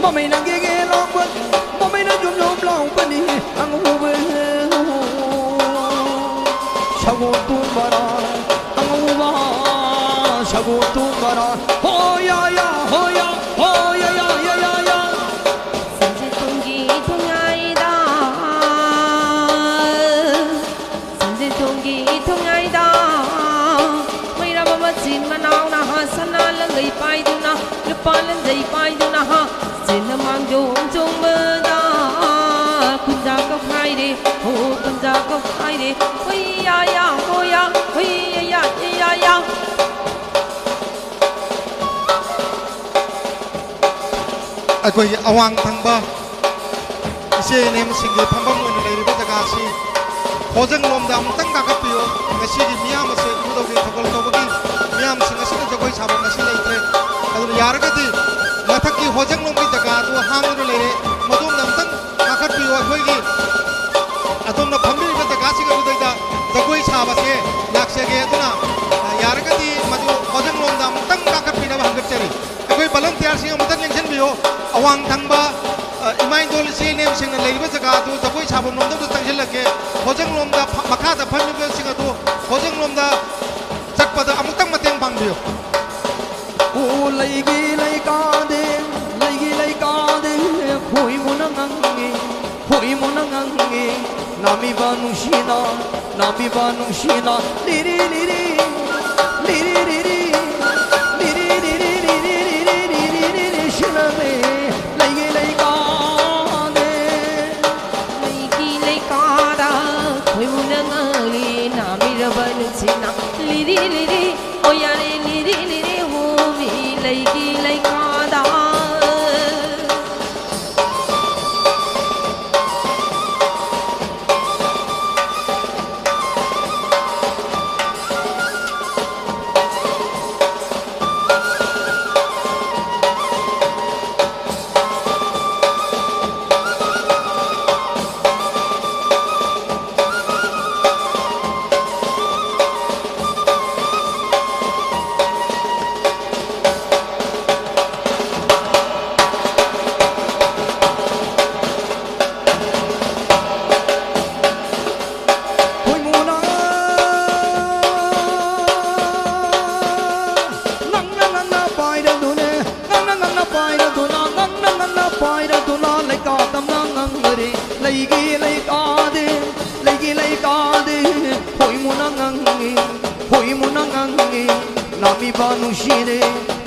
mày nàng ghê lòng bận mày nó nhôm lòng bận đi ăn ngủ bơ 사고 또 가라 아무마 사고 또 가라 호야야 호야 호야야야야야 산지 동기 통아이다 산지 동기 통아이다 뭐이라 뭐뭐 진마 나오나 하사나 랑의 빠이두나 르빠는 제이 빠이두나 하 진나 망종 종무다 군자 거 파이리 호 군자 거 파이리 호야야 호야 호야야야야 ꯑꯩꯈꯣꯏꯒꯤ ꯑꯋꯥꯡ ꯊꯪꯕ ꯏꯆꯦ ꯏꯅꯦꯝꯁꯤꯡꯒꯤ ꯐꯝꯐꯝ ꯑꯣꯏꯅ ꯂꯩꯔꯤꯕ ꯖꯒꯥꯁꯤ ꯍꯣꯖꯪ ꯂꯣꯝꯗ ꯑꯃꯨꯛꯇꯪ ꯀꯥꯈꯠꯄꯤꯌꯨ ꯉꯁꯤꯒꯤ ꯃꯤꯌꯥꯝ ꯑꯁꯤ ꯎꯗꯧꯒꯤ ꯊꯧꯒꯜ ꯇꯧꯕꯒꯤ ꯃꯤꯌꯥꯝꯁꯤꯡ ꯑꯁꯤꯅ ꯖꯒꯣꯏ ꯁꯥꯐꯝ ꯑꯁꯤ ꯂꯩꯇ꯭ꯔꯦ ꯑꯗꯨꯅ ꯌꯥꯔꯒꯗꯤ ꯃꯊꯛꯀꯤ ꯍꯣꯖꯪ ꯂꯣꯝꯒꯤ ꯖꯒꯥꯗꯨ ꯍꯥꯡꯗꯨꯅ ꯂꯩꯔꯦ ꯃꯗꯣꯝꯗ ꯑꯃꯨꯛꯇꯪ ꯀꯥꯈꯠꯄꯤꯌꯨ ꯑꯩꯈꯣꯏꯒꯤ ꯑꯗꯣꯝꯅ ꯐꯝꯕꯤꯔꯤꯕ ꯖꯒꯥꯁꯤꯡ ꯑꯗꯨꯗꯩꯗ ꯖꯒꯣꯏ ꯁꯥꯕꯁꯦ ꯂꯥꯛꯆꯒꯦ ꯑꯗꯨꯅ ꯌꯥꯔꯒꯗꯤ ꯃꯗꯨ ꯍꯣꯖꯪ ꯂꯣꯝꯗ ꯑꯃꯨꯛꯇꯪ ꯀꯥꯈꯠꯄꯤꯅꯕ ꯍꯪꯒꯠꯆꯔꯤ ꯑꯩꯈꯣꯏ ꯚꯣꯂꯨꯟꯇꯤꯌꯔꯁꯤꯡ ꯑꯃꯨꯛꯇꯪ ꯌꯦꯡꯁꯤꯟꯕꯤꯌꯨ ꯑꯋꯥꯡ ꯊꯪꯕ 이마인돌 이네임ꯁꯤꯡꯅ ꯂꯩꯔꯤꯕ ꯖꯒꯥꯗꯨ ꯖꯒꯣꯏ ꯁꯥꯐꯝ ꯂꯣꯝꯗ ꯆꯪꯁꯤꯜꯂꯛꯀꯦ ꯍꯣꯖꯪꯂꯣꯝꯗ ꯃꯈꯥꯗ ꯐꯝꯂꯤꯕꯁꯤꯡ ꯑꯗꯨ ꯍꯣꯖꯪꯂꯣꯝꯗ ꯆꯠꯄꯗ ꯑꯃꯨꯛꯇꯪ ꯃꯇꯦꯡ ꯄꯥꯡꯕꯤꯌꯨ 오 레이기 레이카데 레이기 레이카데 호이모나 강게 호이모나 강게 나미바 누시나 리리리리 리리리리 리리리리리리리리리리리 시나메 레이기 레이카데 레이기 레이카다 호이모나 강게 나미바 누시나 리리리리 오야레 리리리리 호미 레이기 레이카다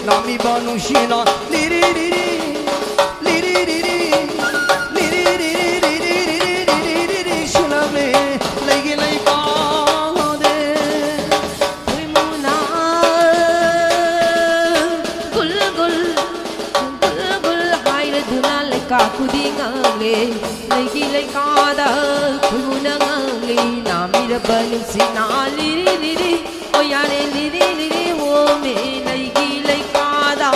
나미 바누시나 리리리리 리리리리 리리리리리리리리리리리리 시나메 레이기 레이카데 호이모나 굴굴 굴굴 하이르 두나 레이카 쿠딩앙레 레이기 레이카다 호이모나 앙레 나미르 바누시나 리리리리 오야레 리리리리 호메 레이기 레이카다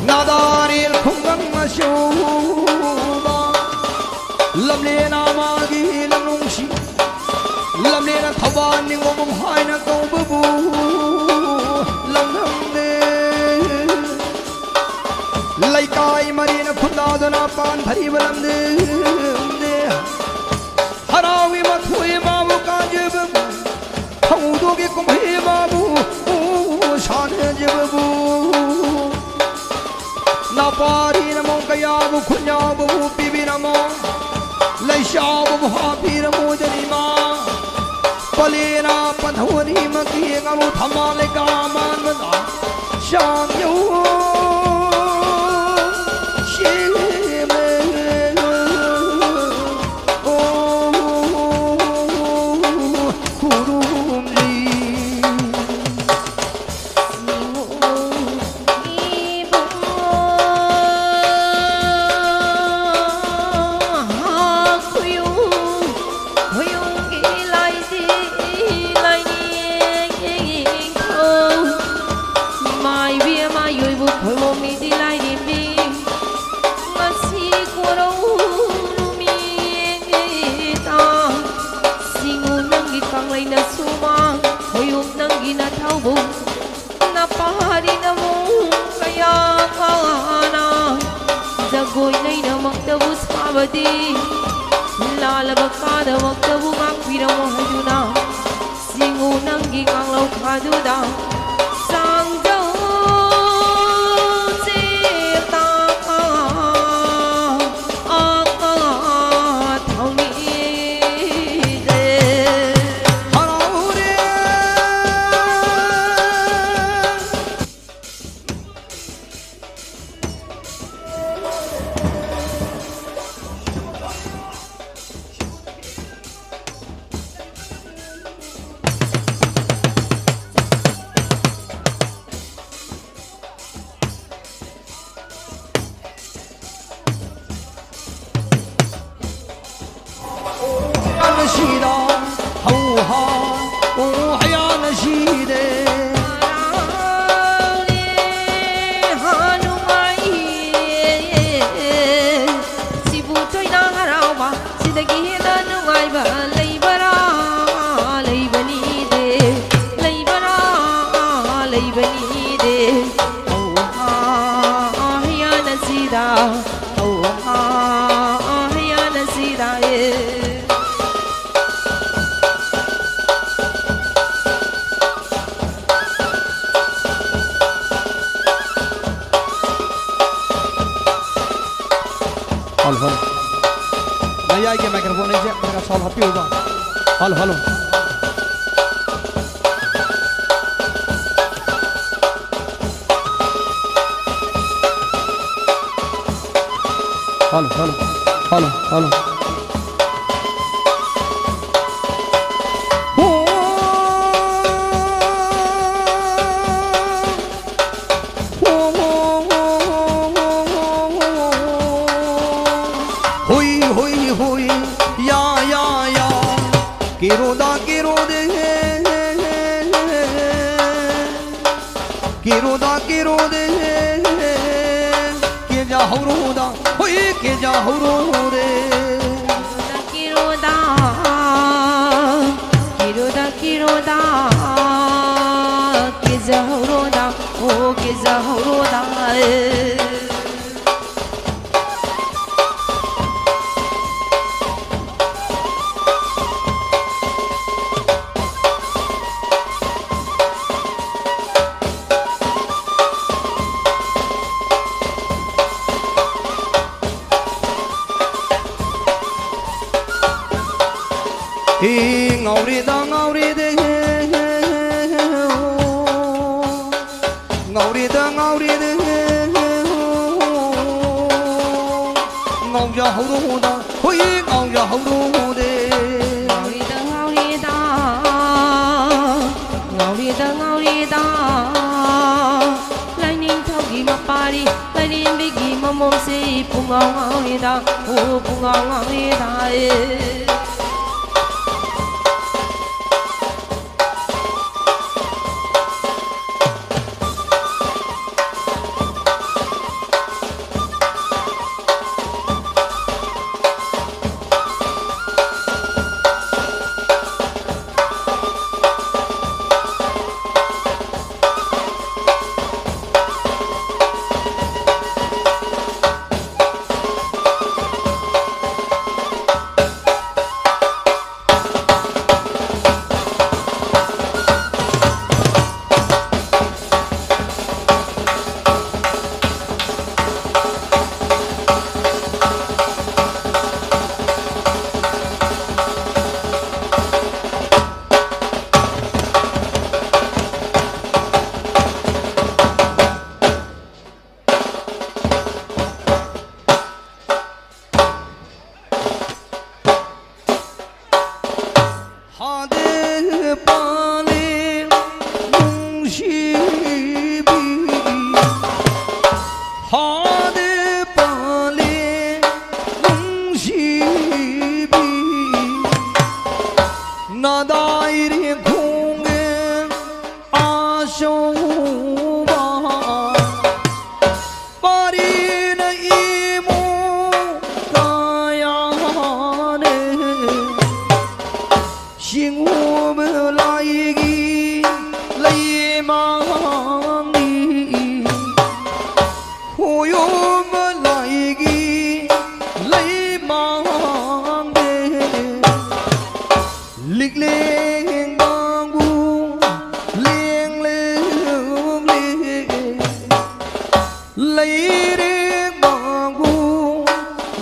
나다릴 콩강마쇼바 람레나 마기 람롱시 람레나 타바니 오범 하이나 꼬부부 람랑네 라이카이 마리나 쿤다도나 판타리발람네 하라위 마투이 마부 간제부부 타우도기 꿈히 마부 샤네 제부부 나파리나 몽카야 bu kunya bu bibiramo laisha bu hapiramo janima palena panhori maki ngamu thamale kaman manda sham yo Goi nay na maktabu sabadi lal bakada maktabu ngakpira mo hayuna singu nanggi nganglaw kaduda sangjaw seta thawni de haraure نشيدا هوها وحيا نشيده Halo, naya ke microphone aja, mereka soal happy udah. Halo, halo. Halo, halo, halo, halo. Kiro de ke ja horo da hoi ke ja horo de kiro da ke ja horo da o ke ja horo da ngawri de ngawri de ngau ja horo da hoi ngau ja horo de ngawri da lai ning thau gi ma pari lai ning bi gi ma mom se pungau ngawri da o pungau ngawri da lấy riêng bằng gu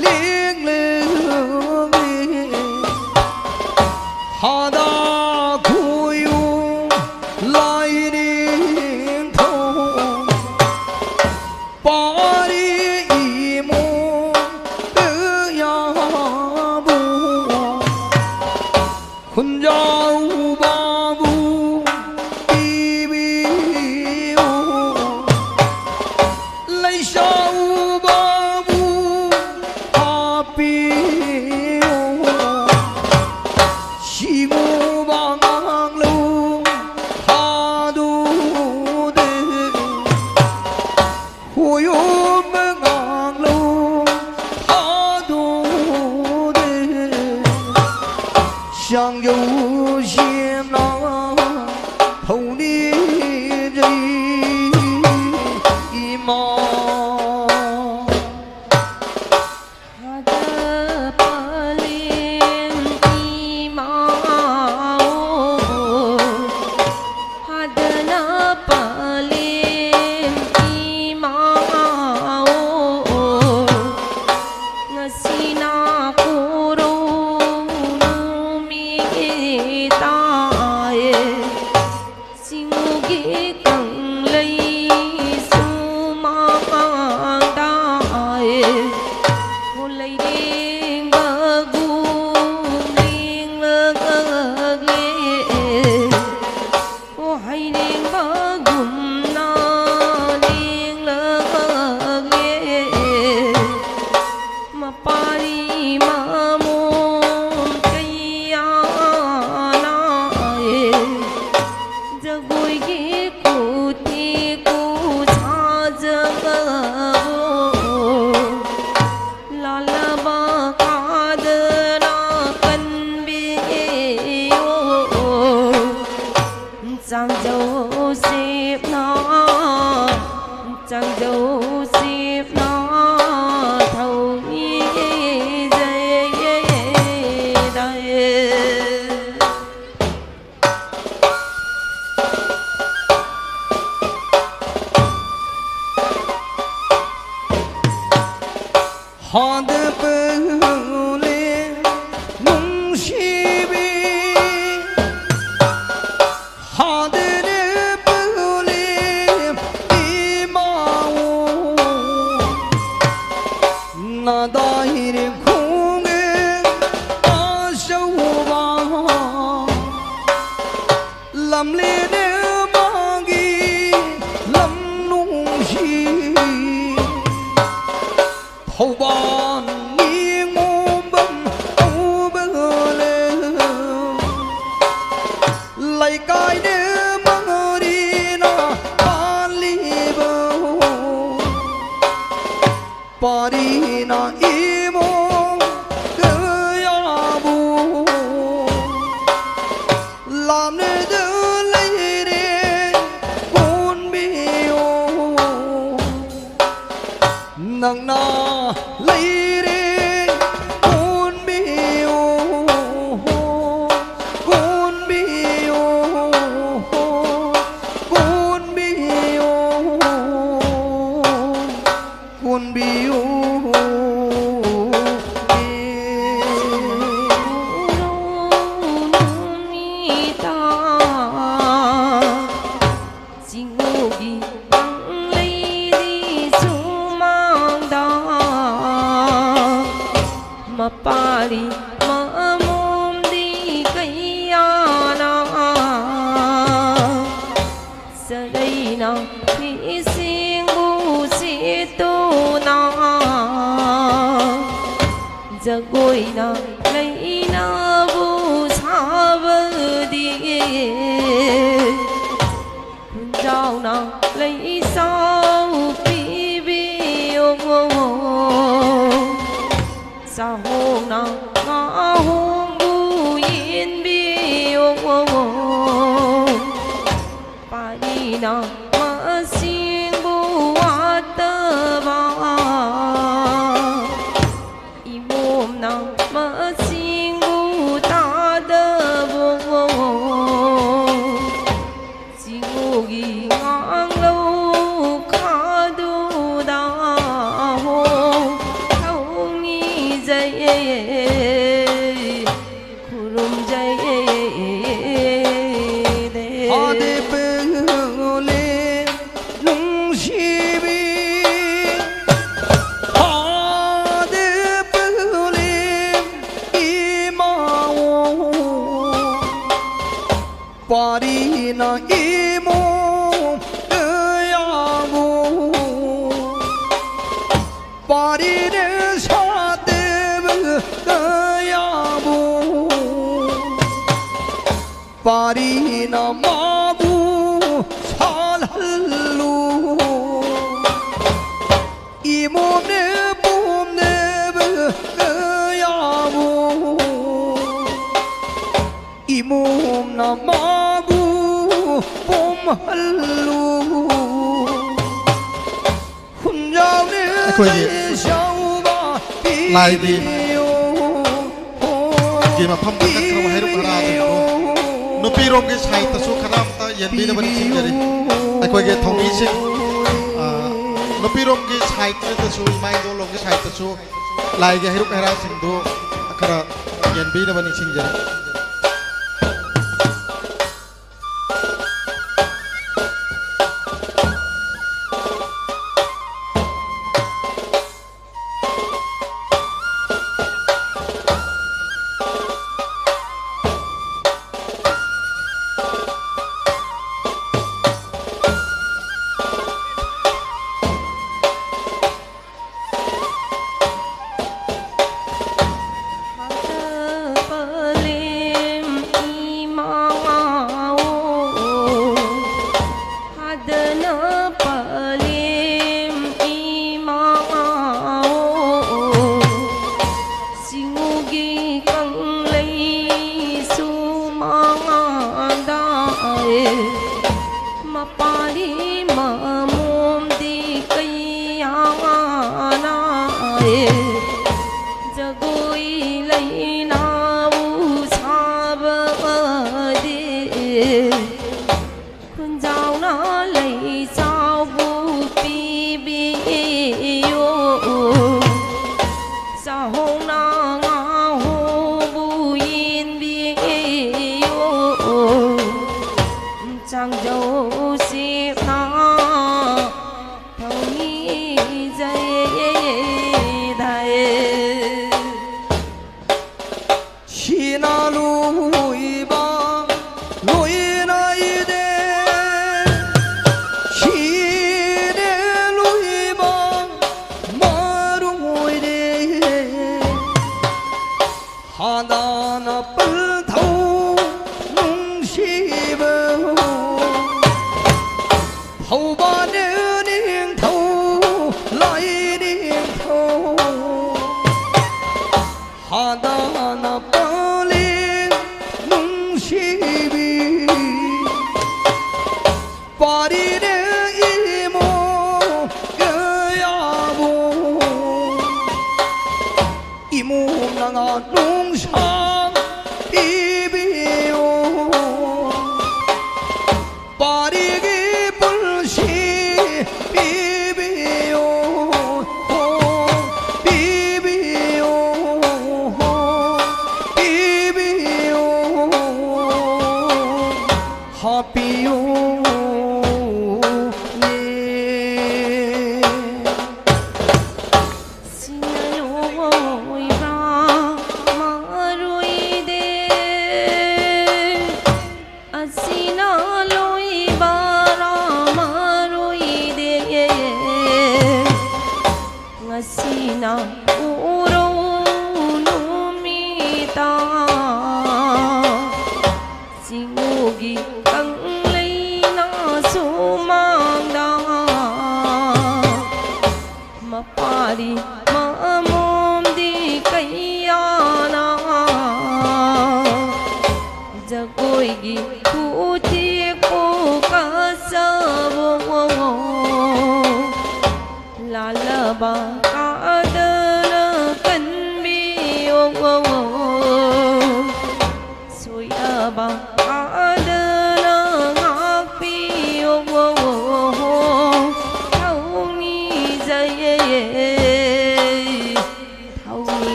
liếng lương hà đa cùi u lại điên thâu ba đi y mô tư ya bu khun giao ba bu bi bi lấy sao ba bu ha pi si ngu ba ngang lu ha du de hui um ngang lu ha du de sang dấu xiêm nó thâu ni dây imam Ada paling imau, ada na paling imau, ngasina kurung numitae, singugi kang lay sumang dae. Mulai ding bagum ding lagag le Wahai ding bagum na ding lagag le Mapari mamum kaya na Jagoy ki kuti ku cha jagabo lalaba kadna kanbiyo chang Joseph na chang Joseph na thâu ni dây đây ha de bơ le nung shi bi ha de bơ le i ma wo na dai re khung a sâu ba lam le de ma gi lam nung shi hầu ban nghiêng ôm bấm âu bơ lê lại cái đêm mơ đi na ban li bơ pa đi na i mô cơ ya bu làm nên đỡ lấy đi con biêu nang na lấy đi con biêu con biêu con biêu con biêu Mapari mamum di kaya na Saday na pising busito na Jagoy na lay na busabadi Punjaw na lay sao pibiyong sa hong na nga hong buyin biyong pa di na masing buwat ba imom na masing butada bo singugi ngang lâu khadu da Parina imo yamu parine sadev yamu parina mabu salhallu imo ne bum ne yamu imum namagu pomhallu hunjao ne shauba lai di ki ma pham kan kram hai ru kara no pi rom ge sai ta su kharam ta yen bi na ban sing jari ai koi ge thong i sing no pi rom ge sai ta su mai do lom ge sai ta su lai ge hai ru kara sing do kara yen bi na ban sing jari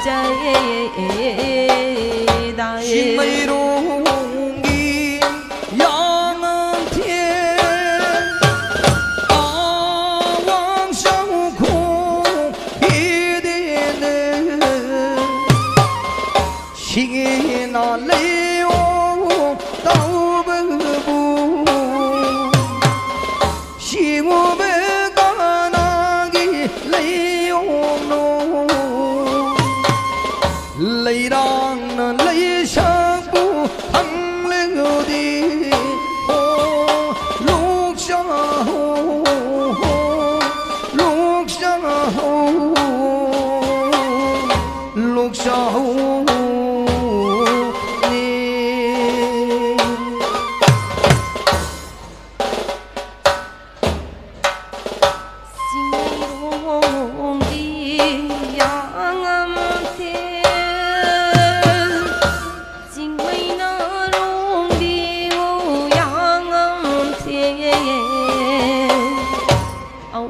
心美容的阳天，望小空一点点，心那泪哦都不不，心我们干那个泪哦浓。泪让那泪像不淌流的哦，路上路上路上你。心的阳天。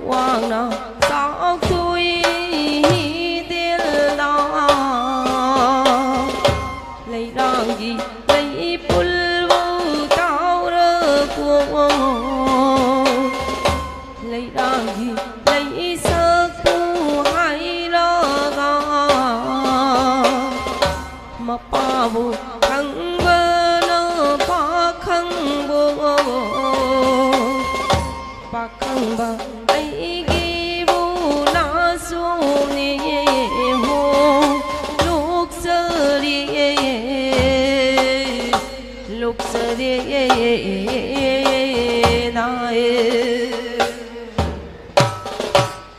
望那早醉的郎，泪让的泪不如高了过，泪让的泪色不还了啊，嘛把我看不了把看不，把看吧。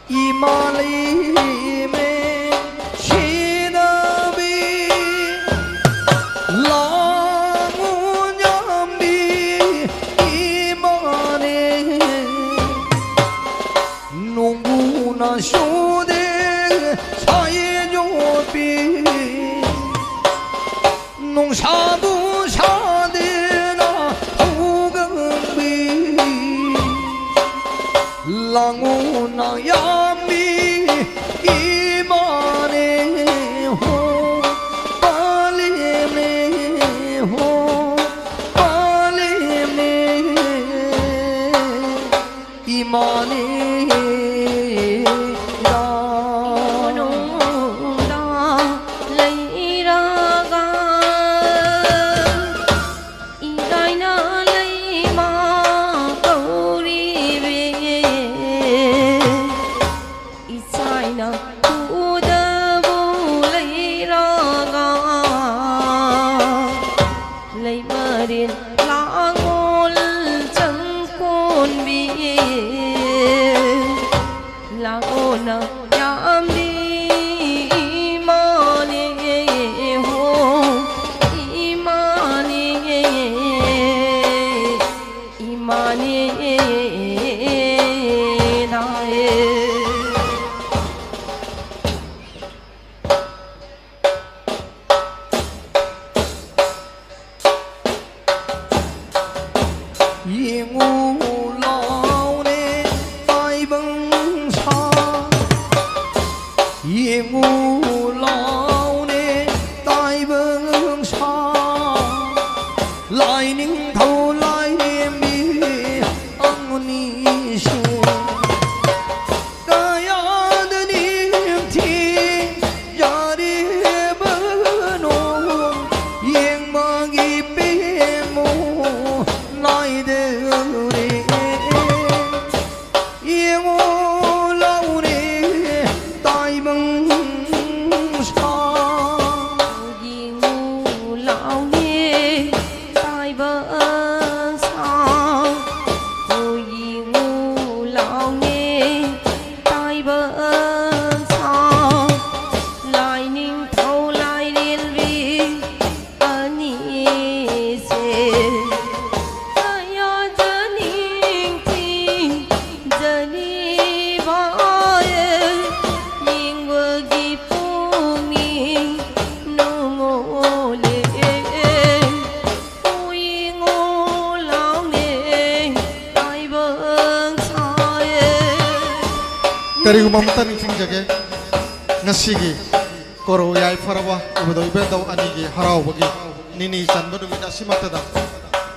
Imali में Shinabi Langunyambi Imane Nunguna Shode Sayejobi Nung Shabu Shadena Ugambi Languna Yami Imane ho Palime ho Palime Imane Kari umam tan sing jage ngasigi koro yai farawa ubudo ibendo anigi harau bagi nini sandu numida simatada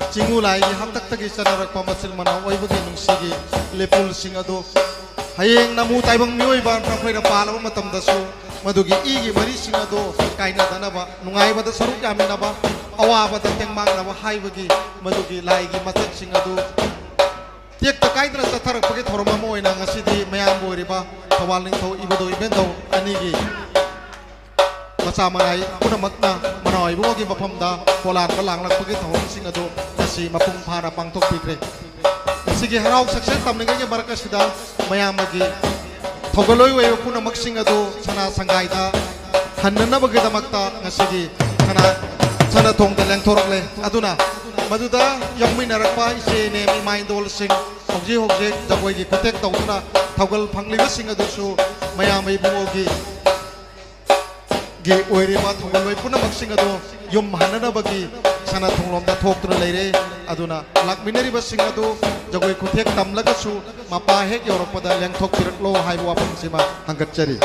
cingu lai gi hamtak tagi sanarak pamasil mana oi bagi nungsigi lepul singado hayeng namu taibang mioi ban prakhoi pala matam dasu madugi igi mari singado kaina danaba nungai bada saruk yaminaba awa bada tengmang naba hai bagi madugi lai gi matak singado tiek ta kaidra tatharak pagi thorma moina ngasidi mayam boiriba thawal ning tho ibudo ibendo anigi macha manai punamakna manoi bugi mafamda polan balang lakpagi thawal singado kasi mapung phara pangthok pikre sigi harau success tamninga baraka sida mayam agi thogaloi we punamak singado sana sangaida hannana bagi damakta ngasigi sana thong da leng thorokle aduna maduda yongminarakpa ise ne mi mindol sing hokje jagoi gi protect tawna thogal phangli sing adu su mayam ai bungogi ge oiriba thogal we punamak sing adu yum hanana bagi sana thonglom da thoktra leire aduna lakminari ba sing adu jagoi protect tamlaga su mapa hek yoropada leng thok tirlo haiwa pamsima hangat chari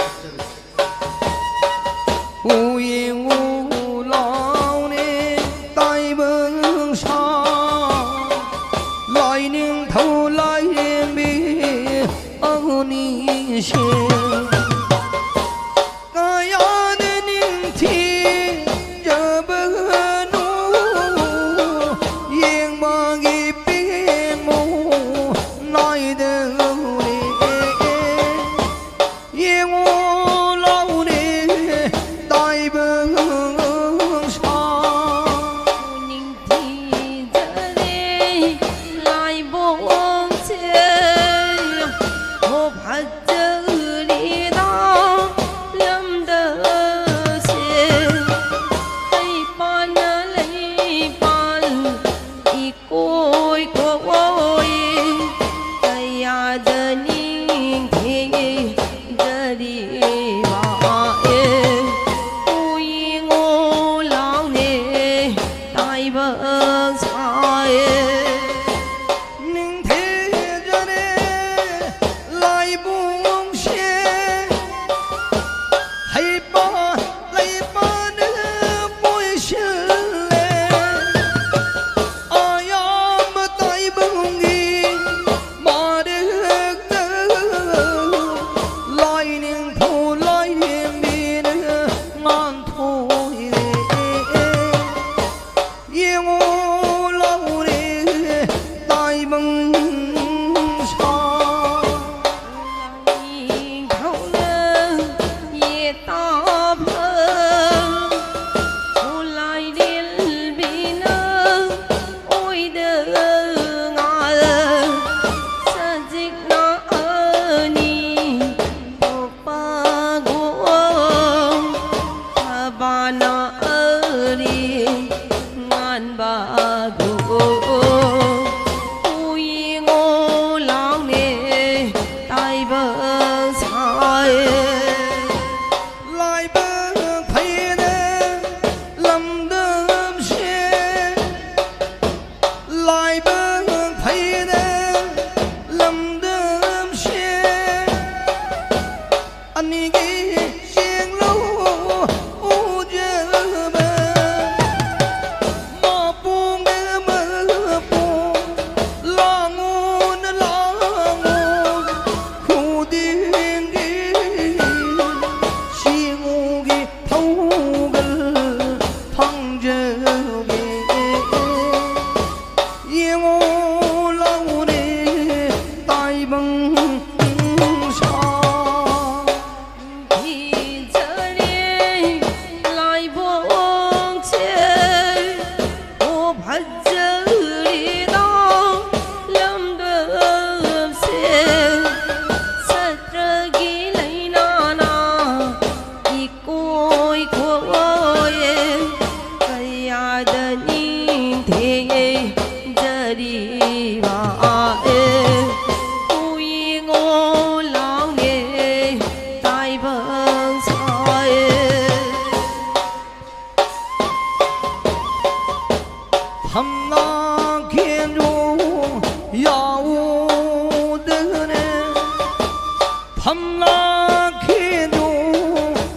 Hâm la khi du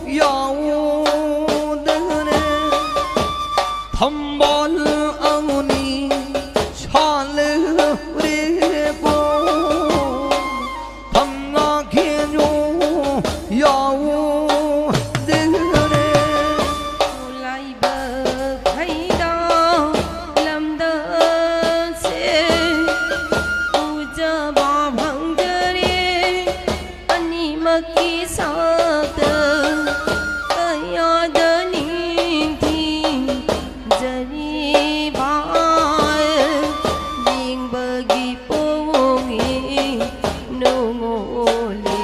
yêu le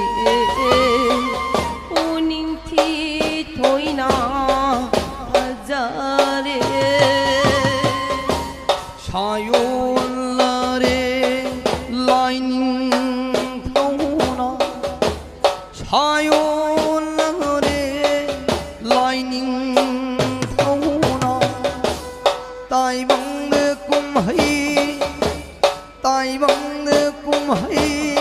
uning thi thoi na jare 사요라레 라이닝 타오나 사요라레 라이닝 타오나 따이방네 꿈하이 따이방네 꿈하이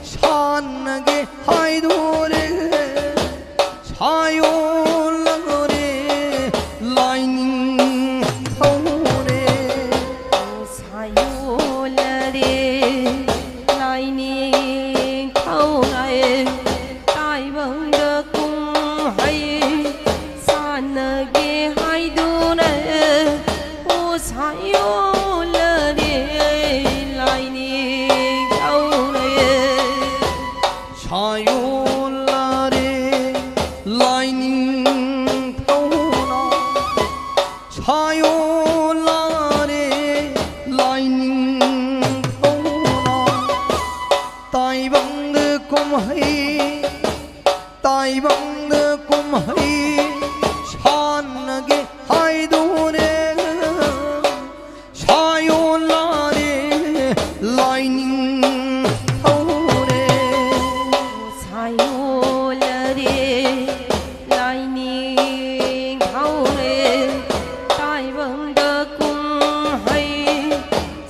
산나게 하이도레 사요라레 라이닝 타오레 sayolare laining thau nai tai bang de kum hai san ge hai du nai o sayolare laining thau nai 사요라레 라이닝 타오나 사요라레 라이닝 타오나 따이방네 꿈하이 따이방네 꿈하이 산나게 하이도레 사요라레 라이닝 타오레 sayolare laining thau re tai bang de kum hai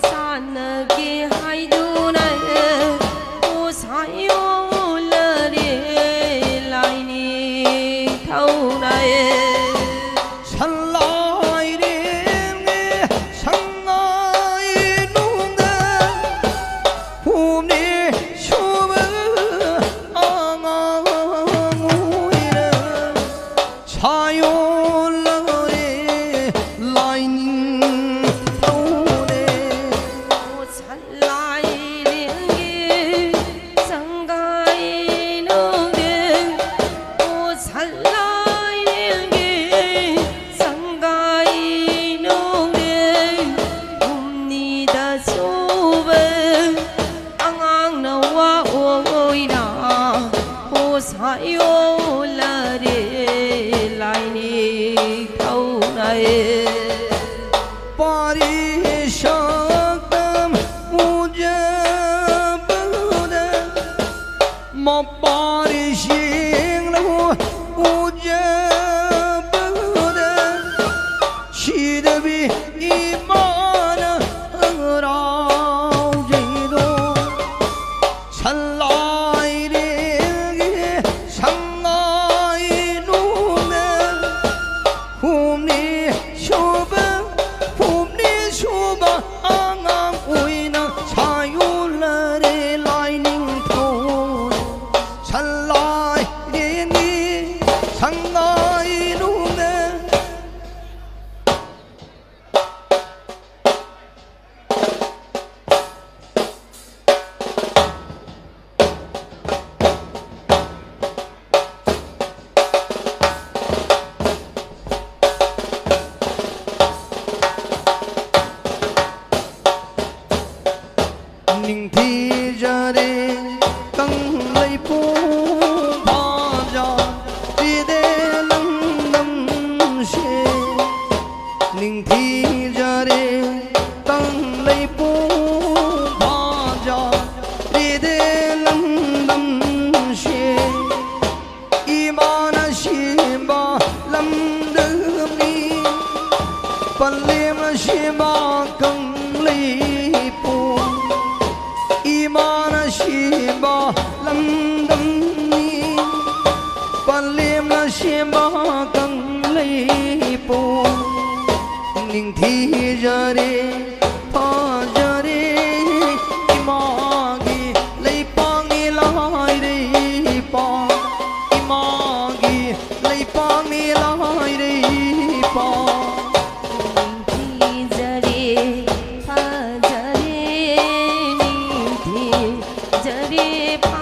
san ge hai du nai o sayolare laining thau nai 산라이랭에 상나이 농가 홈니 쇼브 앙앙우이라 사요라레 라이닝 타오레 o san lai riêng ge sang gai nương de o san lai riêng ge sang gai nương de ni da su ve ang ang na wa oi na o sa yo la re lai ni thau nai 파리샤담 우자부다 마파리싱로 우자부다 시드비 이마나 라우지도 산라이리게 상나이 누네 홈니 쇼바 홈니 쇼바 앙앙 오이나 사요라레 라이닝 톤 산라이리니 상나이 누네 닝티자레 깡레이 푸바자 리데랑남시 닝티자레 깡레이 푸바자 리데랑남시 이마나시바 람드미 빨리마시바 깡레이 푸 이마나 시바 람담니 빨림나 시바 강레이포 닝티자레 파자레 이마기 레이빵이 라이레이빵 이마기 레이빵이 라이레이빵 jare pa jare ni thi jare pa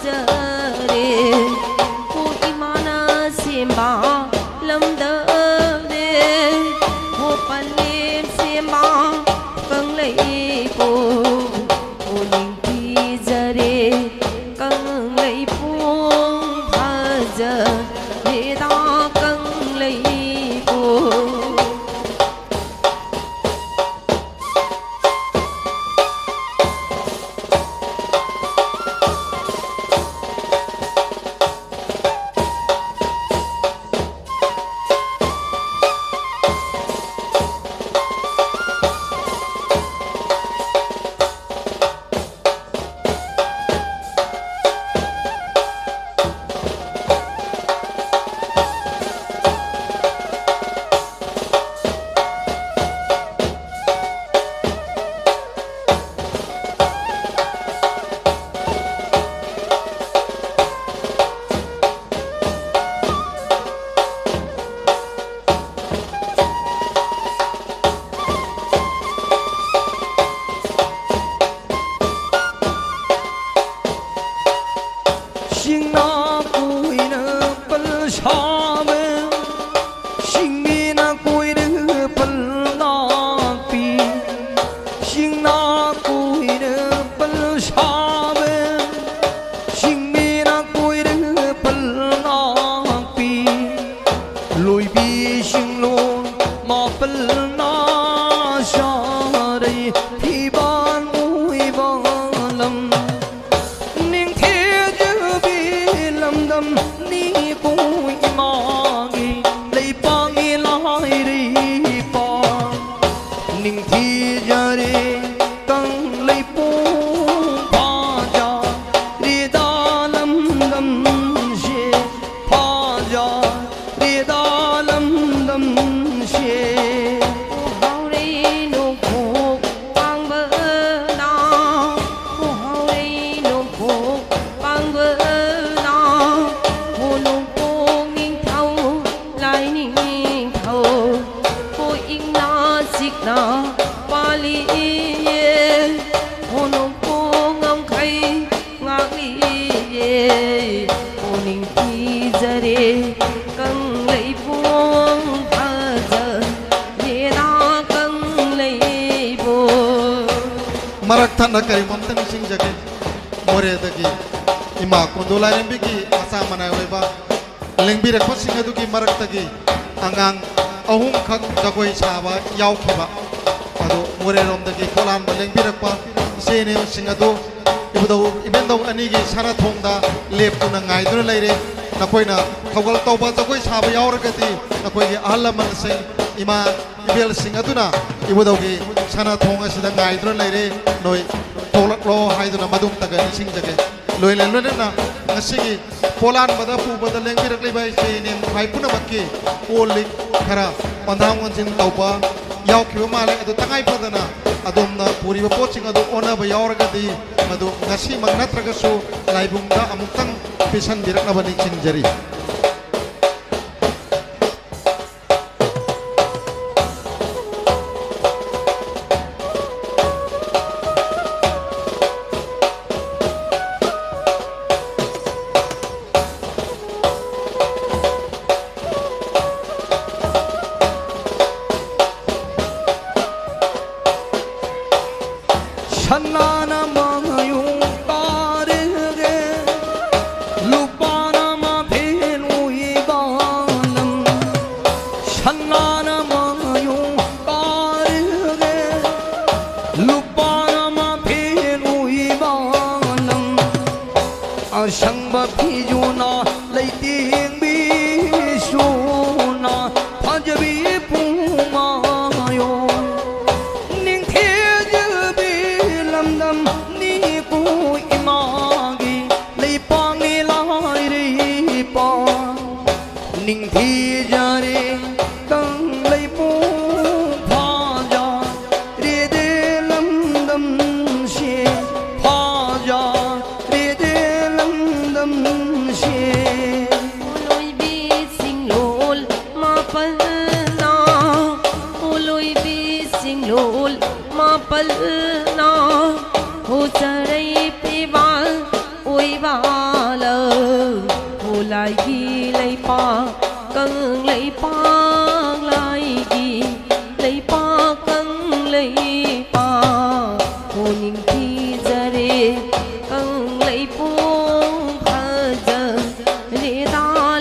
jare o imana simba lam da de o palim simba giờ để ta căng lấy bồ Marakthana kari mamtan sing jage more dagi ima kondola rembi ki asa manai oiba lengbi rekho sing adu ki marak tagi angang ahum khak jagoi saba yaw khiba adu more rom dagi kolan ba lengbi rekpa sene sing adu ibudo ibendo ani gi sara thongda lepuna ngai dur leire nakoina thogal tawba jagoi saba yaw ragati nakoi gi ahalaman sing ima ibel sing aduna ibudo gi sana thonga sida ngai dur leire noi tolak lo hai duna madum taga ni sing jage loi le lo na ngasigi polan bada pu bada lengbi rak lebai se nem phai puna bakki polik khara pandang on jin tawpa yaw khiba male adu tangai padana adom na puri ba poching adu ona ba yaw raga di madu ngasi mangnat raga su laibung da amuktang pisan birak na bani chinjari căng lấy buông phật giờ để ta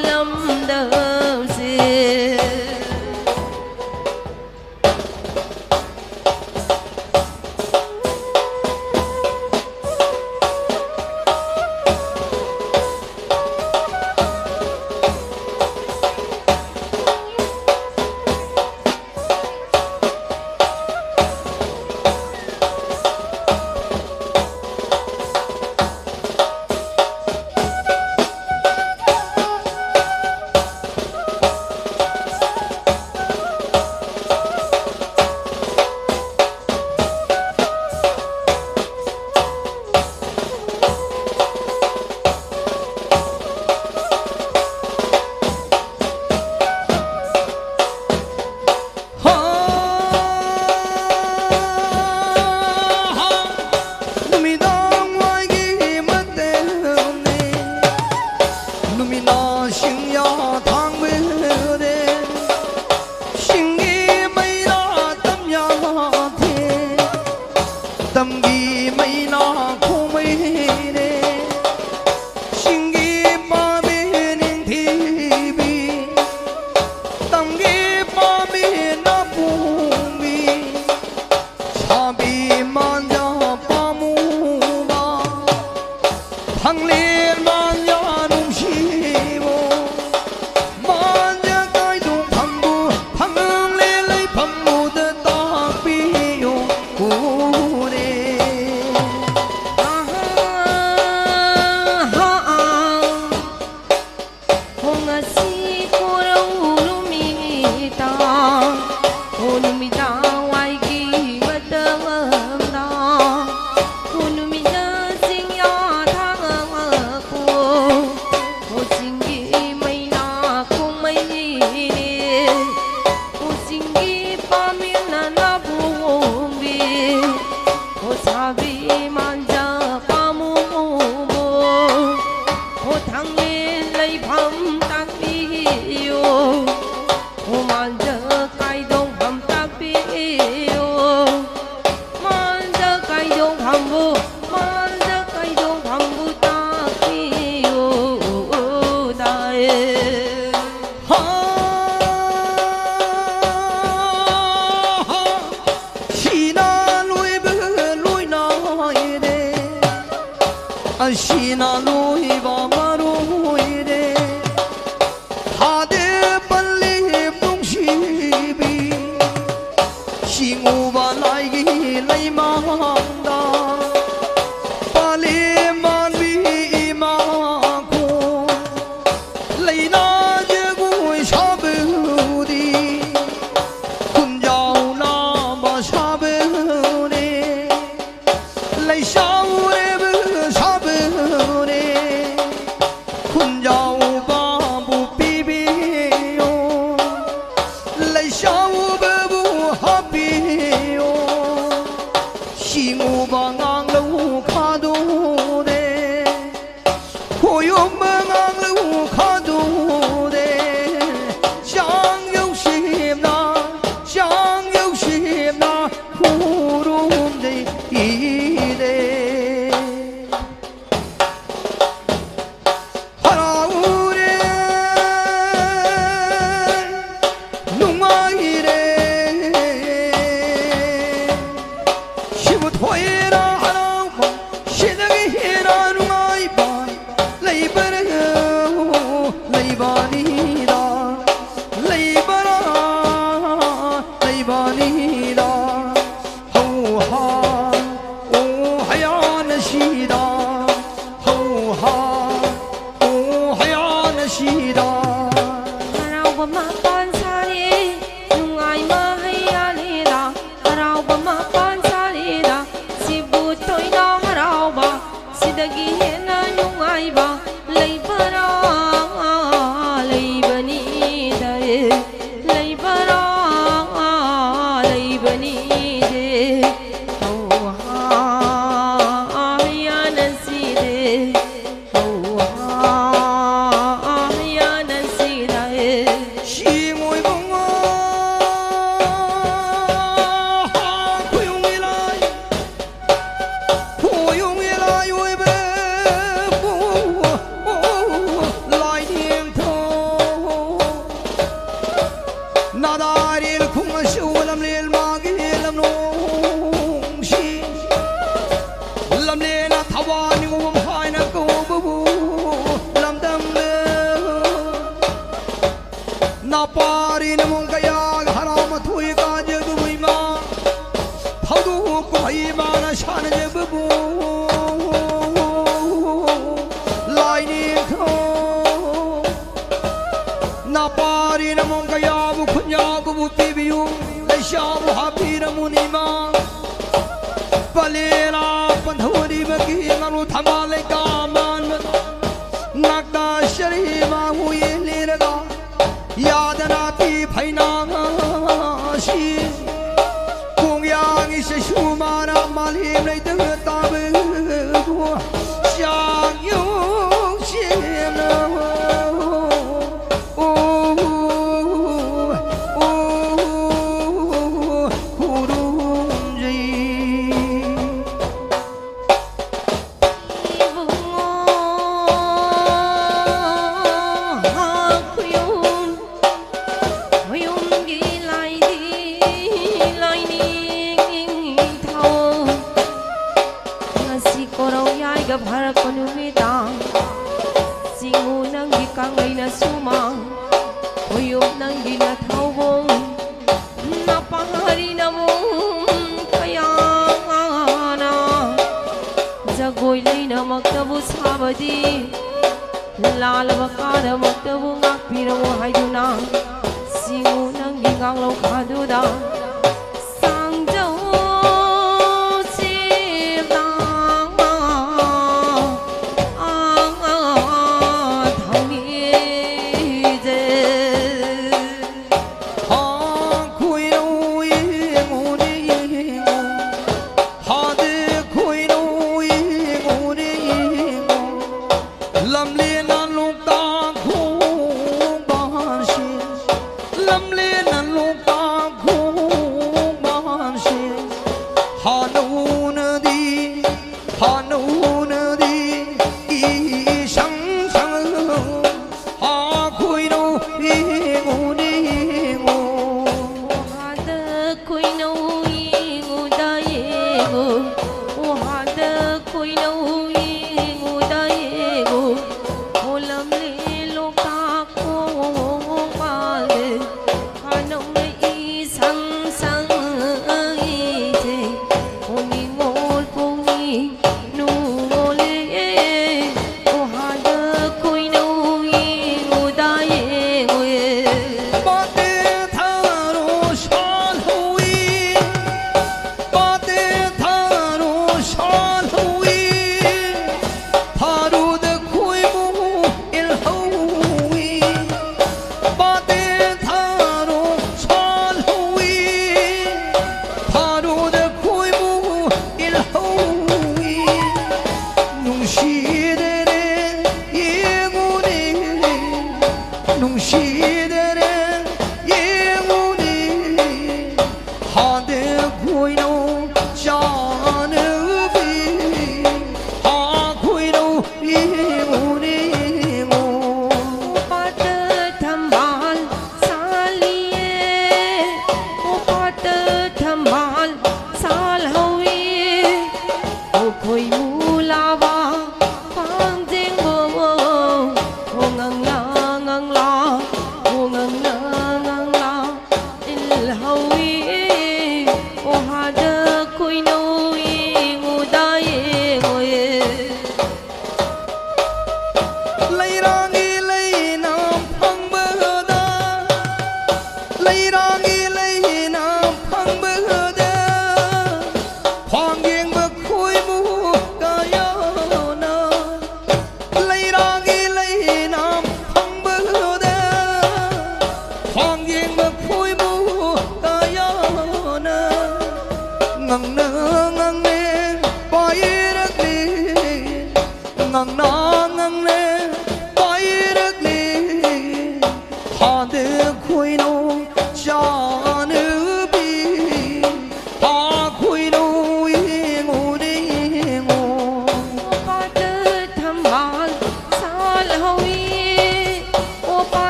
liên man ya nung shi bo man ya kai dung phang bu phang le lấy phang bu de ta pi yo ku de Hong si ko rong lumita oh lumita wai ki badam da oh lumita sing ya thang ko oh sing gi mai na kung mai ni oh sing gi pa min na na bu bi oh sabi man ja pa mu bo oh thang lên lấy phẩm tác bi yêu oh man ja kai dong phẩm tác bi yêu man ja kai dong phẩm bu man ja kai dong phẩm bu tác bi yêu đại ha shi na lui bu lui nói de shi na lui ba ma lui de ha de ban li nung shi bi shi ngu ba lai gi lai ma da ba li man bi ma ko lai na je gu sha bu di kun jau na ba sha bu de lai sha re bu sha bu de kun jau ba bu pi bi yo lai sha bu ha pi yo shi ngu ba ngang lu kha du de ko yo ma ngang lu kha du de xiang yu xim na hu rum de i de 하라우레 룽아이레 시부토이라 하라우마 시덕이라 룽아이바 레이버르 레이바니다 레이버라 레이바니다 호하 오하야나 시다 호하 shida harau ba ma pan sa ri nung ai ma hai ya le da harau ba ma pan sa ri da si bu toi da harau ba si da gi he na nung ai ba lei bara lei bani da lei bara lei bani de oh ha ya na si de oh ha shi ngồi bông khuyung lai ôi bê lại thiên thô na da đi khung siêu làm lên ma cái làm nông shi làm lên na thава ni ngom hai na cô bu làm đam lê na pari na mong kaya haram thui ka je bu ma phau du ko bhai ma na shan je bu lai ni tho na pari na mong kaya bu khunya bu ti bi yu lai sha bu ha pi na mu ni ma palera pandhori ba ki na lu thama le ka man nak da shari ma hu ye le ra 야드나티 파이나시 공양이 세슈마나 말힘레 뜨따브고 샹용심나 Huyum ꯂꯥꯜꯂꯕ ꯀꯥꯗꯃꯛꯇꯕꯨ ꯉꯥꯛꯄꯤꯔꯝꯃꯨ ꯍꯥꯏꯗꯨꯅ ꯁꯤꯡꯎ ꯅꯪꯒꯤ ꯉꯥꯡꯂꯧ ꯈꯥꯗꯨꯗ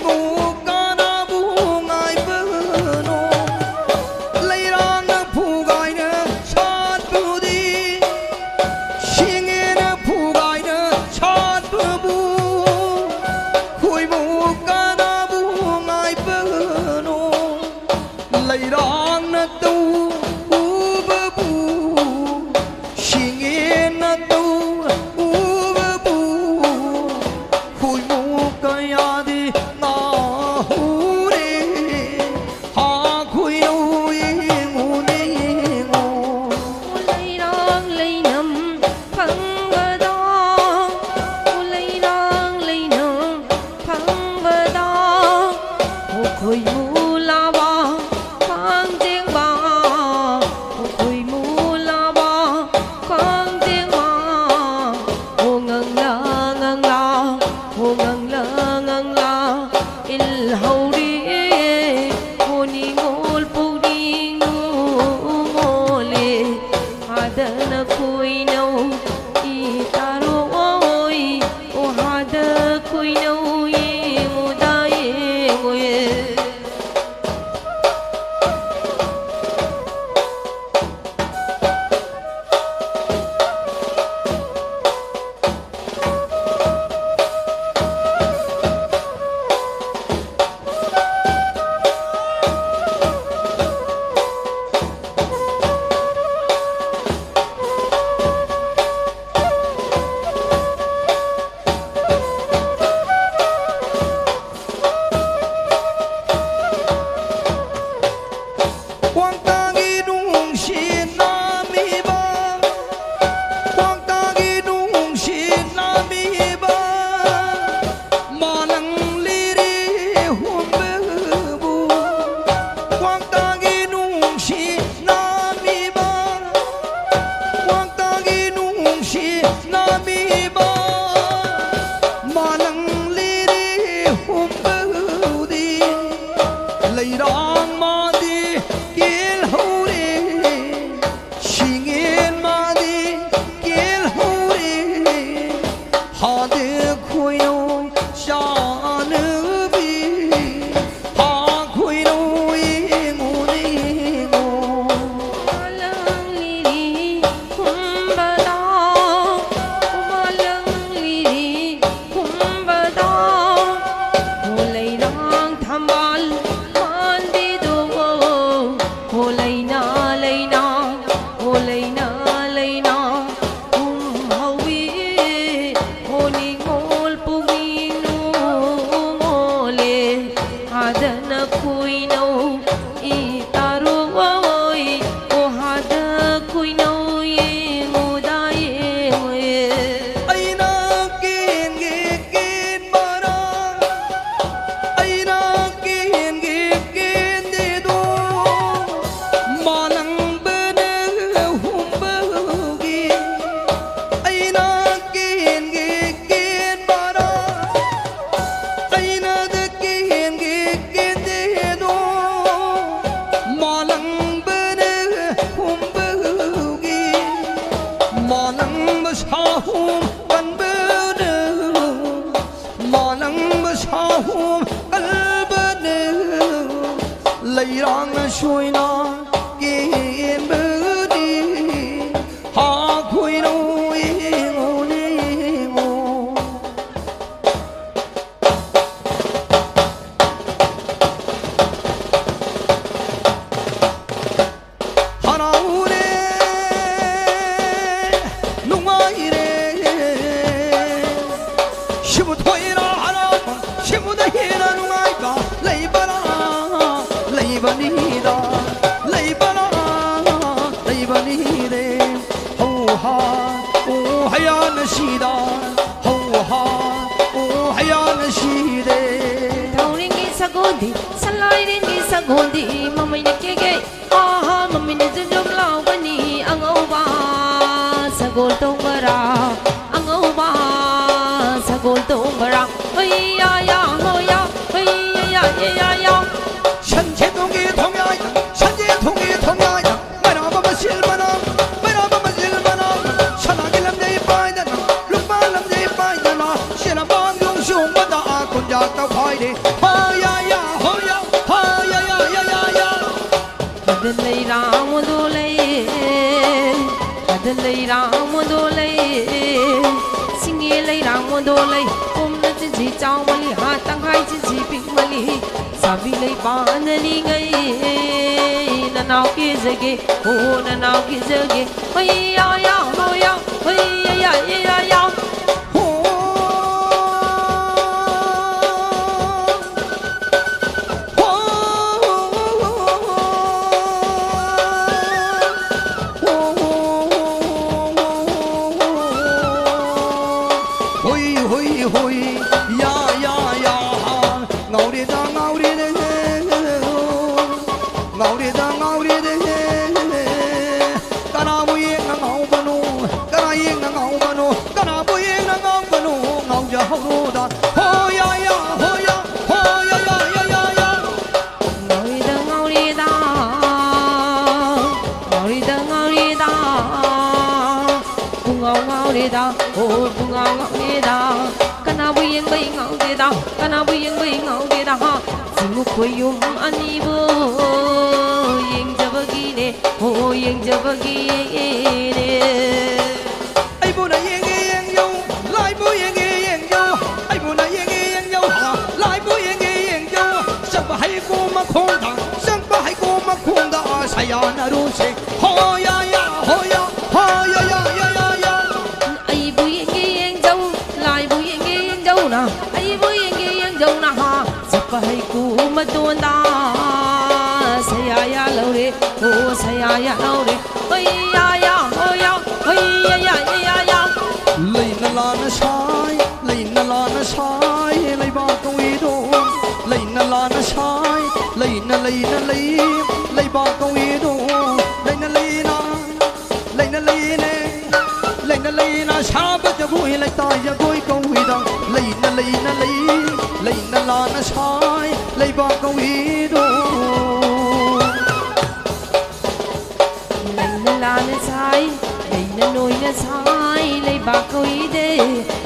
hôi mù ca na bu ngài bơ nô lấy rang na phu gai na sát bu đi xin nghe na phu gai na sát bu hôi mù ca na bu ngài bơ nô lấy rang na tu u bơ bu xin nghe na tu u bơ bu hôi mù ca ya đi na hu đi ha khui đâu ngô đi ngô lấy rong lấy nằm phăng vỡ đó lấy rong lấy nằm phăng vỡ đó khôi mu la ba phăng tiếng ba khôi mu la ba phăng tiếng ba hồ ngân la hồ ngân la il hầu đi hồ ni ngol pu đi ngole hadana koi nau I taro oi o hada koi nau ye mudaye ngoye quang ta ghi đúng xin na mi ba quang ta ghi đúng xin na mi ba mà lăng li đi hôn bơ bu quang ta ghi đúng xin na mi ba quang ta ghi đúng xin na mi ba mà lăng li đi hôn bơ đi lấy rong mà đi kill hô đi xin nghe mà đi kill hô đi ha de khôi nô xa nữ bi ha khôi nô ngô đi ngô malang lili kumbada malang lili kumbada holai rang thambal mandi do holai na hawi honi ngol puginu ngole hadana koi nau I taro oi o hada koi nau ye mudaye ngoye ai na kiên ghê kiên ba na ai na kiên ghê kiên đi đô mà lăng bơ nơ hum bơ ghi ai na kiên ghê kiên ba na ai na de kiên ghê kiên đi đô mà lăng bơ nơ hum bơ ghi mà lăng bơ sa hum căn bơ nơ mà lăng bơ sa hum căn bơ nơ lấy rang xuôi na kiên bơ đi ha khui nô ngô đi ngô hà nau đê nung ai đê shimu thôi na hà na shimu đây na nung ai cả lấy ba na lấy ba ni da lấy ba na lấy ba ni đê hô ha ô hay na si da hô ha ô hay na si đê thâu ring gi sagodi salai ring gi sagodi mamai na kege aha mamai na jum lao bani angau ba sagol tong bara angau ba sagol tong bara oi ya ho ya oi ya thân thiết thông nghĩa thông ai thân thiết thông nghĩa thông ai mai nào mà sil mà nào mai nào mà sil mà nào sana cái làm gì bay đó lúc mà làm gì bay đó là sẽ là bao dung sung mà ta con già tao phải đi ya ho ya ya Adın leyram dolay Adın leyram dolay Singe leyram dolay Om na chi chi chao mali ha tang hai chi chi pik mali Sabi lay ban ni ngay Na nao ki zage ho na nao ki zage Hoy ya ho ya hoy ya Oh, bunga ngau da, kana buyeng bay ngau da, kana buyeng bay ngau da ha. Simu koyum ani bo, yeng jabagi ne, oh yeng jabagi ne. Ai bu na yeng yo, lai bu yeng yo, ai bu na yeng yo ha, lai bu yeng yo. Sang ba hai ko ma khong da, sang ba hai ko ma khong da, saya na ru se. Ho ya ho ya na ai vui yang dâu na ha sapa hai ku ma tuan da saya ya lo re o saya ya lo re oi ya ho ya oi ya lấy na la na sai lấy na la na sai lấy ba công ý đồ lấy na la na sai lấy na lấy ba công ý đồ lấy na lấy na sa baจะvui lấy tai ya vui công ý đồ lấy na la na sai lấy ba công ý đồ lấy na la na sai lấy na nôi na sai lấy ba câu ý đê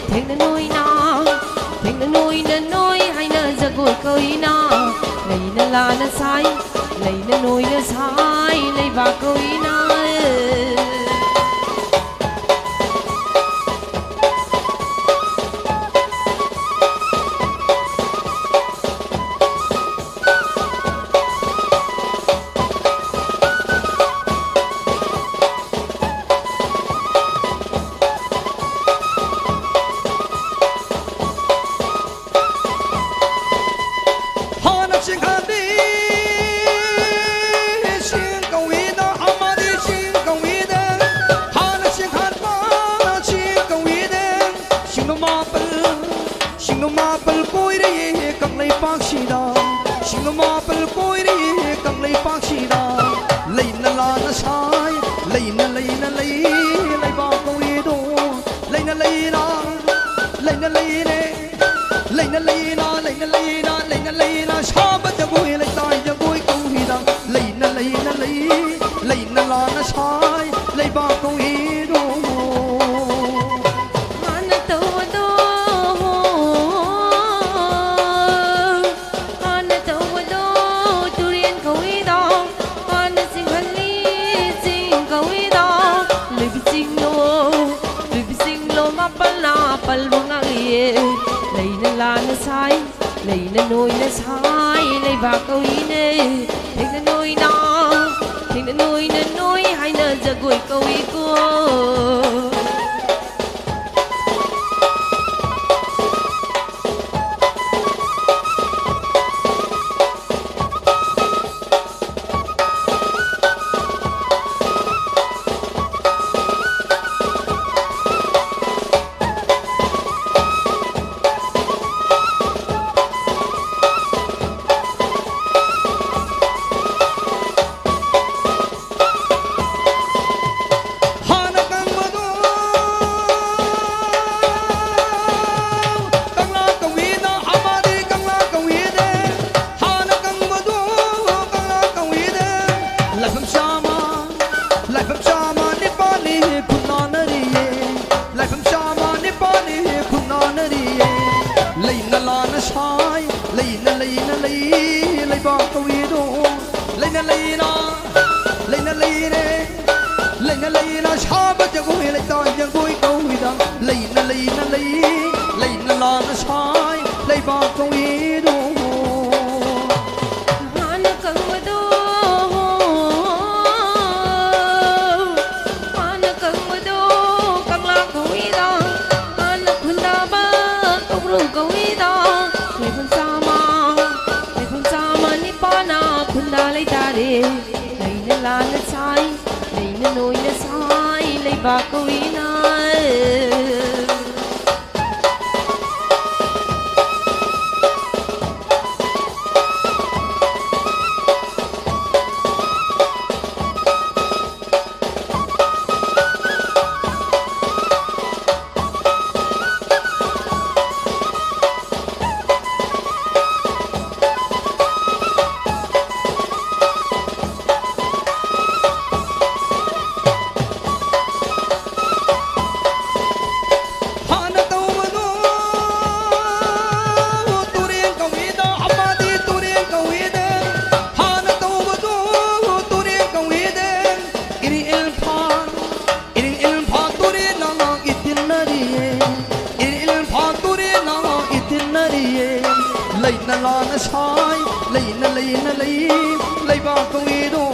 thèn na nôi hay na giật gội câu ý na lấy na la na sai lấy na nôi na sai lấy ba câu ý na ba câu ý đồ lấy na lấy na sao bắt cho vui lấy ta cho vui câu ý đó lấy na la na sai lấy ba câu ý đồ là nó sai lấy nó nôi nó sai lấy bà câu ý này lấy ba câu ý đồ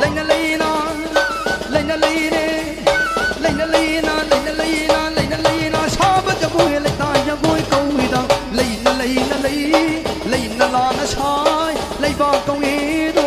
lấy na lấy na sao bắt cho vui lấy ta cho vui câu ý đó lấy na la na sai lấy ba câu ý đồ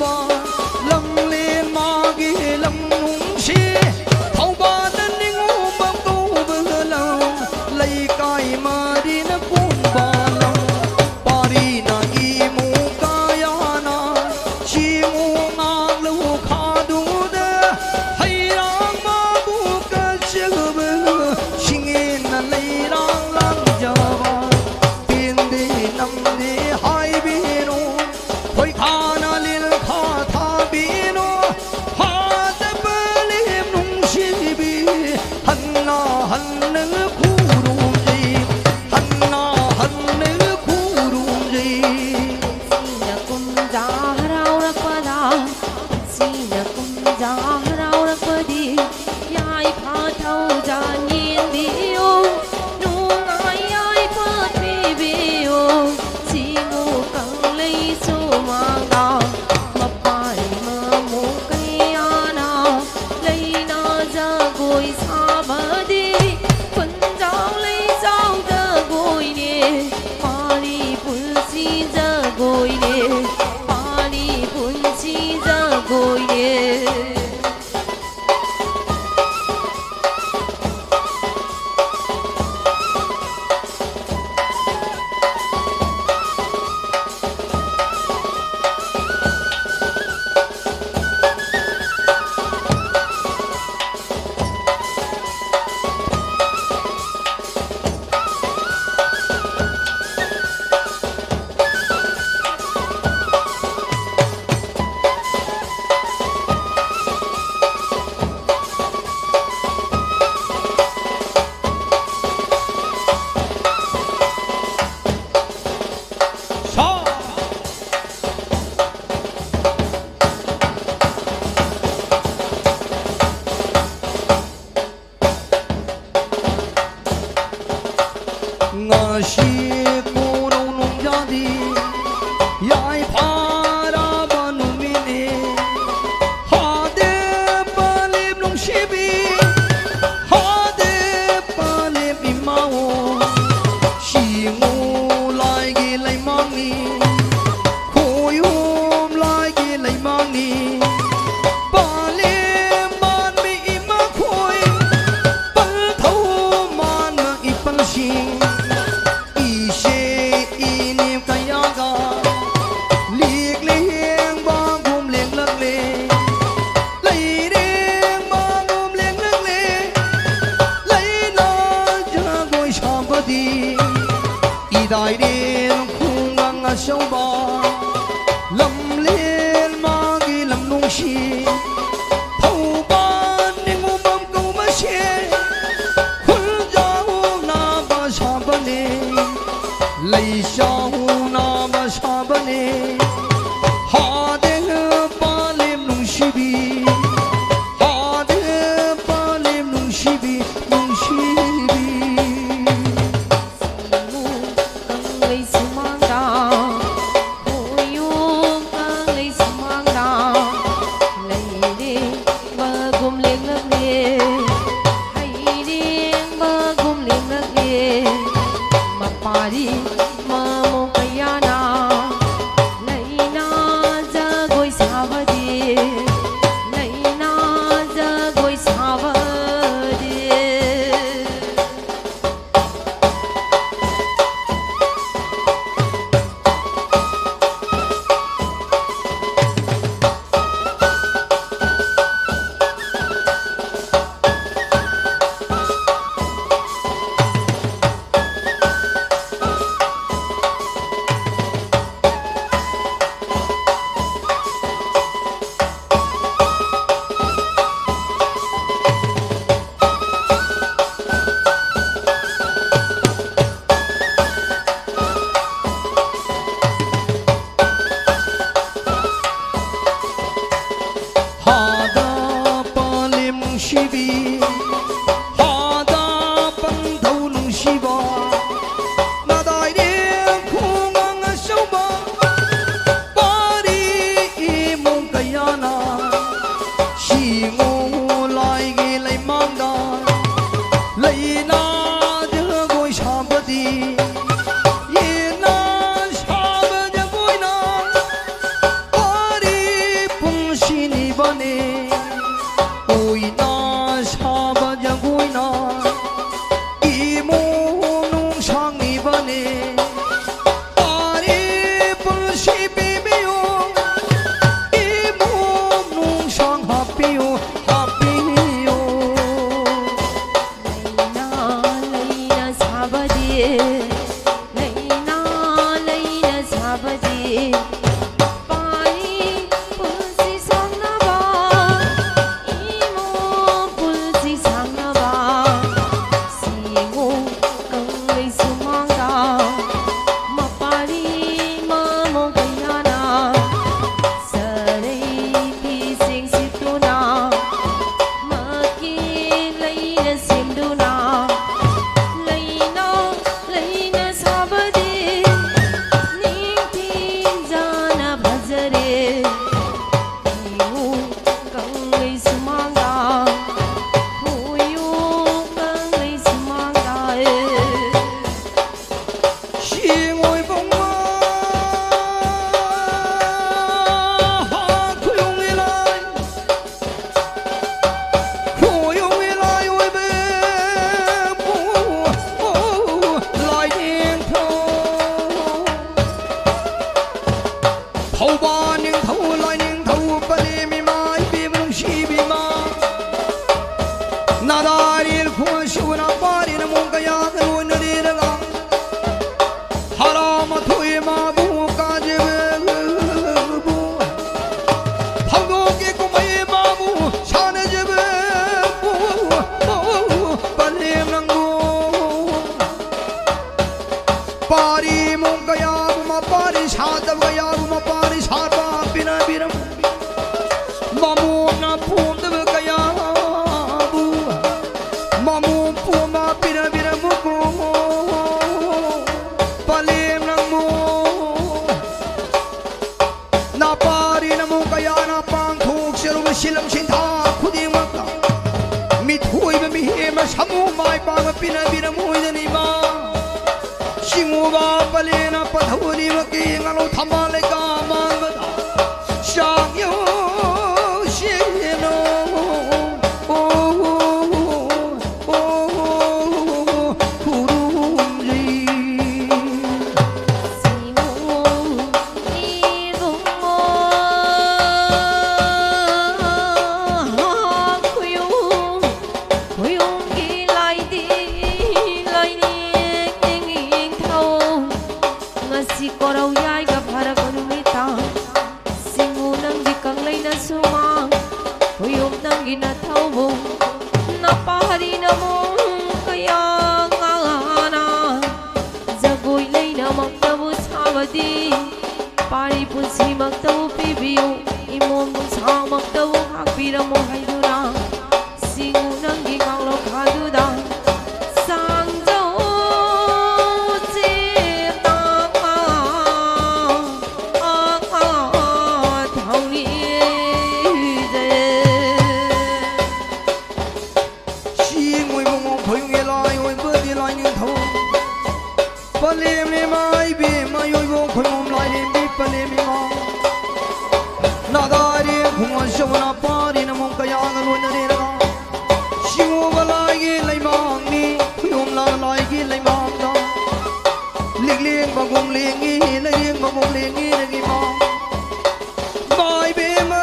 ba lâm lên ma ghi lâm nung chi thâu ba tân ninh u băng tu bơ lòng lấy cái ma đi na cun ba lòng pari na i mu kaya na chi mu ngang lu kha du de hay rang ma bu ka chig bơ singin na lấy rang lang jawa tin đi năm đi hai binu khoi khana lil kha tha binu ha ta balim nung shi bi hanna hanna khuru ji hanna hanna khuru ji Sina kumja harau rakpada Sina kumja harau rakpadi Yai pha thau ja nhiên biu Nung ai ai pha thi biu Si ngu kang lấy su mang da Ma pai ma mu kai ana Lấy na ja goi sa ba di Kun jao lấy jao da goi ne Pali pun si ja goi ne Pali pun si ja goi ne ngasi kuno nung jadi yai para banu mine hade palim nung shibi hade palim imao shingu lai gi lai mangi khoyum lai gi lai mangi palim man mi ima khoi pal thau man ma ipal shing đại điên khung ngang sâu bò lâm lên ma ghi lâm nung chi thâu ban nên ngu bom câu mà xe khul giáo na ba sa bane lấy sao na ba sa bane ha de ba lem nung chi bi ha de ba lem nung chi bi nung chi bi lấy su mang da Ôi yêu càng lấy su mang da Lấy đi bờ gồm lên nước nghề Hay đi bờ gồm lên nước nghề Mà bà đi mà mô cây na Lấy na ra gối xa bà đi pari na mo kaya na pang thuk sirum silam sinta khudi makta mi thui ba mi he ma samu mai pa ma pina bira mo ni ma singu ba pale na padhuni ma ki ngalo thamale ka man ba sang yo shino Pari punsi magtaw pibiyo imong sang magtaw hakpira mo haydura singunang gingang lokhaduda sangjo chitang thawni je singoi mo khoyung elai oi bodi lai ni thaw palem ne mai be mai oi bo khoyum lai ne pale mi ma nadari khuma shona pari na mong kaya ngalo na re na shimu balai gi lai mang ni yom la lai gi lai mang da ling ling bagong ling gi lai ling bagong ling gi na gi ma bai be ma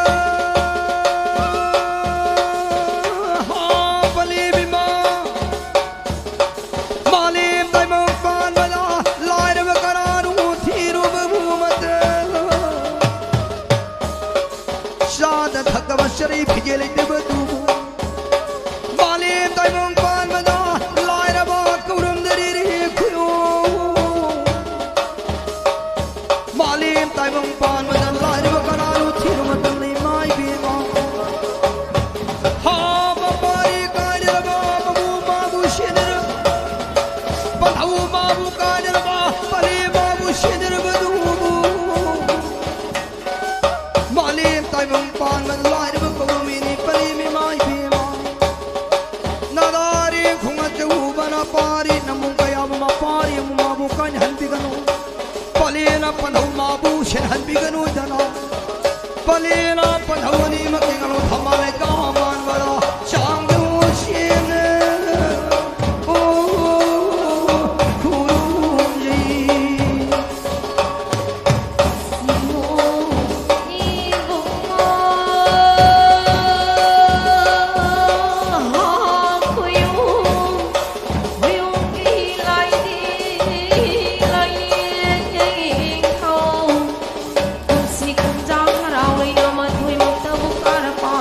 ha pale mi ma malim dai mong pan bala lai ra kara ru thiru bu mat Shada thakwa sharif jele te badu Malim tai mong pan mada lai ra ba kurum dari re khuyo Malim tai mong pan mada lai ra ba kararu thiru matan nei mai be ma ha ba mai kai ra ba babu babu shinir Padhau babu kai ra ba pale babu shinir badu Malim tai mong pan man lai ra ba mi ni pali mi mai bi ma nadari khunga chu bana pari namung kaya ma pari ma bu kan han bi ganu pali na panau ma bu shen han bi ganu dana pali na panau ni ma ki ngalo thamale ka man bala chang du shin o khuru ji si kum jang harau lai na ma thui mak ta bu kara pa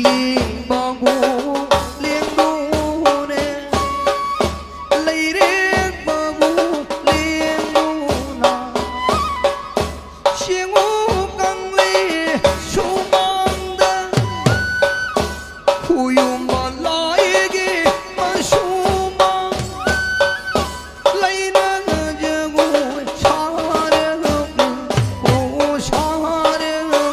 liêng bao ngô liêng đô nè lấy riêng bao ngô liêng đô na xiên ngô căng li su mang đa hui mà lại cái mà su mang lấy na giờ ngô cha đê ngô cha đê ngô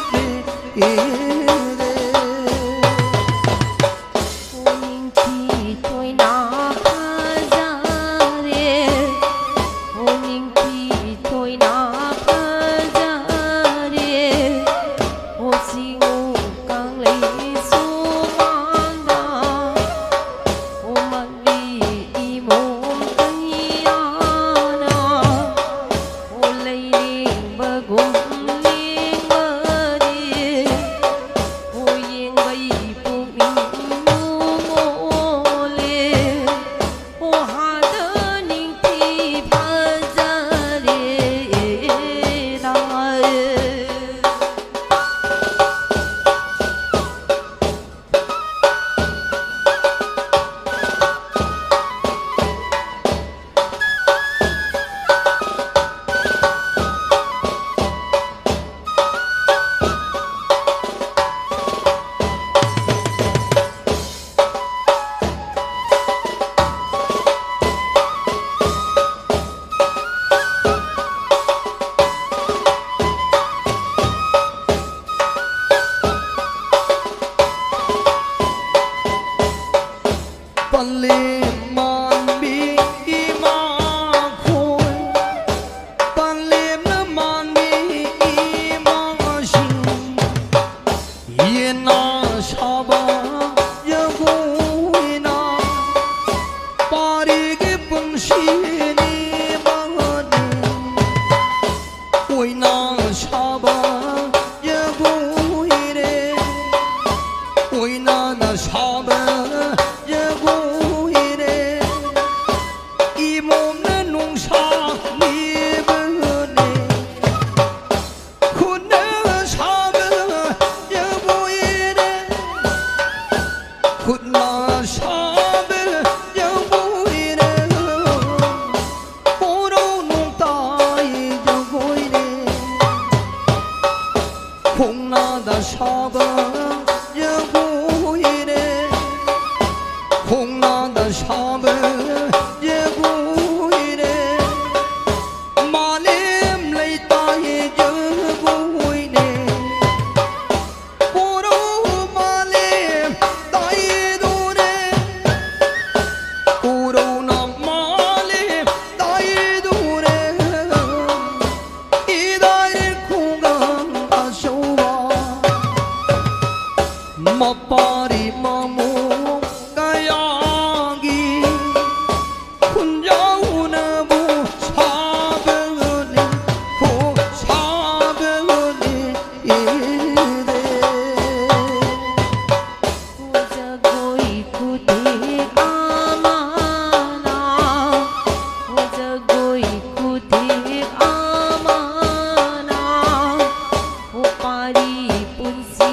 Pari pun si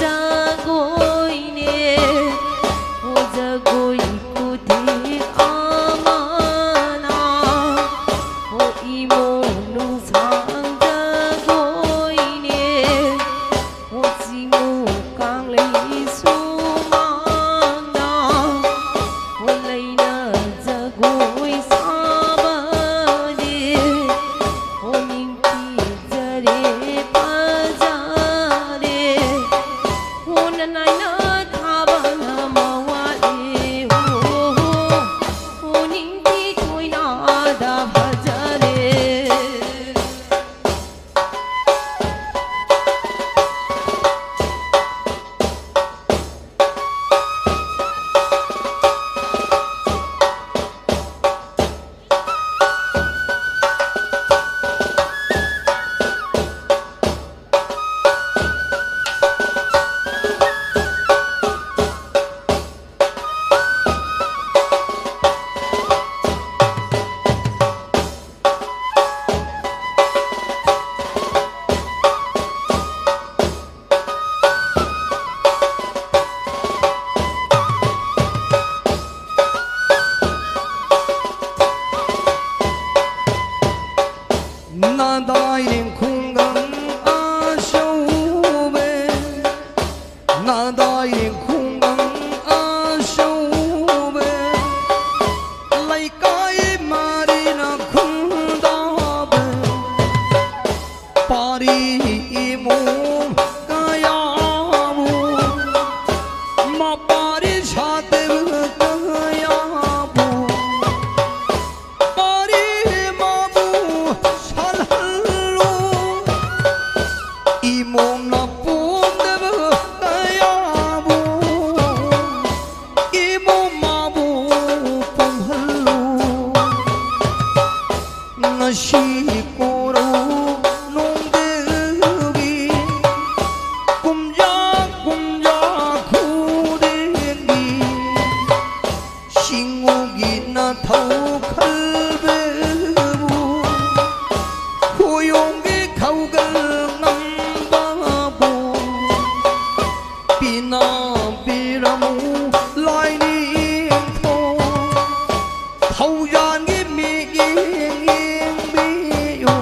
jago ini pina piramu lai ni tho thâu gian gi mi yên yên bi yo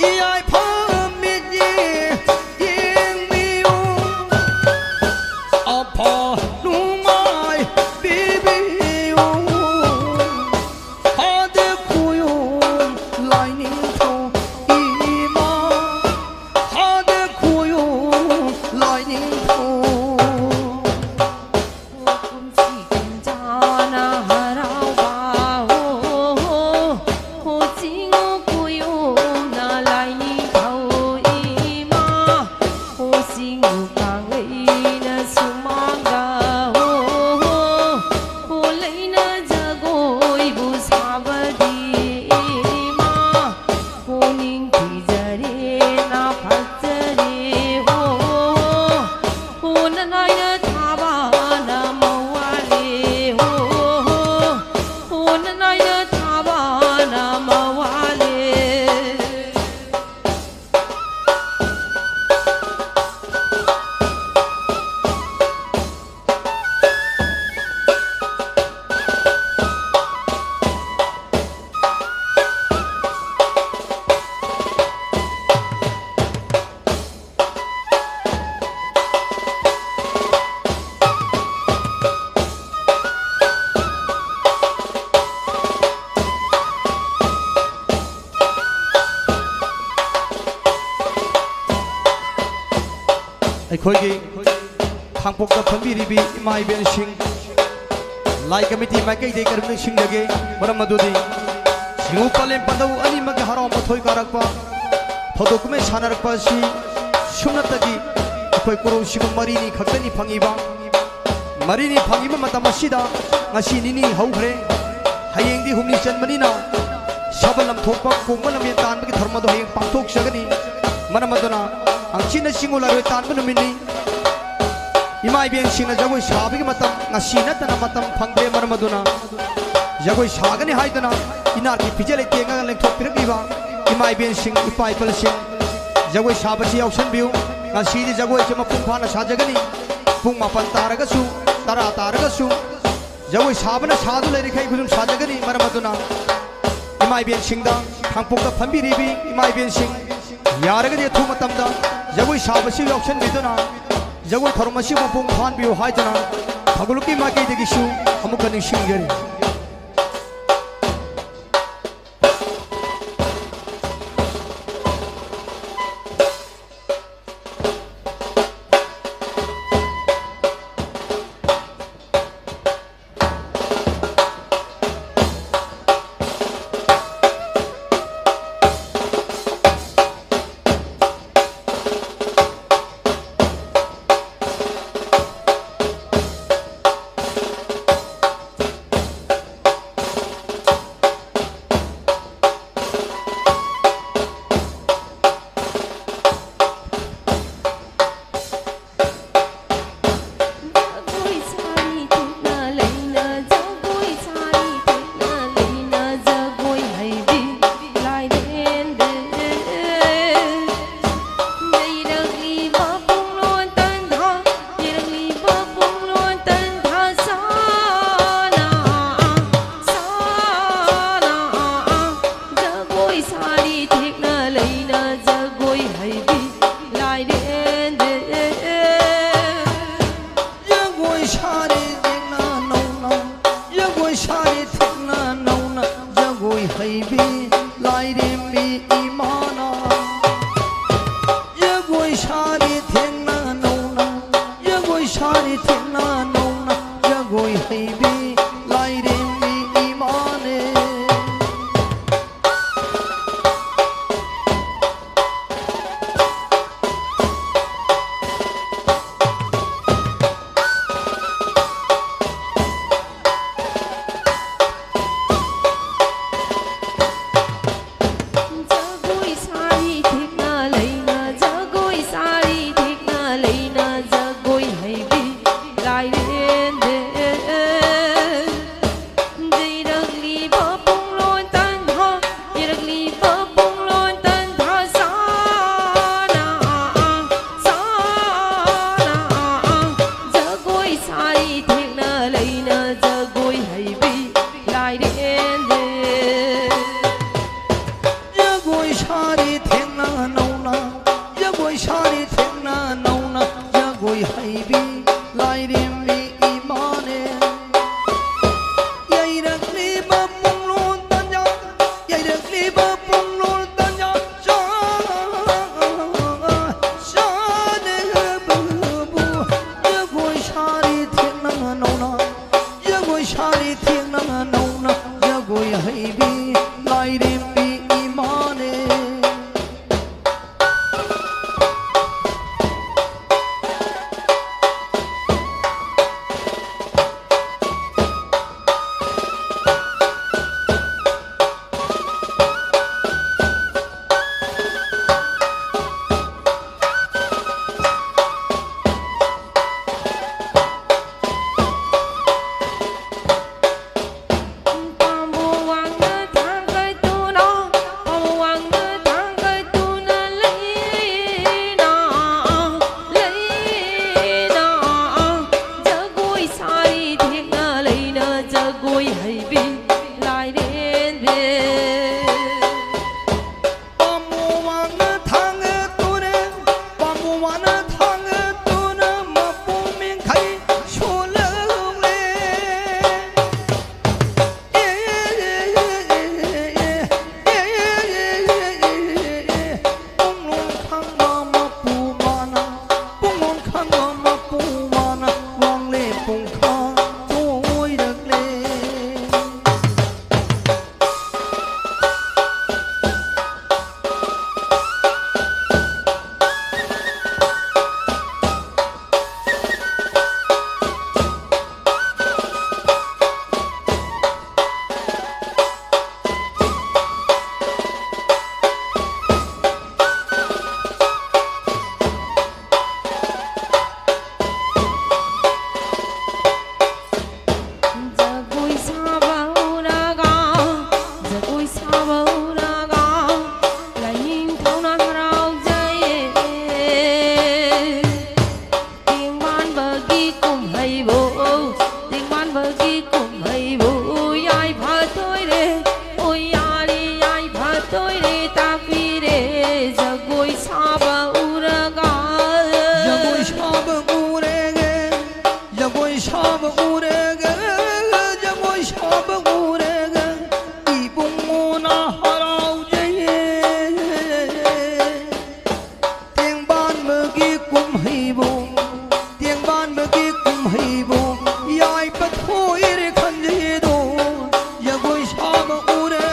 i ai pha mi ye yên mi yo a pha lu mai bi bi yo ha de ku yo lai ni tho i ma ha de ku yo lai ni tho Hukum si kencana harau bahu Ho jingo kuyo na lai ni thau ima Ho singu kangai na sumanga Ho lai na jagoi bu sabadi ima Ho ning ki jare na phajare Ho na nai na thaba na mawale Ho na nai na thaba na mawale ꯑꯩꯈꯣꯏꯒꯤ ꯈꯥꯡꯄꯣꯛꯇ ꯐꯝꯕꯤꯔꯤꯕꯤ ꯏꯃꯥ ꯏꯕꯦꯟꯁꯤꯡ ꯂꯥꯏ ꯀꯃꯤꯇꯤ ꯃꯥꯏꯀꯩꯗꯒꯤ ꯀꯔꯝ ꯅꯤꯡꯁꯤꯡꯖꯒꯦ ꯃꯔꯝ ꯑꯗꯨꯗꯤ ꯁꯤꯡꯎ ꯄꯂꯦꯝ ꯄꯟꯗꯧ ꯑꯅꯤꯃꯛꯀꯤ ꯍꯔꯥꯎ ꯃꯊꯣꯏ ꯀꯥꯔꯛꯄ ꯊꯧꯗꯣꯛ ꯀꯨꯝꯍꯩ ꯁꯥꯟꯅꯔꯛꯄ ꯑꯁꯤ ꯁꯨꯞꯅꯇꯒꯤ ꯑꯩꯈꯣꯏ ꯀꯣꯔꯧꯁꯤꯡ ꯃꯔꯤꯅꯤ ꯈꯛꯇꯅꯤ ꯐꯪꯉꯤꯕ ꯃꯔꯤꯅꯤ ꯐꯪꯉꯤꯕ ꯃꯇꯝ ꯑꯁꯤꯗ ꯉꯁꯤ ꯅꯤꯅꯤ ꯍꯧꯈ꯭ꯔꯦ ꯍꯌꯦꯡꯗꯤ ꯍꯨꯝꯅꯤ ꯆꯟꯕꯅꯤꯅ ꯁꯥꯕ ꯂꯝꯊꯣꯛꯄ ꯀꯣꯡꯕ ꯂꯝꯕꯦꯟ ꯇꯥꯟꯕꯒꯤ ꯊꯧꯔꯝ ꯑꯗꯨ ꯍꯌꯦꯡ ꯄꯥꯡꯊꯣꯛꯆꯒꯅꯤ ꯃꯔꯝ ꯑꯗꯨꯅ ꯍꯪꯆꯤꯠꯅ ꯆꯤꯡꯎ ꯂꯥꯏꯔꯣꯏ ꯇꯥꯟꯕ ꯅꯨꯃꯤꯠꯅꯤ ꯏꯃꯥ ꯏꯕꯦꯟꯁꯤꯡꯅ ꯖꯒꯣꯏ ꯁꯥꯕꯒꯤ ꯃꯇꯝ ꯉꯁꯤ ꯅꯠꯇꯅ ꯃꯇꯝ ꯐꯪꯗ꯭ꯔꯦ ꯃꯔꯝ ꯑꯗꯨꯅ ꯖꯒꯣꯏ ꯁꯥꯒꯅꯤ ꯍꯥꯏꯗꯨꯅ ꯏꯅꯥꯛꯀꯤ ꯐꯤꯖꯦ ꯂꯩꯇꯦꯡꯉꯒ ꯂꯦꯡꯊꯣꯛꯄꯤꯔꯛꯂꯤꯕ ꯏꯃꯥ ꯏꯕꯦꯟꯁꯤꯡ ꯏꯄꯥ ꯏꯄꯜꯁꯤꯡ ꯖꯒꯣꯏ ꯁꯥꯕꯁꯤ ꯌꯥꯎꯁꯟꯕꯤꯌꯨ ꯉꯁꯤꯗꯤ ꯖꯒꯣꯏꯁꯤ ꯃꯄꯨꯡ ꯐꯥꯅ ꯁꯥꯖꯒꯅꯤ ꯄꯨꯡ 9 ꯇꯥꯔꯒꯁꯨ 10 ꯇꯥꯔꯒꯁꯨ ꯖꯒꯣꯏ ꯁꯥꯕꯅ ꯁꯥꯗꯨ ꯂꯩꯔꯤꯈꯩ ꯈꯨꯗꯨꯝ ꯁꯥꯖꯒꯅꯤ ꯃꯔꯝ ꯑꯗꯨꯅ ꯏꯃꯥ ꯏꯕꯦꯟꯁꯤꯡꯗ ꯈꯥꯡꯄꯣꯛꯇ ꯐꯝꯕꯤꯔꯤꯕꯤ ꯏꯃꯥ ꯏꯕꯦꯟꯁꯤꯡ ꯌꯥꯔꯒꯗꯤ ꯑꯊꯨꯕ ꯃꯇꯝꯗ ꯖꯒꯣꯏ ꯁꯥꯕꯁꯤ ꯌꯥꯎꯁꯟꯕꯤꯗꯨꯅ ꯖꯒꯣꯏ ꯊꯧꯔꯝ ꯑꯁꯤ ꯃꯄꯨꯡ ꯐꯥꯍꯟꯕꯤꯌꯨ ꯍꯥꯏꯗꯨꯅ ꯊꯧꯒꯜꯂꯨꯞꯀꯤ ꯃꯥꯏꯀꯩꯗꯒꯤꯁꯨ ꯑꯃꯨꯛꯀ ꯅꯤꯡꯁꯤꯡꯖꯔꯤ वाना थांग तुन मपू में खाई शोल ले पुंगलों खांग मपू माना पुंगलों खांग मपू माना वांगले पुंखा तोय रगले Jagoi sabauraga, jagoi sabauraga, lain thona harau jaye. Tiếng ban bagi kum hai bo, tiếng ban bagi kum hai bo. Ai phá tôi re, ôi ai ai phá tôi re ta phi re. Jagoi sabauraga, Jagoi shab urege, jagoi shab urege, jagoi shab urege, ibung mona harau jaye. Tiếng ban bagi kum hai bo, tiếng ban bagi kum hai bo, yai pat hoi re khan jaye do, jagoi shab urege.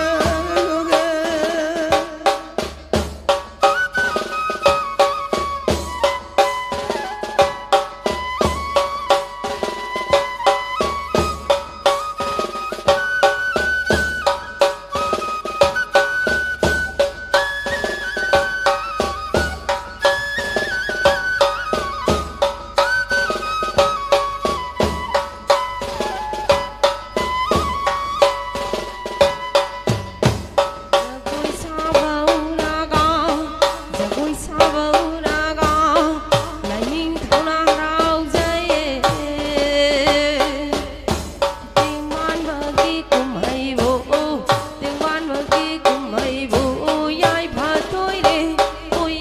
jagoi sabauraga, jagoi sabauraga, lain thona harau jaye. Tiếng ban bagi kum hai bo, tiếng ban bagi kum hai bo. Ai phá tôi re, ôi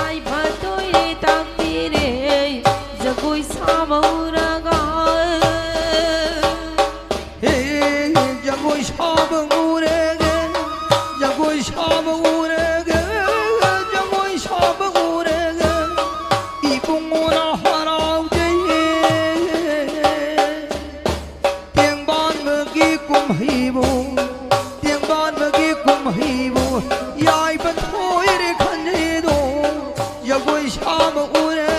ai phá tôi re ta phi re. Jagoi sabauraga. Hey, jagoi shab urege, jagoi shab urege, jagoi shab urege, ibung mona harau jaye. Tiếng ban bagi kum hai bo, tiếng ban bagi kum hai bo, yai pat hoi re khan jaye do, jagoi shab urege.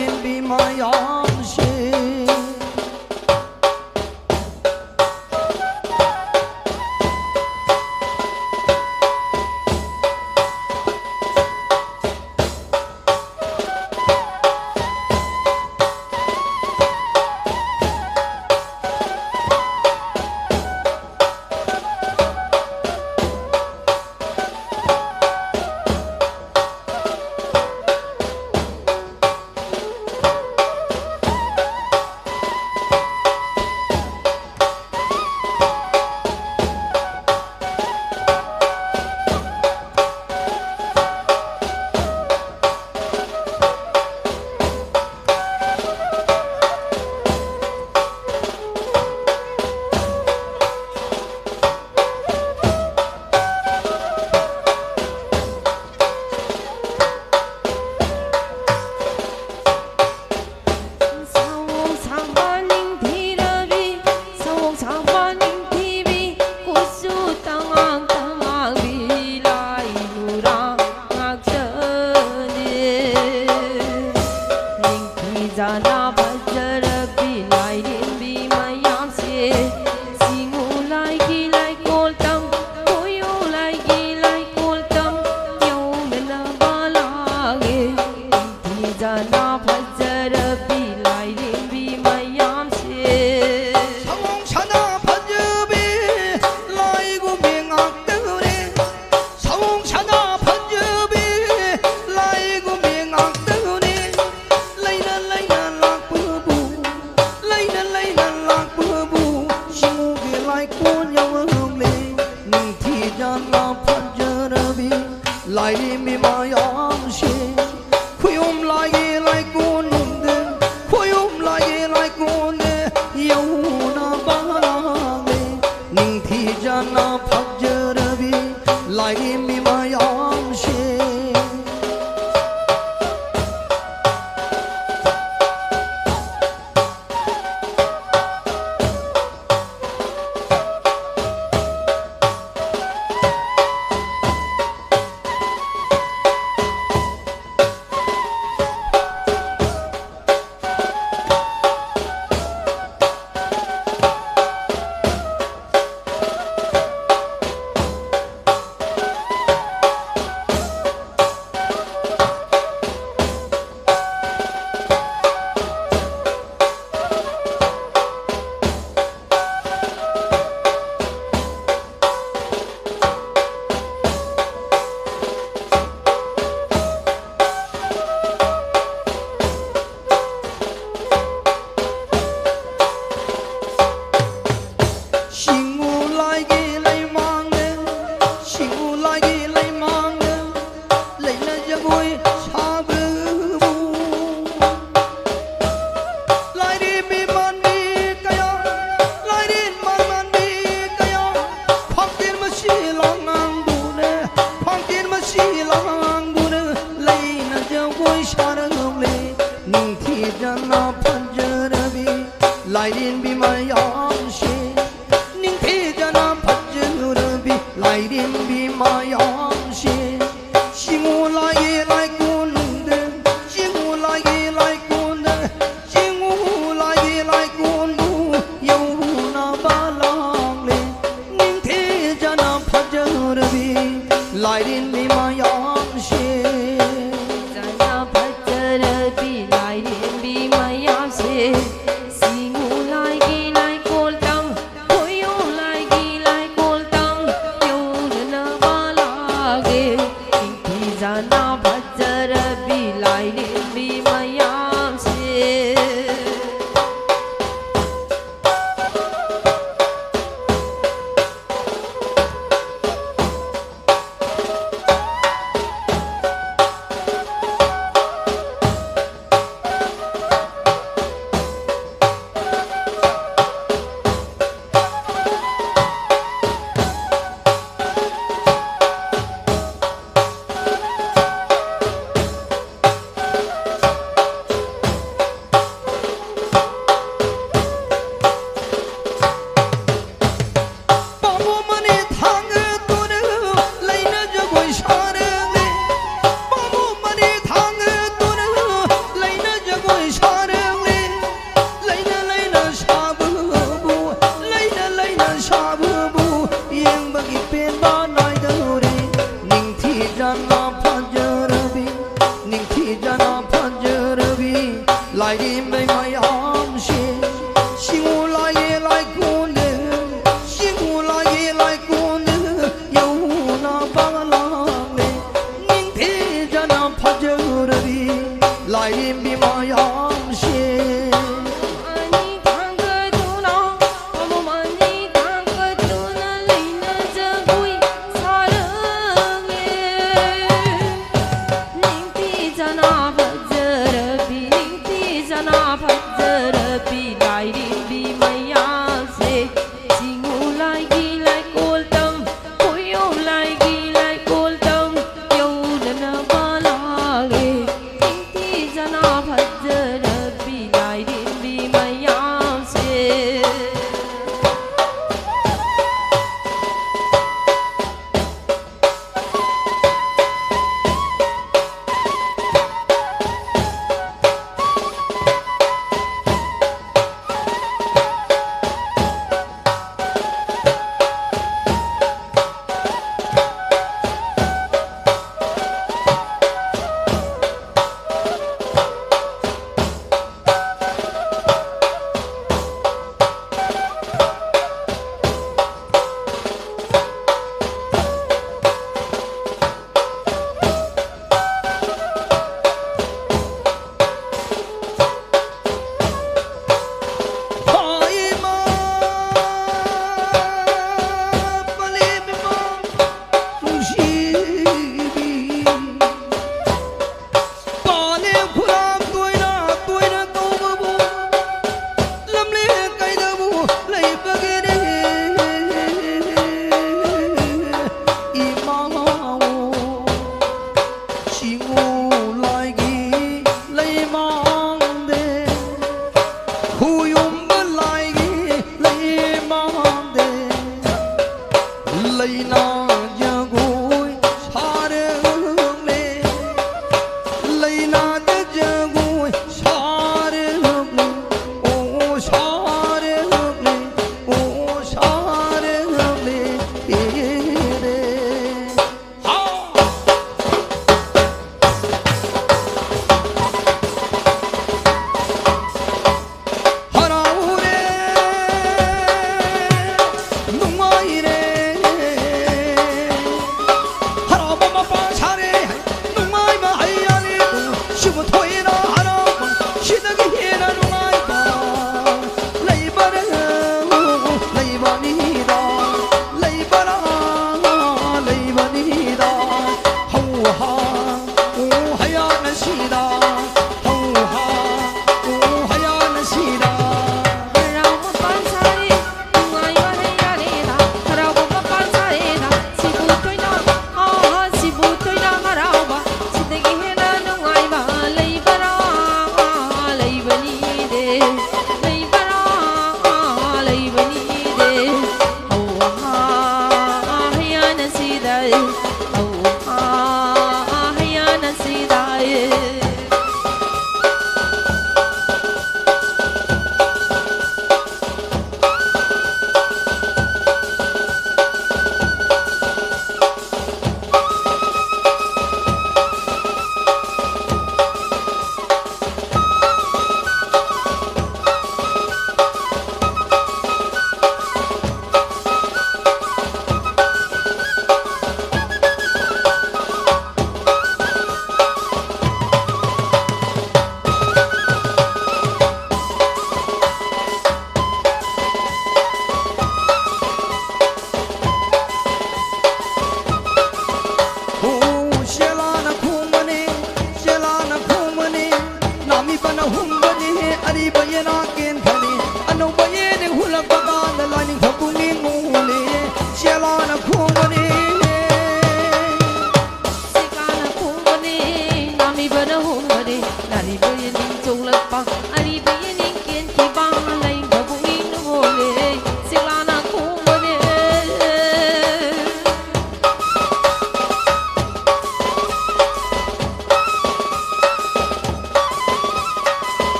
liên bi mai yam she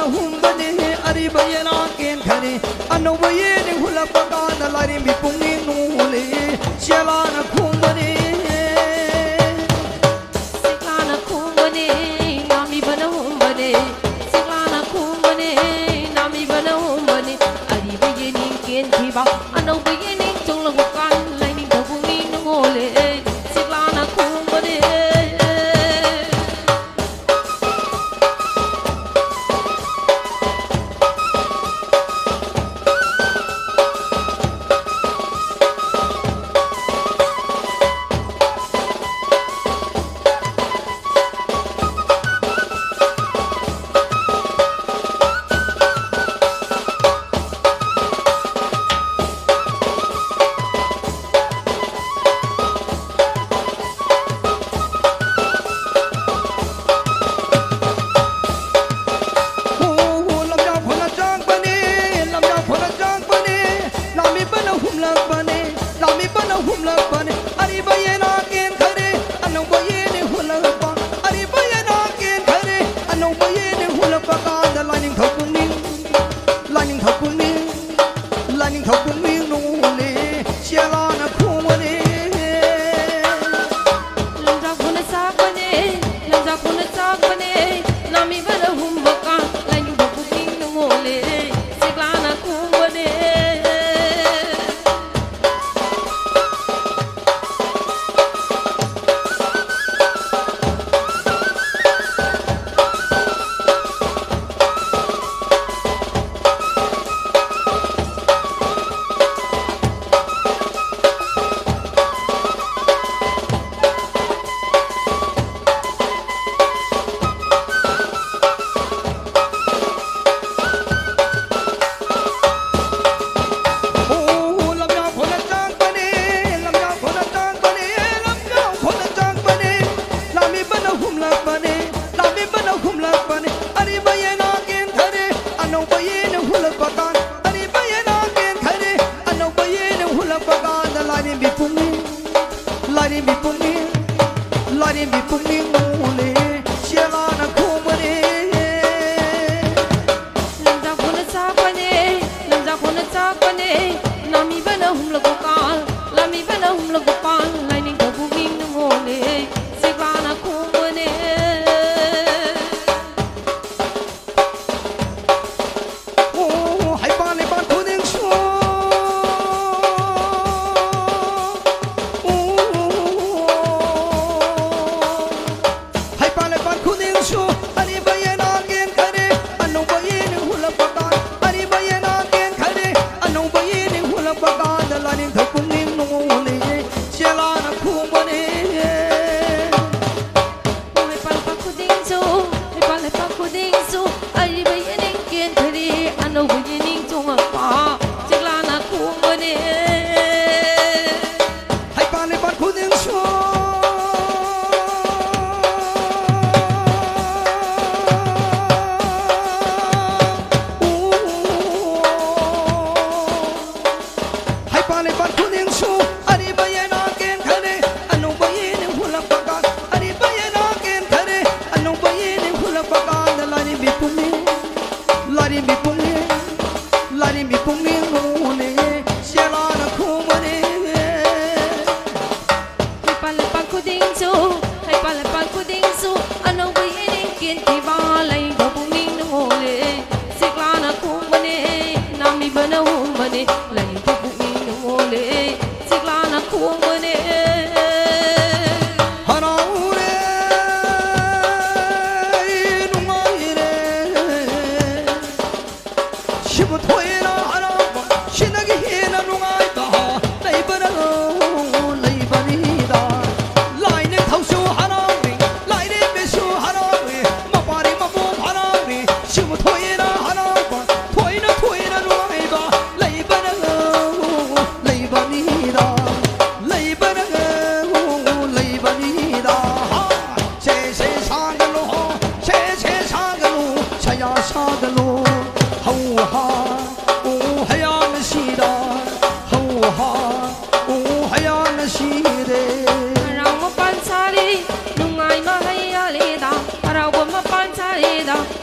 bana humbane ari bayana ken khane ano bayene hula pagana lari mi pungni nule chelana khumbane siklana kumbane nami bana humbane siklana kumbane nami bana humbane ari bayene ken thiba ano bayene chungla bukan laini thapuni ngole siklana kumbane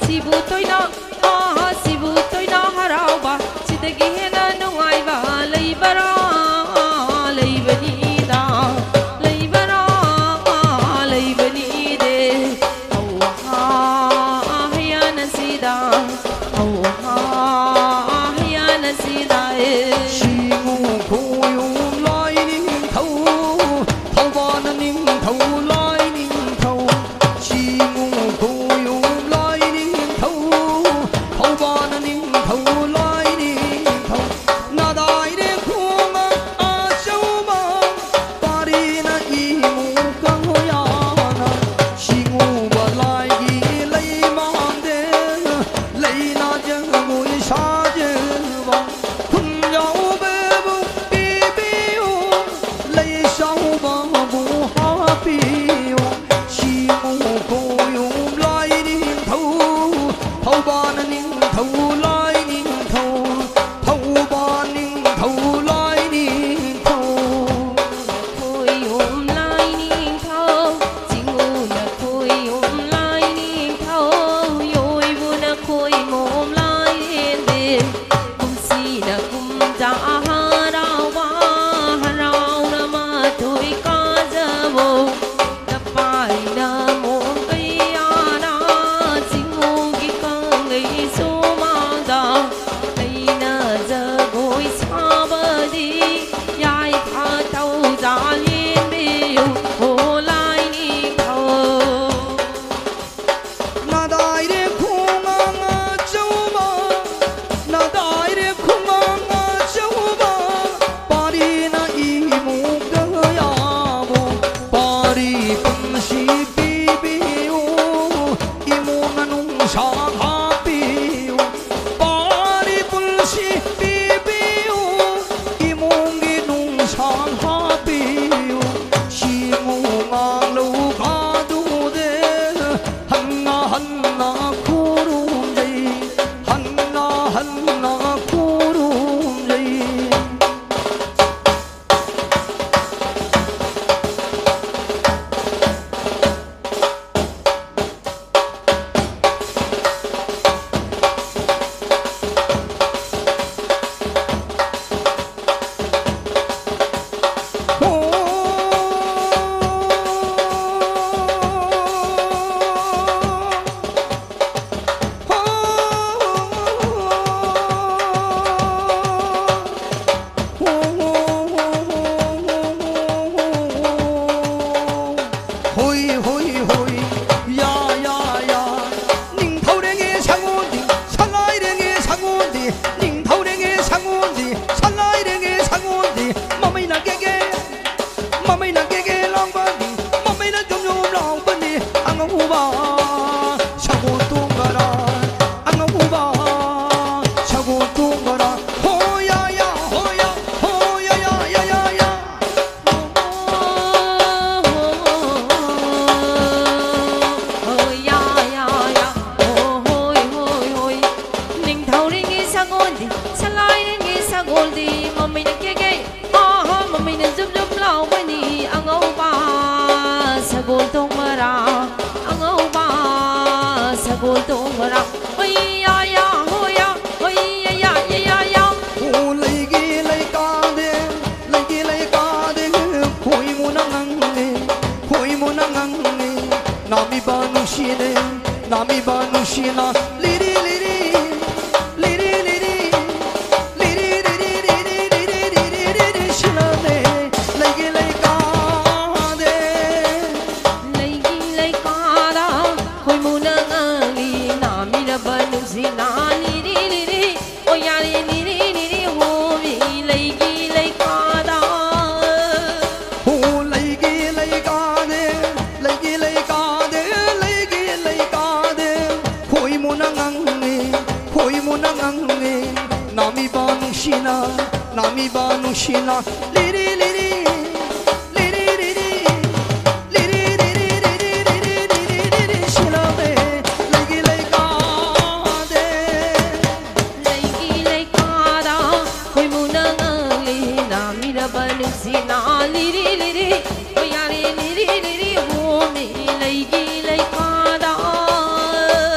si bu tôi nó sibu toina harauba sidagi hena nungaiba leibara leibanida leibara leibani de auha hayana sida auha hayana sida Singu khuyum lai ning thâu thâu ban ning thâu lai ning thâu Singu khuyum lai ning thâu thâu ban ning thâu lai ning thâu na dai de khung a châu ma pari na i mu kang ya na Singu ba lai gi lai mang de lai na jang mui sa je ba kun yau be bu bi bi u lai sao ba bu ha pi u Singu khuyum lai ning thâu thâu ban ning thâu lai ning thâu thâu ban ning thâu lai ning thâu khôi ôm lai ninh thâu chính u na khôi ôm lai ninh thâu yoi bu na khôi ôm lai yên đêm kum si na kum ja ha rao ba ha rao na ma thôi ca giờ vô na pai na mong cây na chính u ki kang ấy số mang da đây na giờ gối xa bờ đi yai pha thâu ra liên biêu hồ lai ni thâu na dai de khung a châu ba na dai de khung a châu ba pari na i mu ga ya bo pari pum si bi bi u i mu na nung sa ha pi u pari pum si bi bi u i mu ngi nung sa ha pi u si mu ngang lu kha du de hanna hanna kurum jai hanna hanna kurum jai hoi hoi hoi ya ya ya ning thâu de nge sangun di salai de nge sangun di ning thâu de nge sangun di salai de nge sangun di mamai na ge long ba di mamai na jom jom long ba di ang hu ba sagun tung ga ra ang hu ba sagun tung ga ra ho ya ya ho ya ya ya ya ya oh ya ya ya oh hoi hoi hoi ning thâu ring gi sang ôn đi salai ring gi sang ôn đi mà mình kia kia mà mình giúp giúp lao bên đi ang âu ba sagol tong mara ang âu ba sagol tong mara oi ya ya hoi ya ya ya ya Ô lấy gi lấy ca de khoi mu na ngang ne nami ba nu shi na li ri li ri li ri li ri li ri li ri li ri li ri li ri li ri shi na ne lấy gi lấy ca de lấy gi lấy ca da khôi mu na ngali na mi na ba nu si na li ri oi ya li ri ho mi lấy gi lấy ca da Ô lấy gi lấy ca de lấy gi lấy ca de khoi mu na ngang ne nami ba nu shi na li ri li ri li ri li ri li ri li ri li ri li ri li ri li ri shi na me lấy gi lấy ca de lấy gi lấy ca da khôi mu na ngali na mi na ba nu si na li ri oi ya li ri ho mi lấy gi lấy ca da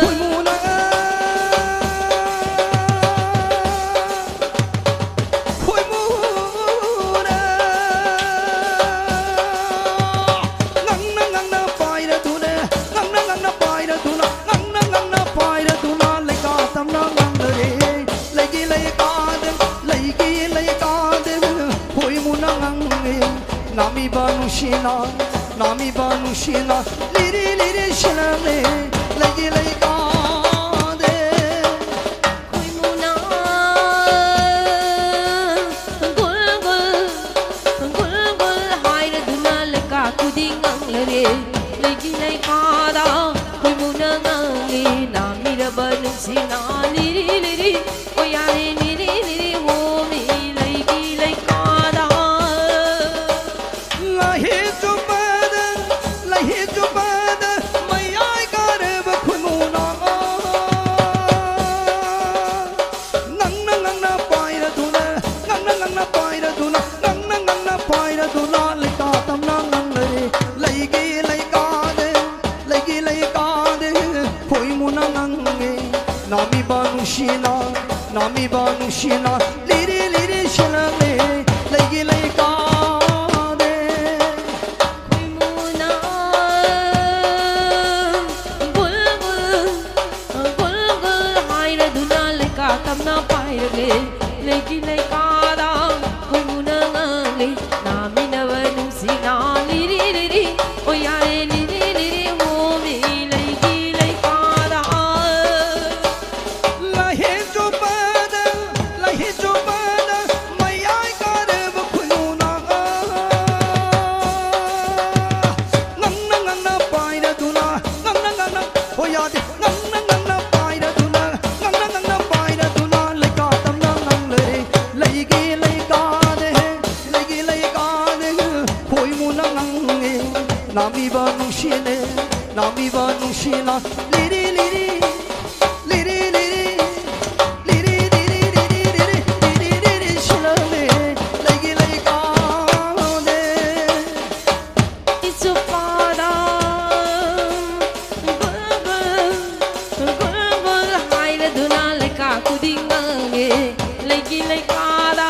khoi mu na nungshina nami ba nungshina liri liri shinale lagi lagi ka de khoi muna gul gul hai ra duna le ka kuding ang lare lagi lai ka da khoi muna ngi na mi ra ba nung sina liri liri o ya liri liri ho mi lagi lai ka da lahi chu bada mai ai ka re ba khoi muna nang na pai ra duna nang na pai ra duna nang na pai ra duna le ka tam nang le lagi lai ka de khoi muna nang nge nami ba nungshina liri liri shina le lagi lai ka de khoi muna gul gul hai ra duna le ka tam na pai ra ge legi lai ka da khoi muna ngi na mi na va nu si na liri liri o ya liri liri ho mi legi lai ka da lahi chu bada mai ai ka re ba khoi muna nang na pai ra duna nang na ho ya de nang na pai ra duna nang na pai ra duna le ka tam nang le lagi lai ka de khoi muna nang nge nami ba nungshina liri liri shilale lagi lai ka de It's a pada gul hai ra duna le ka kuding nge legi lai ka da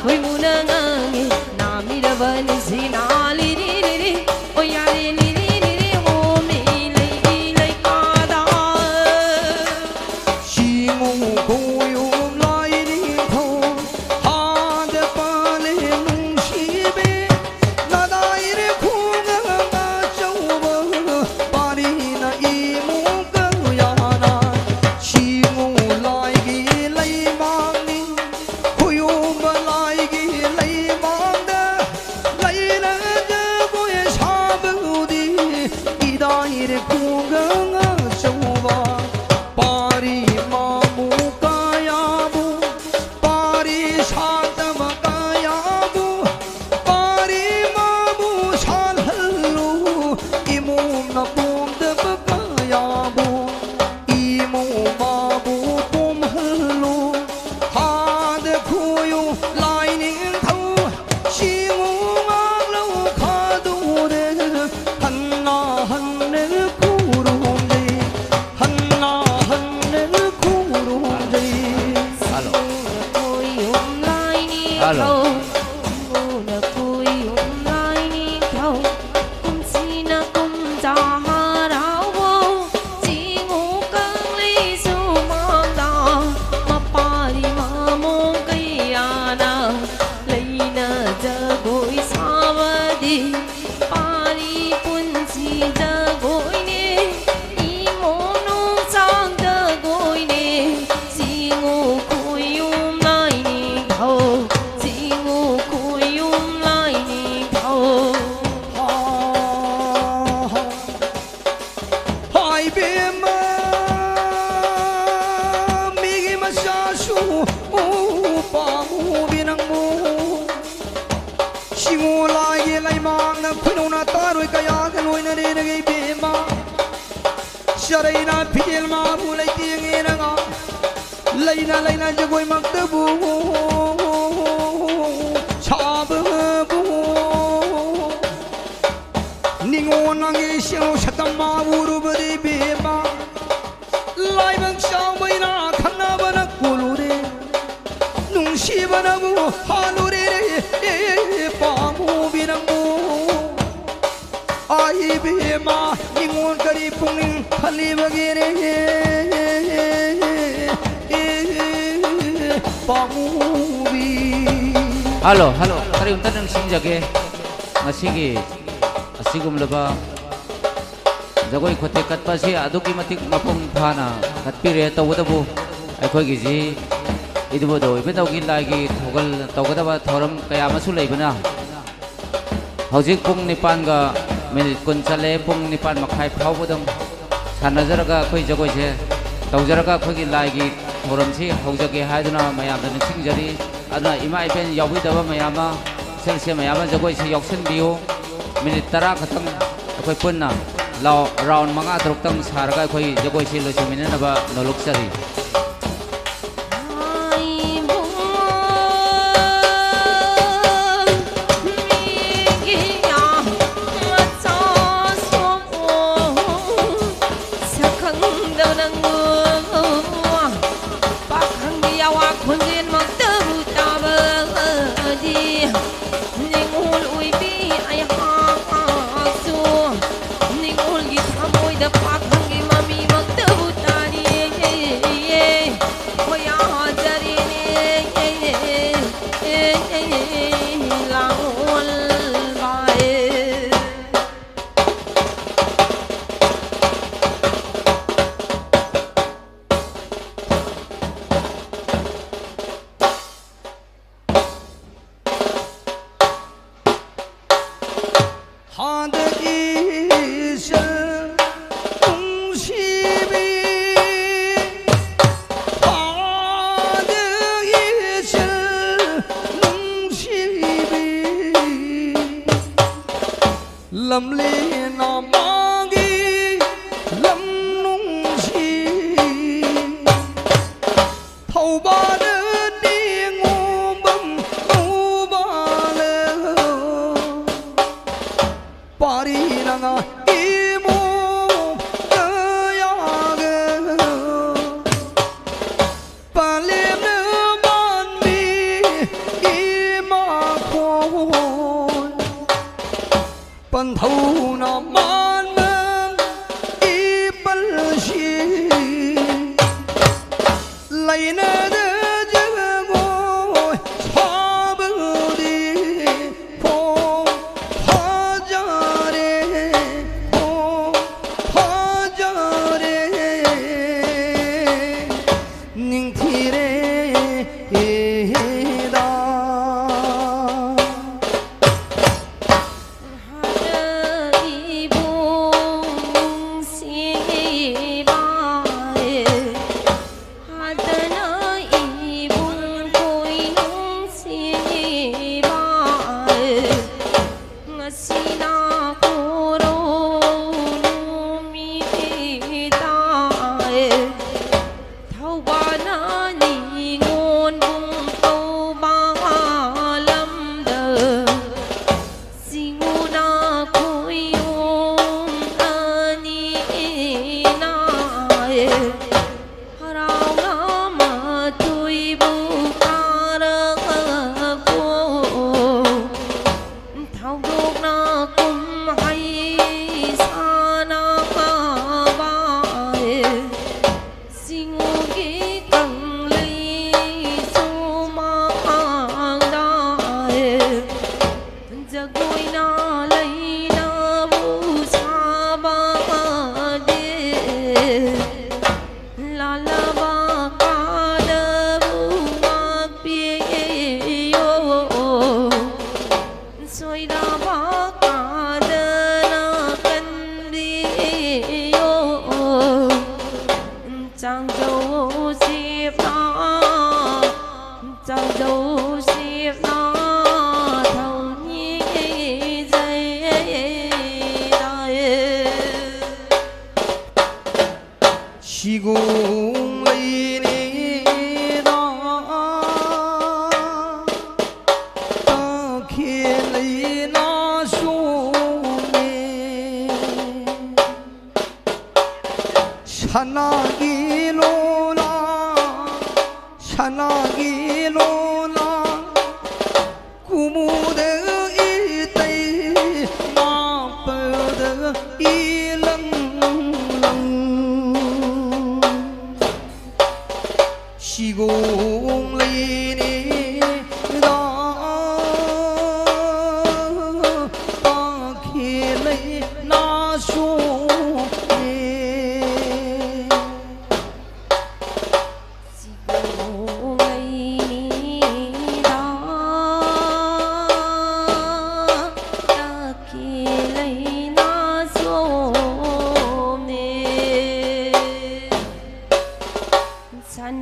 khoi muna nge na mi ra va ni si na liri liri o ya liri liri ho mi legi lai ka da Shingu koyum lai ni tho had pale nung shibe nadai re khung ma chau pari na I mu kang ya na Shingu lai gi lai mang ni koyum lai gi lai mang da lai na ja boy sab di idai re khung ma chau pari mamu kayabu pari shantam kayabu pari mamu shalhallu imum na pum dab kayabu imu mabu pum hallu had khoyu lai ning thau shimu mang lo khadu de hanna hanne kurum de hanna hanne kurum de Halo. khoi um lai ni Alo. thau na khoi um lai ni thau kum si na kum ja ha rao wo ji ngu kang li su mang da ma pa ri ma mong kai ya na lai na ja goi sa wa di pa ri pun si ja goi ne I mo no sang da goi ne ji ngu khoi um lai ni thau ji ngu khoi um lai ni thau hai be ma mi gi ma sha shu pa mu binang mu shingu lai ge lai mang na khunu na ta roi ka ya ga loi na re na ge be ma sharai na phil ma bu lai ti nge na nga lai na je goi mak ta bu cha bu ningon nang ge shau shatam ma uru bade be ma lai bang shau mai na khana bana kulu re nung shi bana bu halu re pa mu binang mu ai be ma ningon kari pung khali bagere pa mu bi Halo, kari unta nang singjage ngasigi ꯑꯁꯤꯒꯨꯝꯂꯕ ꯖꯒꯣꯏ ꯈꯣꯠꯇꯦꯛ ꯀꯠꯄ ꯑꯁꯤ ꯑꯗꯨꯛꯀꯤ ꯃꯇꯤꯛ ꯃꯄꯨꯡ ꯐꯥꯅ ꯀꯠꯄꯤꯔꯦ ꯇꯧꯕꯇꯕꯨ ꯑꯩꯈꯣꯏꯒꯤꯁꯤ ꯏꯗꯨꯕꯗ ꯏꯕꯨꯙꯧꯒꯤ ꯂꯥꯏꯒꯤ ꯊꯧꯒꯜ ꯇꯧꯒꯗꯕ ꯊꯧꯔꯝ ꯀꯌꯥ ꯑꯃꯁꯨ ꯂꯩꯕꯅ ꯍꯧꯖꯤꯛ ꯄꯨꯡ 9ꯒ ꯃꯤꯅꯤꯠ 10 ꯆꯠꯂꯦ ꯄꯨꯡ 9 ꯃꯈꯥꯏ ꯐꯥꯎꯕꯗꯪ ꯁꯥꯟꯅꯖꯔꯒ ꯑꯩꯈꯣꯏ ꯖꯒꯣꯏꯁꯦ ꯇꯧꯖꯔꯒ ꯑꯩꯈꯣꯏꯒꯤ ꯂꯥꯏꯒꯤ ꯊꯧꯔꯝꯁꯤ ꯍꯧꯖꯒꯦ ꯍꯥꯏꯗꯨꯅ ꯃꯌꯥꯝꯗ ꯅꯤꯡꯁꯤꯡꯖꯔꯤ ꯑꯗꯨꯅ ꯏꯃꯥ ꯏꯕꯦꯟ ꯌꯥꯎꯕꯤꯗꯕ ꯃꯌꯥꯝ ꯑꯃ ꯁꯦꯜꯁꯦ ꯃꯌꯥꯝ ꯑꯃ ꯖꯒꯣꯏꯁꯤ ꯌꯥꯎꯁꯟꯕꯤꯌꯨ ꯃꯤꯅꯤꯠ 10 ꯈꯛꯇꯪ ꯑꯩꯈꯣꯏ ꯄꯨꯟꯅ राउंड 5-6 सारगा अखोई जगोई से लोचमिननबा नोलुक्सरी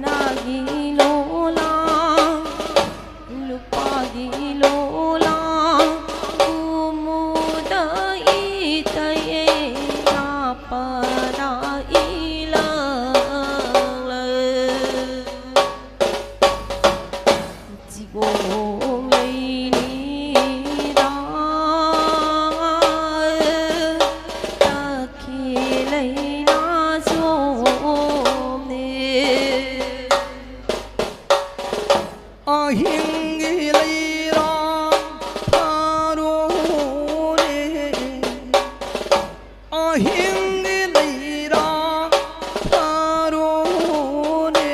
산나기 로랑 루파기 로랑 구무다 이따에 나빠라 이랑라 지고 hingi lay ra tharo re hingi lay ra tharo re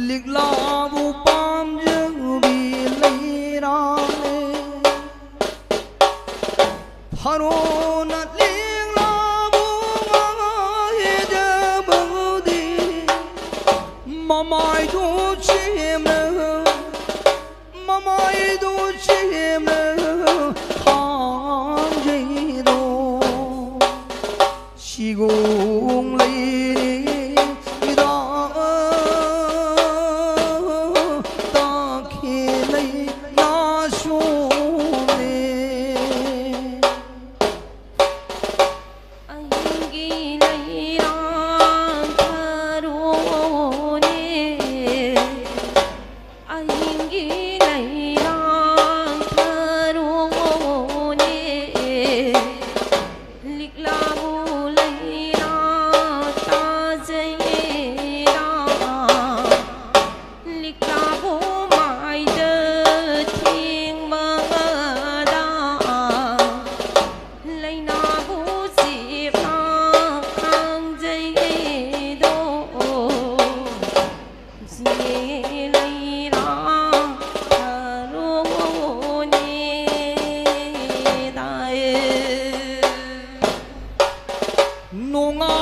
lik la bu pam jang bi lay ra re tharo na lik la bu ma ye ja bu di mamai du mamai du chim khang dây đô si gung lấy đó ta khi lấy na xuống anh ghi lấy đang thơ ruộng anh ghi lấy đang thơ ruộng lịch la bu lấy ra ta dây ra lịch la bu mãi đơ thiên mơ đa lấy na bu dịp ta khang dây đô dì lấy ra thơ ruộng đại nô nga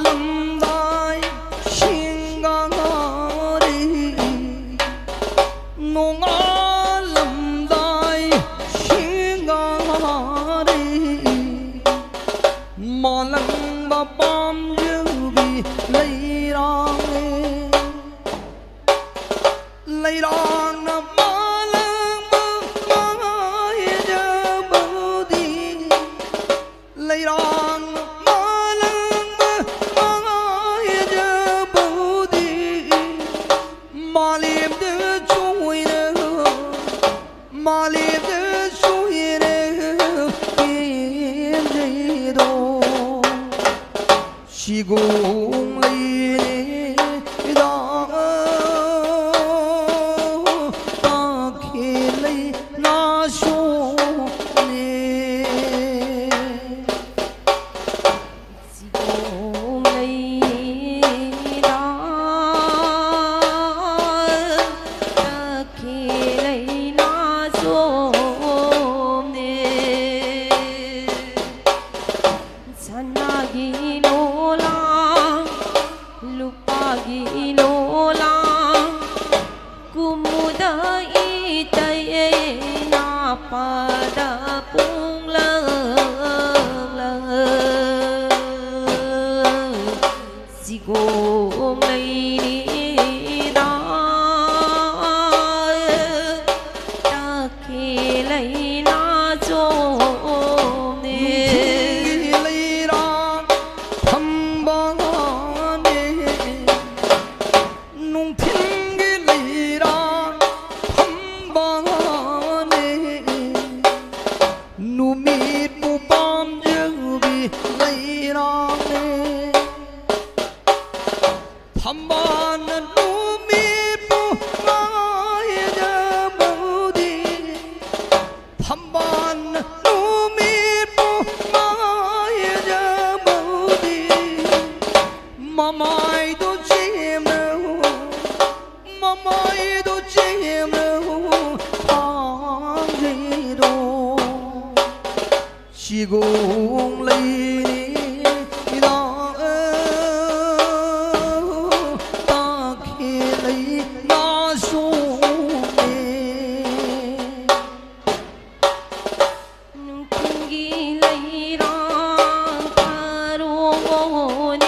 lâm dai sinh ga đi nô nga lâm dai sinh ga đi mà lần ba bom dư bị lấy ra lấy ra na ma lần ma ye ja bu di lấy ra si gung lấy đó ta khi lấy na xuống nè si gung lấy đó ta khi lấy na xuống nè 산나기 로랑 루파기 로랑 구무다 이따에 나빠다 뿡랑랑 지고 lấy đó ta khi lấy na cho nè lấy ra thăm ba nè nung thiên cái lấy ra thăm ba nè nu mít bu bom dư bị lấy ra nè thăm ba nè nu mít bu ma ye ja bu di thăm ba nè nu mít bu ma ye ja bu di mamai du chim mamai du chim khang dây đô si gung lấy đó ta khi lấy na xuống nung thiên ghi lấy ra thơ ruộng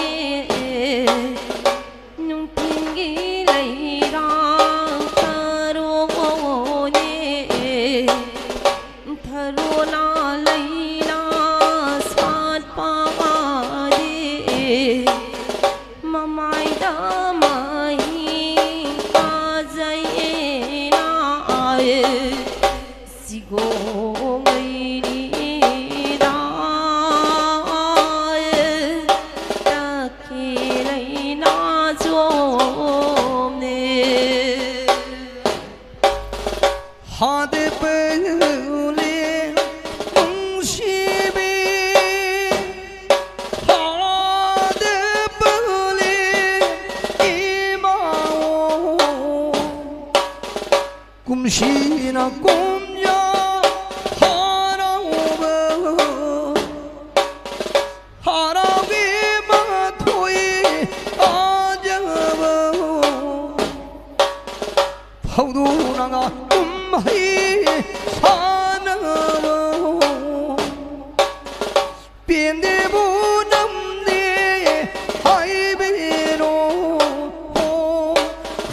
꿈시나 꿈야 하라오버 하라위 마토이 아자버 파우도나가 꿈하이 사나버 비엔데부 남네 하이베로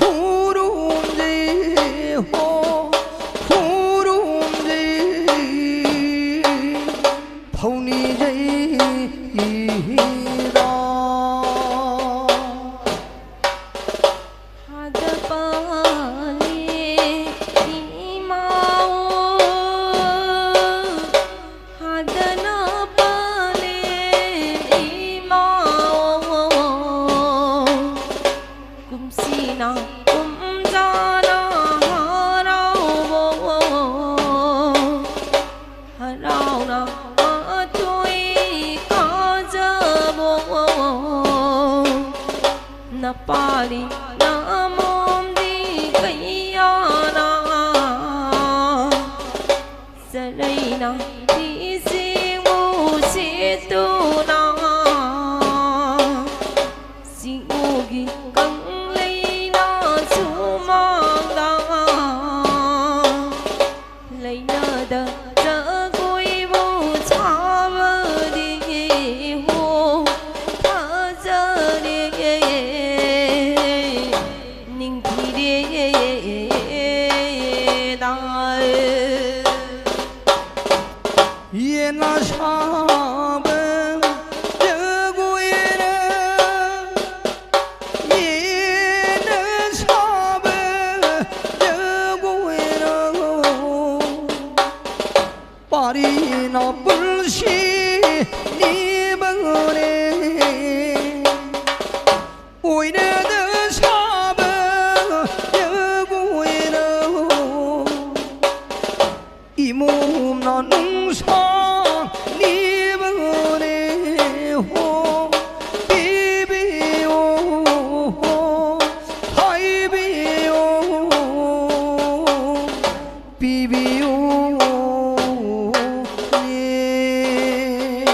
후rum지 후rum지 파우니제이라 하다발리 이마오 하다나발리 이마오 꿈시나 꿈자나 하라오 하라오나 마토이 가자보 나빠리 나몸디 그야나 살레이나 디싱무시도나 싱무기 강레이나 수망다 레이나다 자고이보 차버리호 타자리 닝기리에 나 예나 샤베 여고에는 예나 샤베 여고에는 파리나 불시 니번에 오이르드 샤베 여고에는 이 몸 나누사 니번에 호 비비오 하이비오 비비오 네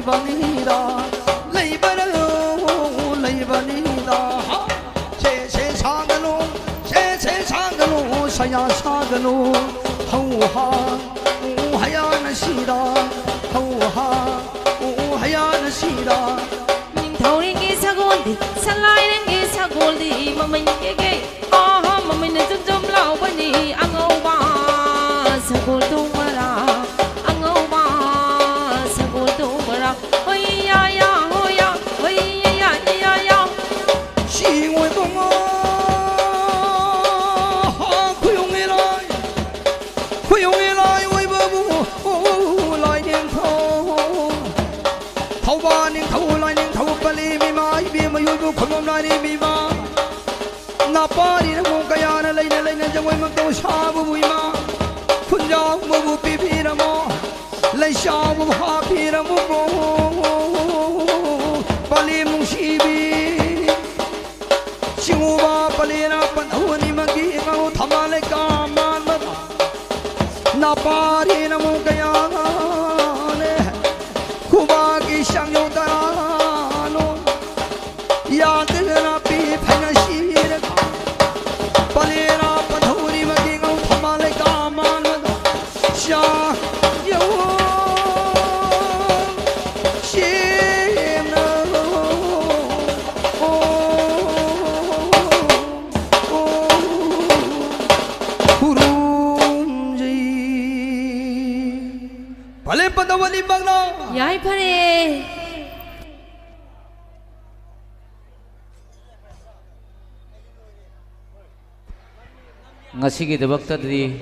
leibaniida leibanu leibaniida che saganu saya saganu hauha hayana sida hauha hayana sida ning thawring gi sagoldi salai ring gi sagoldi mamai ke ge aha mamai na zum zum lau bani angau ba sagol tu mara angau ba sagol tu mara hoi ya hoi ya si ngồi bông khuyung lại ôi bơ bu lại niềm thâu ba niềm thâu lại niềm thâu bali mi mai bi ma yu bu khom lại ni mi ma na pa đi na mong kaya na lấy na jang oi mak to sa bu bui ma khun ja mu bu pi pi na mo lấy sa bu ha pi na mu bo bali mung si bi Singwa palena panhuni magi ngau thamale kaman mata na pari na mukaya ne kuba ki sangyo tarano ya tena pi phana shir palena panhuni magi ngau thamale kaman mata sha yo Padawali bagna yai phare ngasigi dabakta di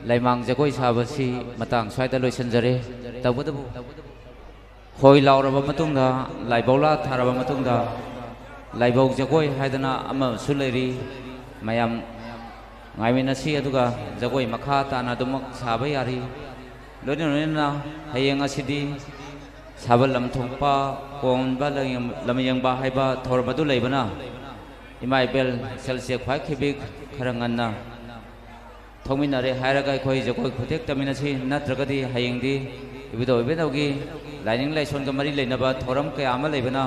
laimang jagoi sabasi matang swaida loisanjare tabadabu hoi lauraba matungda laibaula tharaba matungda laibau jagoi haidana ama sulairi mayam ngaiminasi aduga jagoi makha tana dumak saba yari loina hayang asidi sabal lam thongpa konba lamyang ba haiba thorbadu leibana imai bel selse khwai khibik kharanganna thongminare hairaga khoi jagoi khutek taminasi natragadi hayangdi ibido ibedogi lining laison ga mari leinaba thoram kaya ama leibana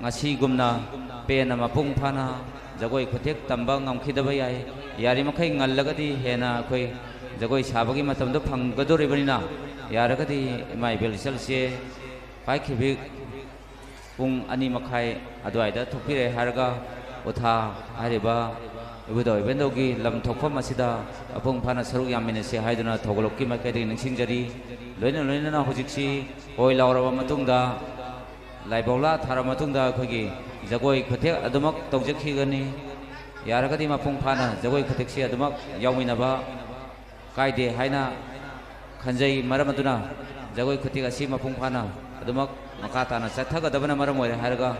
ngasi gumna pena mapung phana jagoi khutek tamba ngamkhidaba yai yari makhai ngallagadi hena khoi jagoi sabagi matamdo phanggadoribanina yaragadi imai bel selse pai khibik pung ani makhai adwaida thupire haraga utha hariba ibudo ibendogi lam thokpham asida apung phana saruk yamine se haiduna thogolokki makai de ningsingjari loina na hojiksi hoi lauraba matungda laibaula thara matungda khogi jagoi khutek adumak tawjekhigani yaragadi mapung phana jagoi khutekse adumak yawminaba kaide haina khanjai maram aduna jagoi khutik asi mapung phana adumak makata na chathagadabana maram oi haraga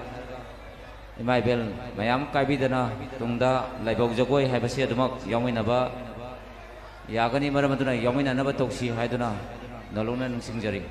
imai bel mayam kaibidana tungda laibau jagoi haibasi adumak yawminaba yagani maram aduna yawmina naba toksi haiduna nalungna nungsingjari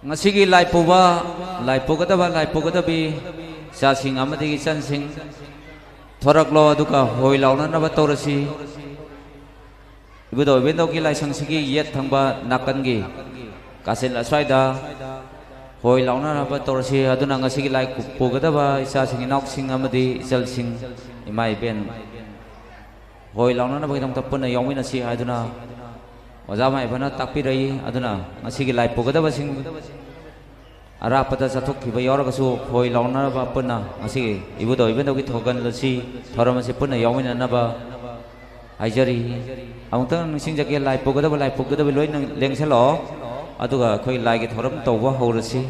ngasigi laipugadaba sasing amadi chansing thoraklo aduka hoi launa naba torasi ibudo bendoki laisangsigi yet thangba nakangi kasil aswaida hoi launa naba torasi aduna ngasigi laipugadaba sasing inaksing amadi chalsing imai ben hoi launa naba gidam tapuna yawmina si aduna Wajama ibana takpirai aduna ngasigi laipugadaba sing arapata sathok khiba yoragasu hoi launa ba punna ngasigi ibudo ibendogi thogan lasi thoramasi punna yawmina naba aijari amutang sing jake laipugadaba loin lengselo ꯑꯗꯨꯒ ꯑꯩꯈꯣꯏ ꯂꯥꯏꯒꯤ ꯊꯧꯔꯝ ꯇꯧꯕ ꯍꯧꯔꯁꯤ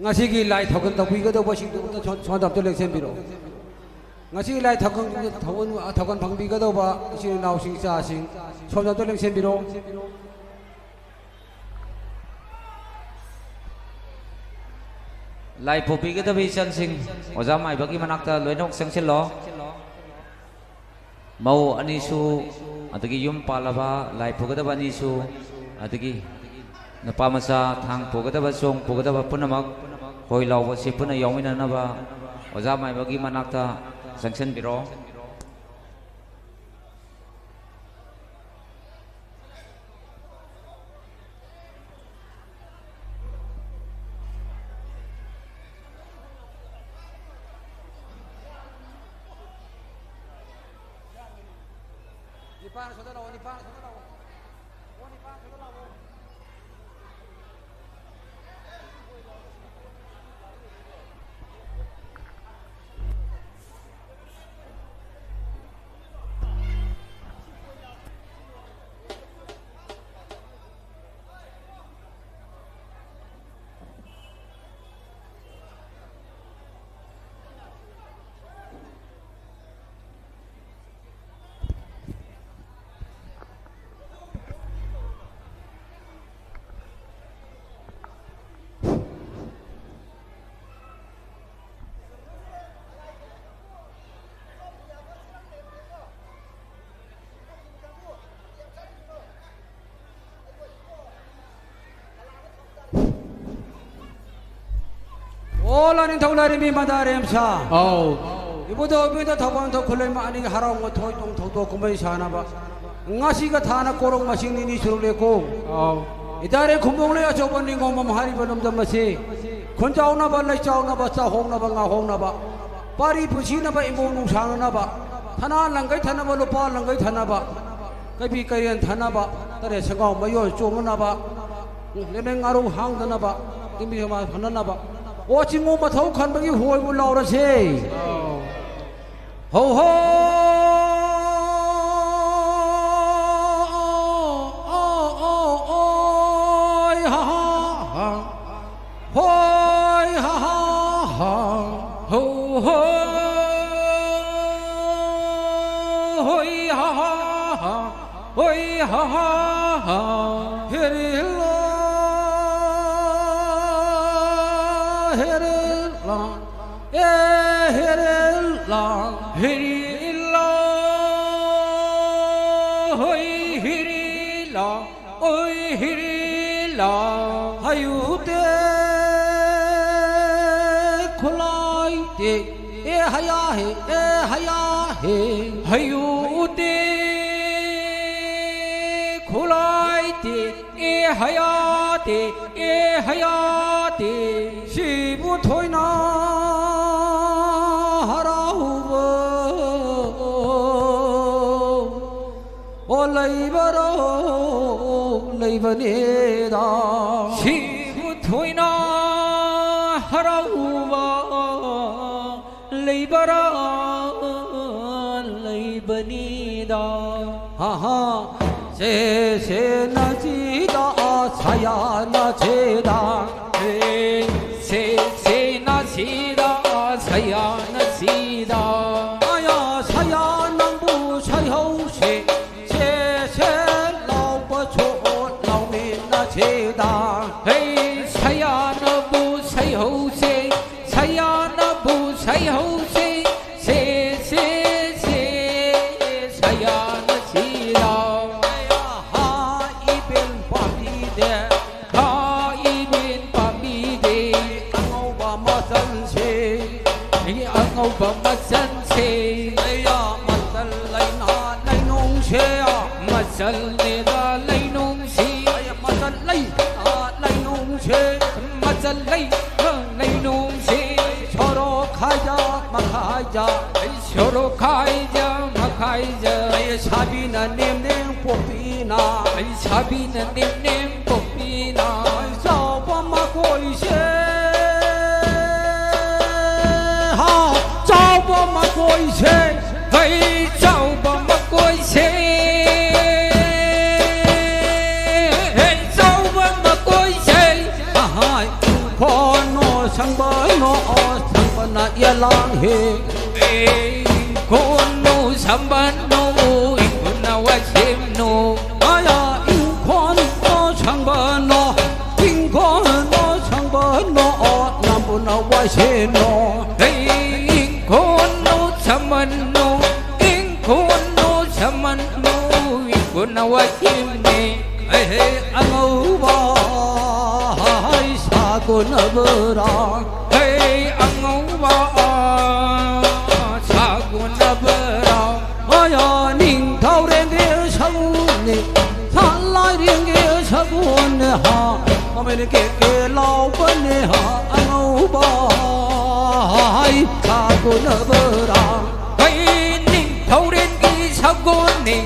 ngasi lai thokan tapi ka do ba sing do chon dap to leksen biro ngasi lai thokan phang bi ka do ba sing naw sing cha sing chon dap to leksen biro lai phopi ka tabi chan sing oja mai bagi manakta loinok sangsil lo mau ani su adagi yum palaba lai phogada bani su adagi napa masa thang phogada ba song phogada ba punamak hoi law ba si puna yawmina na ba oja mai bagi manakta sangsen biro Olanin taularin mi madarem sa. Ibudo bida thawan tho khulai ma ani harang ngo thoi tong tho to kumai sana ba. Ngasi ka thana korong masing ni surule ko. Idare khumong le achobon ni ngom mam hari banam dam se. Khon chau na ba lai chau na ba sa hong na ba nga hong na ba. Pari pusi na ba imong nung sang na ba. Thana langai thana ba lupa langai thana ba. Kai bi karian thana ba. Tare sangau mayo chong na ba. Lemeng aru hang na ba. Timbi ma thana na ba. Watching over the can be whole will Laura say. Ho ho ha ha hoi ha ha ho ho hoi ha ha hoi ha ha hello hayate shibu thoina harahubo o laibane da shibu thoina harahubo laibane da ha ha se na ji da saya na cheda se na cheda saya na cheda aya saya nang bu sai ho se lao pa cho lao me na cheda hey saya na bu sai ho se saya na bu sai ho se saya na cheda mazanse ai angau ba mazanse ai ya mazal lai na lai nong se ya mazal ne da lai nong si ai mazal lai lai nong se mazal lai nong si choro khaja ma khaja ai choro khaja ma khaja ai sabina nem nem popina ai sabina nem nem popina ai sao ba ma koi se ha sao ba ma koi se ai sao ba ma koi se ai sao ba ma koi se hai con no sang ba no sang ba na ya lang he con no sang ba no con na wa sim no aya con no sang ba no con no sang ba no nam bu na wa sim no con no sang ba no con no sang ba no con na wa sim ne angau ba con abra hey angau ba sa con abra aya ning thau reng ge sang ne tha lai reng ge sabun ha ma me ke lao ban ne ha angau ba hai sa con abra hey ning thau reng ge sabun ne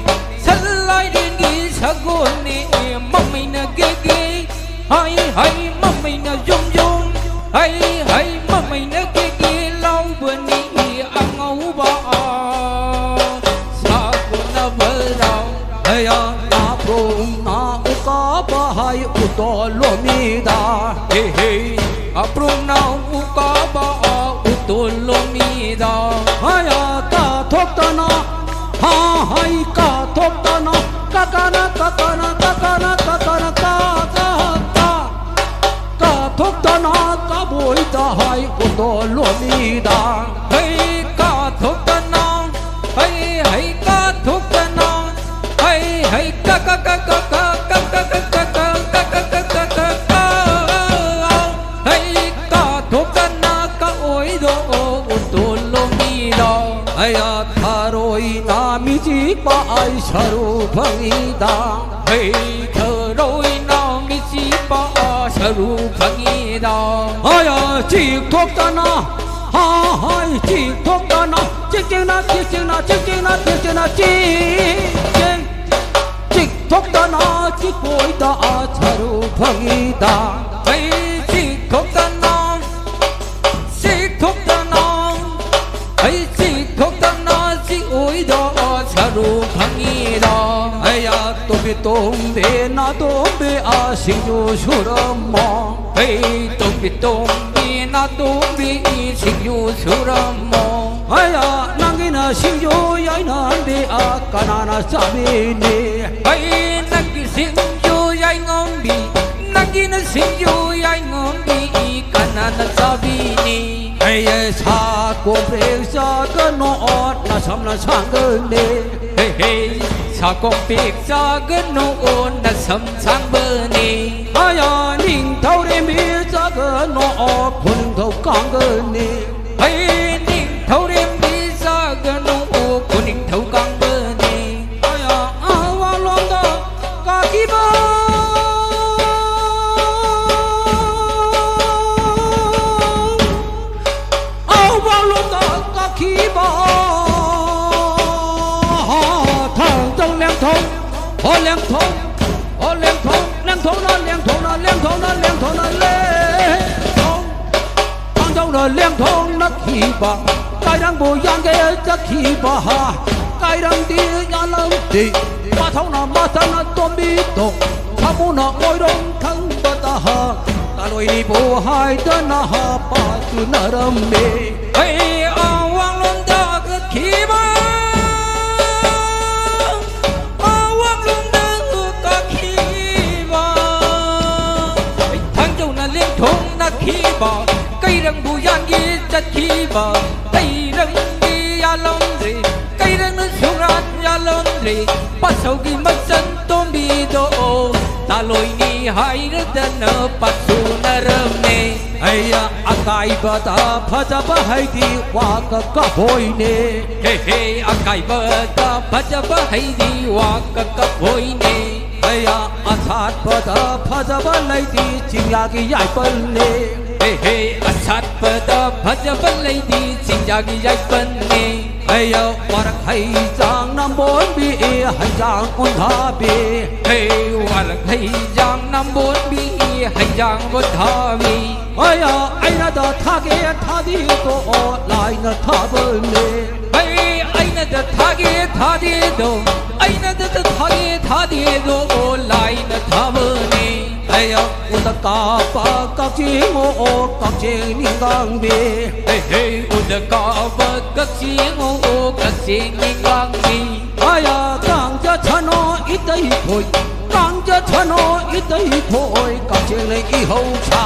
sal lai reng ge sabun ne mami na ge ge hai hai mami na zum zum hai hai mami na ke ke lau bani angau ba sa ko na barau hai na prom na uka ba hai uto lo mi da he he aprom na uka ba uto lo mi da hai ka thok ta na ha hai ka thok ta na ka kana ka kana ka kana ka kana ka thúc ta na ka bôi ta hai ô tô lo mi da hey ka thúc ta na hey hey ka thúc ta na hey hey ka ka ka ka ka ka ka ka ka ka ka ka ka ka ka ka hey ka thúc ta na ka oi do ô tô lo mi da hey a tharoi na mi chi pa ai saru bhangi da hey tharoi na mi chi pa saru bhangi da aya chiếc thuốc ta na ha hai chiếc thuốc ta na chiếc na chiếc na chiếc na chiếc na chiếc thuốc ta na chiếc bôi ta saru bhangi da hey chiếc thuốc ta na chiếc thuốc ta na hey chiếc thuốc ta na chiếc oi da saru bhangi da aya tobe tombe na tombe singyo surama hey tombe na tombe singyo surama aya nangina singyo yai nande kanana sabine hey nangi singyo yai ngombi nangina singyo yai ngombi kanana sabine hey sa ko presa kano na samna sangane hey hey sa con piek sa gano na sam sang bani aya ning thau re mi sa gano kun thau kang gani hey ning thau re mi sa gano kun ning thau kang bani aya awa long da ka ki ba awa long da ka ki ba ô liang thong ô liang thong liang thong na liang thong na liang thong na liang thong na liang thong ang thong na liang thong na khi ba kai rang bu yang ge cha khi ba ha kai rang ti ya lam ti ma thong na ma thang na tom bi to tha mu na oi dong thang ba ta ha ta loi ni bu hai ta na ha pa tu na ram me hey awang lon da ge khi ba thong na khi ba cây răng bu yang gi chất khi ba cây răng gi ya long ri cây răng nó xuống ran ya long ri bắt sau gi mất chân tôm bi do ta lôi ni hai đất na bắt su na ram ne Hey akai bata phaja bahai di wa ka hoi ne Hey hey akai bata phaja bahai di wa ka hoi ne Hey asat bata phaja balai di chingya ki yai pal ne Hey hey asat bata phaja balai di chingya ki yai pal ne Hey warak hai jang nam bon bi hai jang un tha bi Hey warak hai jang nam bon bi hai jang un tha bi Hey ai na da tha ge tha di to lai na tha bal ne Hey ai na da tha ge tha di do ai na da tha ge tha di do lai na tha bal ne Hey un da ka pa ka chi mo ka chi ni gang bi Hey hey un da ka pa ka chi mo ka chi ni gang bi Aya gang ja chano ít đây thôi gang ja chano ít đây thôi ka chi lấy i hậu cha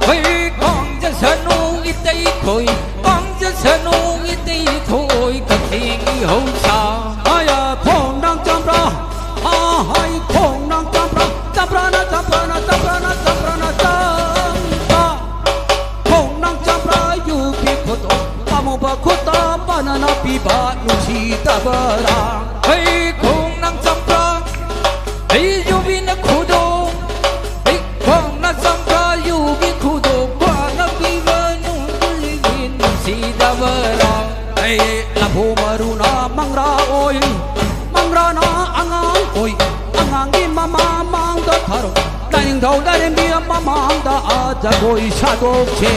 Hey gang ja chano ít đây thôi gang ja chano ít đây thôi ka chi ni hậu cha Aya khong đang chăm ra hai khong đang chăm ra chăm ra na chăm ra na chăm ra na chăm ra na chăm ra khong đang chăm ra yu bi kho to amo ba kho ta banana pi ba nu chi ta ba ra Hey khong đang chăm ra Hey yu bi na khu do Hey khong na chăm ra yu bi khu do ba na pi ba nu chi ta ba ra Hey la phu maru na mang ra oi mang ra na angang oi angang gi mama mang da tharo Daing thau da ren bia mama da a ja goi sa do che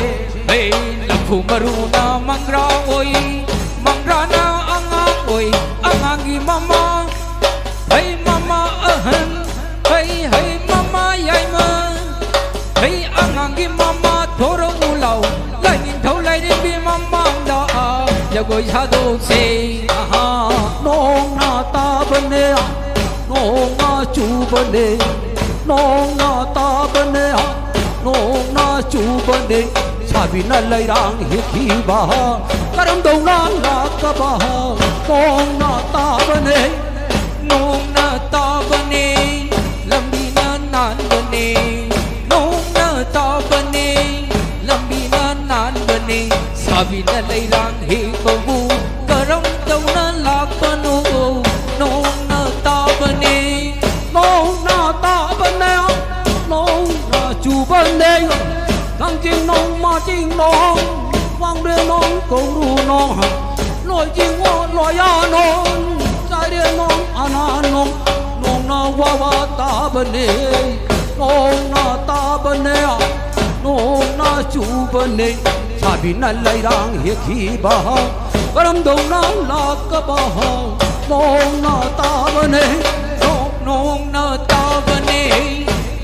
Hey la phu maru na mang ra oi mang ra na angang oi angang gi mama Hey mama ahan hey hey mama yai ma Hey angang gi mama thoro ulau lai nin thau lai ren bia mama da a ja goi sa do che aha nong na ta ban ne nong na chu ban ne nong na ta ban ne nong na chu ban ne sa bi na lai rang hi khi ba karam dong na la ka ba nong na ta ban ne nong na ta ban ne lam bi na nan ban ne nong na ta ban ne lam bi na nan ban ne sa bi na lai rang hi ba bu karam dong na la ka no nong na ta ban ne nong na ta ban ne nong na chu ban ne thằng chim nong ma chim nong vang đê nong cầu ru nong lội chim ngõ lội ya nong sai đê nong ana nong nong na wa wa ta ban ne nong na ta ban ne nong na chu ban ne sa bi na lai rang hi khi ba karam dong na la ka ba nong na ta ban ne nong na ta ban ne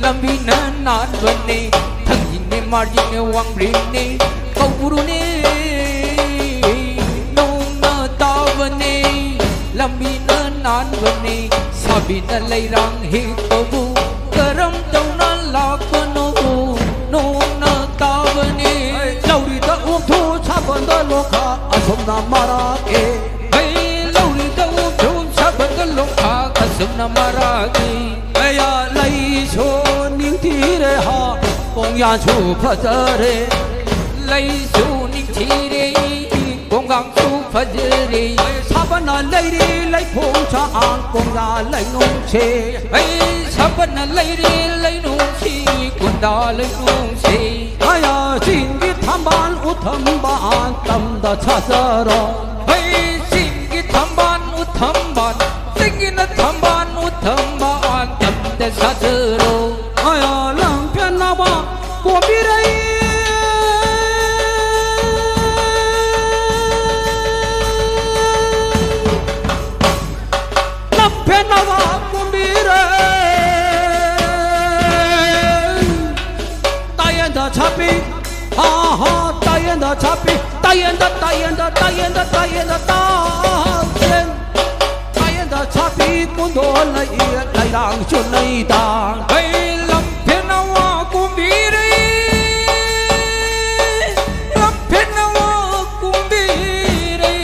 lam bi na nan ban ne thang yin ne mar yin ne wang rin ne kau buru ne nong na ta ban ne lam bi na nan ban ne sa bi na lai rang hi ko bu karam dong na la ka no nong na ta ban ne lau ri ta um thu cha ban da lo kha asom na mara ke hey lau ri ta um thu cha ban da lo kha asom na mara ke hey ya lai cho ning ti re ha kong ya chu pha za re lai cho ning ti re kong gang chu pha za re sa ban na lai re lai phong cha an kong ya lai nong che hey sa ban na lai re lai nong chi kun da lai nong che aya jin gi tham ban u tham ban tam da cha sa ro hey jin gi tham ban u tham ban sing gi na tham ban u tham ban tam da cha sa ro aya lang pian na ba ko bi rai lang pian na ba ko bi rai tai yan da cha pi ha ha tai yan da cha pi tai yan da tai yan da tai yan da tai yan da ta yen tai yan da cha pi kun do lai lai rang chun lai ta hey lam phen na wa kum bi re lam phen na wa kum bi re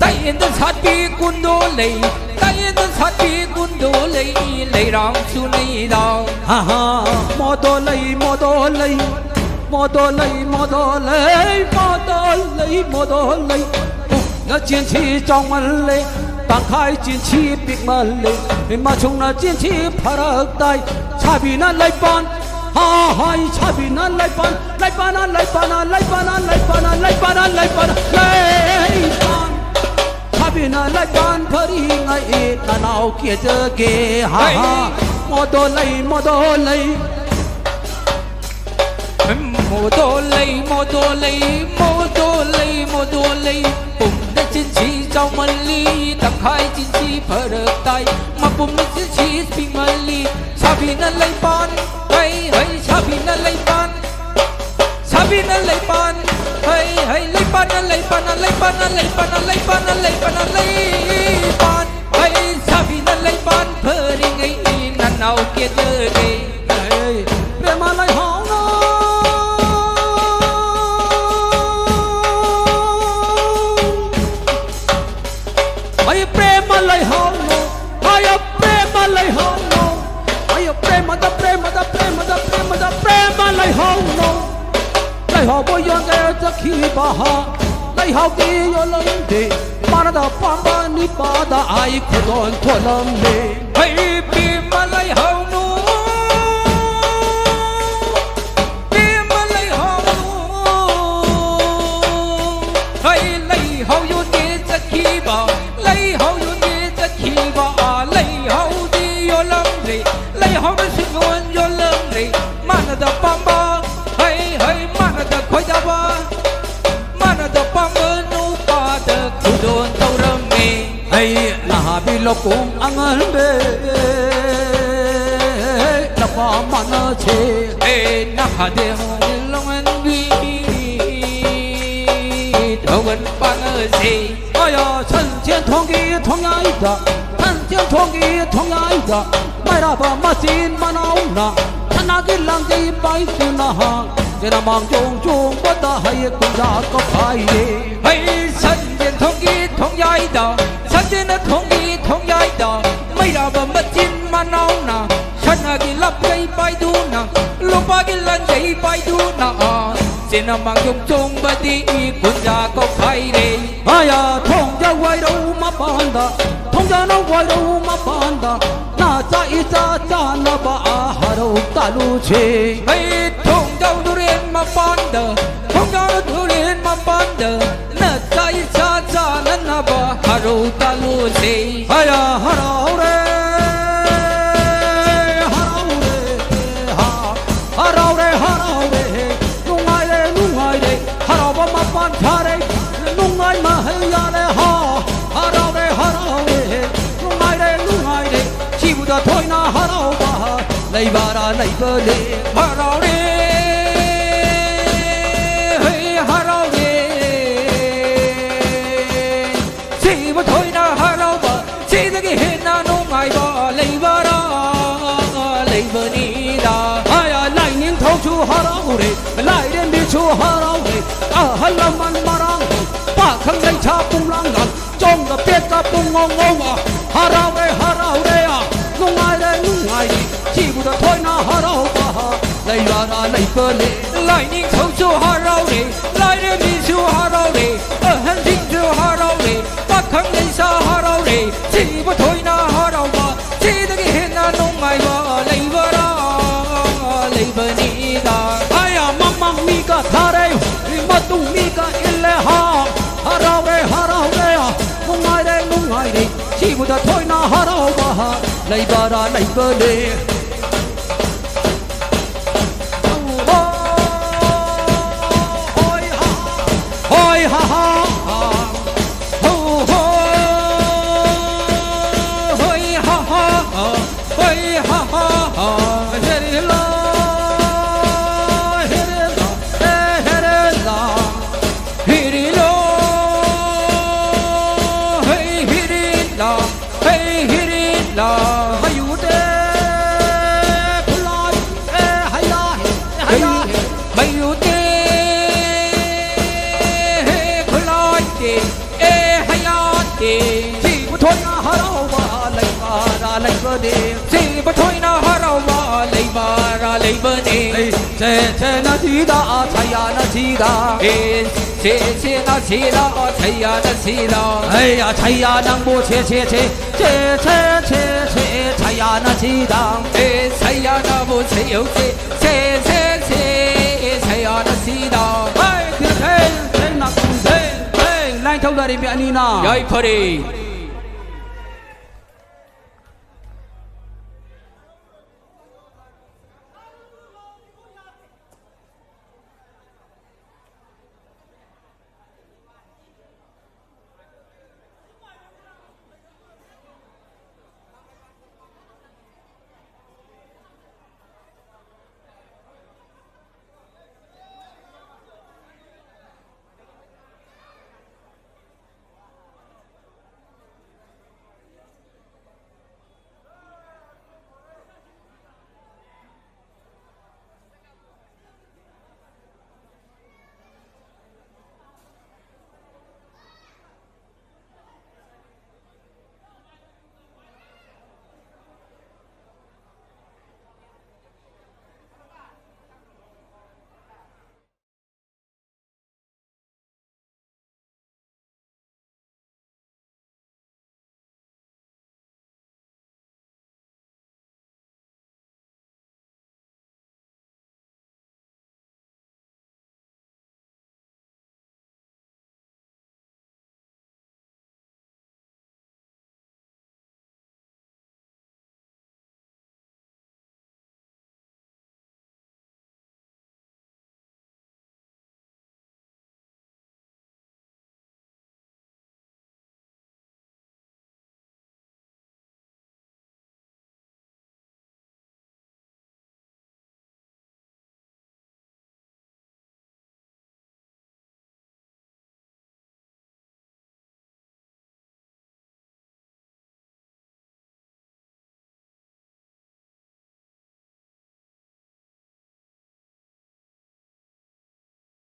tai yan da cha pi kun do lai tai yan da cha pi kun do lai lai rang chun lai da ha ha mo do lai mô tô lấy mô tô lấy mô tô lấy mô tô lấy nó chiến sĩ trong mặt lệ tăng khai chiến sĩ biết mà lệ mà chúng nó chiến sĩ phá rực tay cha bị nó lấy pan ha hai cha bị nó lấy pan lấy pan lấy pan lấy pan lấy pan lấy pan lấy pan lấy pan cha bị nó lấy pan phơi ngay là nào kia chơi kê ha ha mô tô lấy mô tô lấy mô tô lấy mô tô lấy mô tô lấy mô tô lấy bùm đã chiến sĩ trong mặt ly tăng khai chiến sĩ phở được tay mà bùm đã chiến sĩ bình mặt ly sa vì nó lấy pan hay hay sa vì nó lấy pan sa vì nó lấy pan hay hay lấy pan lấy pan lấy pan lấy pan lấy pan lấy pan lấy pan hay sa vì nó lấy pan phở đi ngay ngàn nào kia chơi đi để mà lấy hảo lay hao no ay prema lay hao no ay prema da prema da prema da prema da prema lay hao no lay hao boy yon de ta khi ba ha lay hao ki yo lay de mana da pamba ni pa da ai khudon tholam le hey prema lay hao no prema lay hao no hey lay hao yo de ta khi ba lay hao khi ba lấy hậu đi yo lâm rì lấy hậu bên sinh nguồn yo lâm rì mana da pamba hay hay mana da khói da ba mana da pamba nu pa da kudon tàu râm mi hay là hà bi lo cùng ang an be là pa mana che hay na hà de hong long an bi đâu vẫn pa na che ôi ya chân chiến thong ki thong ai da chân thong ki thong ai da mai ra ba ma sin ma nau na thana ki lang ki pai su na ha ke na mang chung chung ba ta hai kun ra có phai ye hay chân chiến thong ki thong ai da chân chiến thong ki thong ai da mai ra ba ma sin ma nau na thana ki lap kai pai du na lu pa ki lang kai pai du na trên nam mang chung chung ba đi quân gia có phải đi ai à thông gia quay đâu mà ban da thông gia nó quay đâu mà ban da na cha i cha cha na ba ha đâu ta lu che hay thông gia du ren mà ban da thông gia du ren mà ban da na cha i cha cha na ba ha đâu ta lu che ai à ha đâu re ha đâu re pan thare nung ai ma hay ya le ha rao de nung ai de chi bu da thoi na ha rao ba lay ba ra lay ba le ha rao de hey ha rao de chi bu thoi na ha rao ba chi da ki he na nung ai ba lay ba ra lay ba ni da ai lai ning thau chu ha rao de lai den bi chu ha rao de halam man marang pa khang dai cha pung lang gan chong da pet ka pung ngong ngong harau re nung ai đi chi bu da thoi na harau ba lai ra ra lai pe le lai ning thau chu harau re lai re mi chu harau re han ding chu harau re pa khang dai sa harau re chi bu thoi na harau ba chi da ki he na nung ai ba lai ba ra lai ba ni da aya mang mi ka thare tung mi ka ille ha harau re nung ai de chi bu da thoi na harau ba lai ba ra lai ba le hoi ha ha ho ho hoi ha ha hoi ha ha hello chỉ có thôi na harau ba lấy 바라 레이버니 제제나 지다 차야나 지다 제제나 지다 차야나 지다 에야 차야나 뭐 제제제 차야나 지다 차야나 뭐 제요제 차야나 지다 에이 나 라인 타우다리 미아니나 야이 퍼리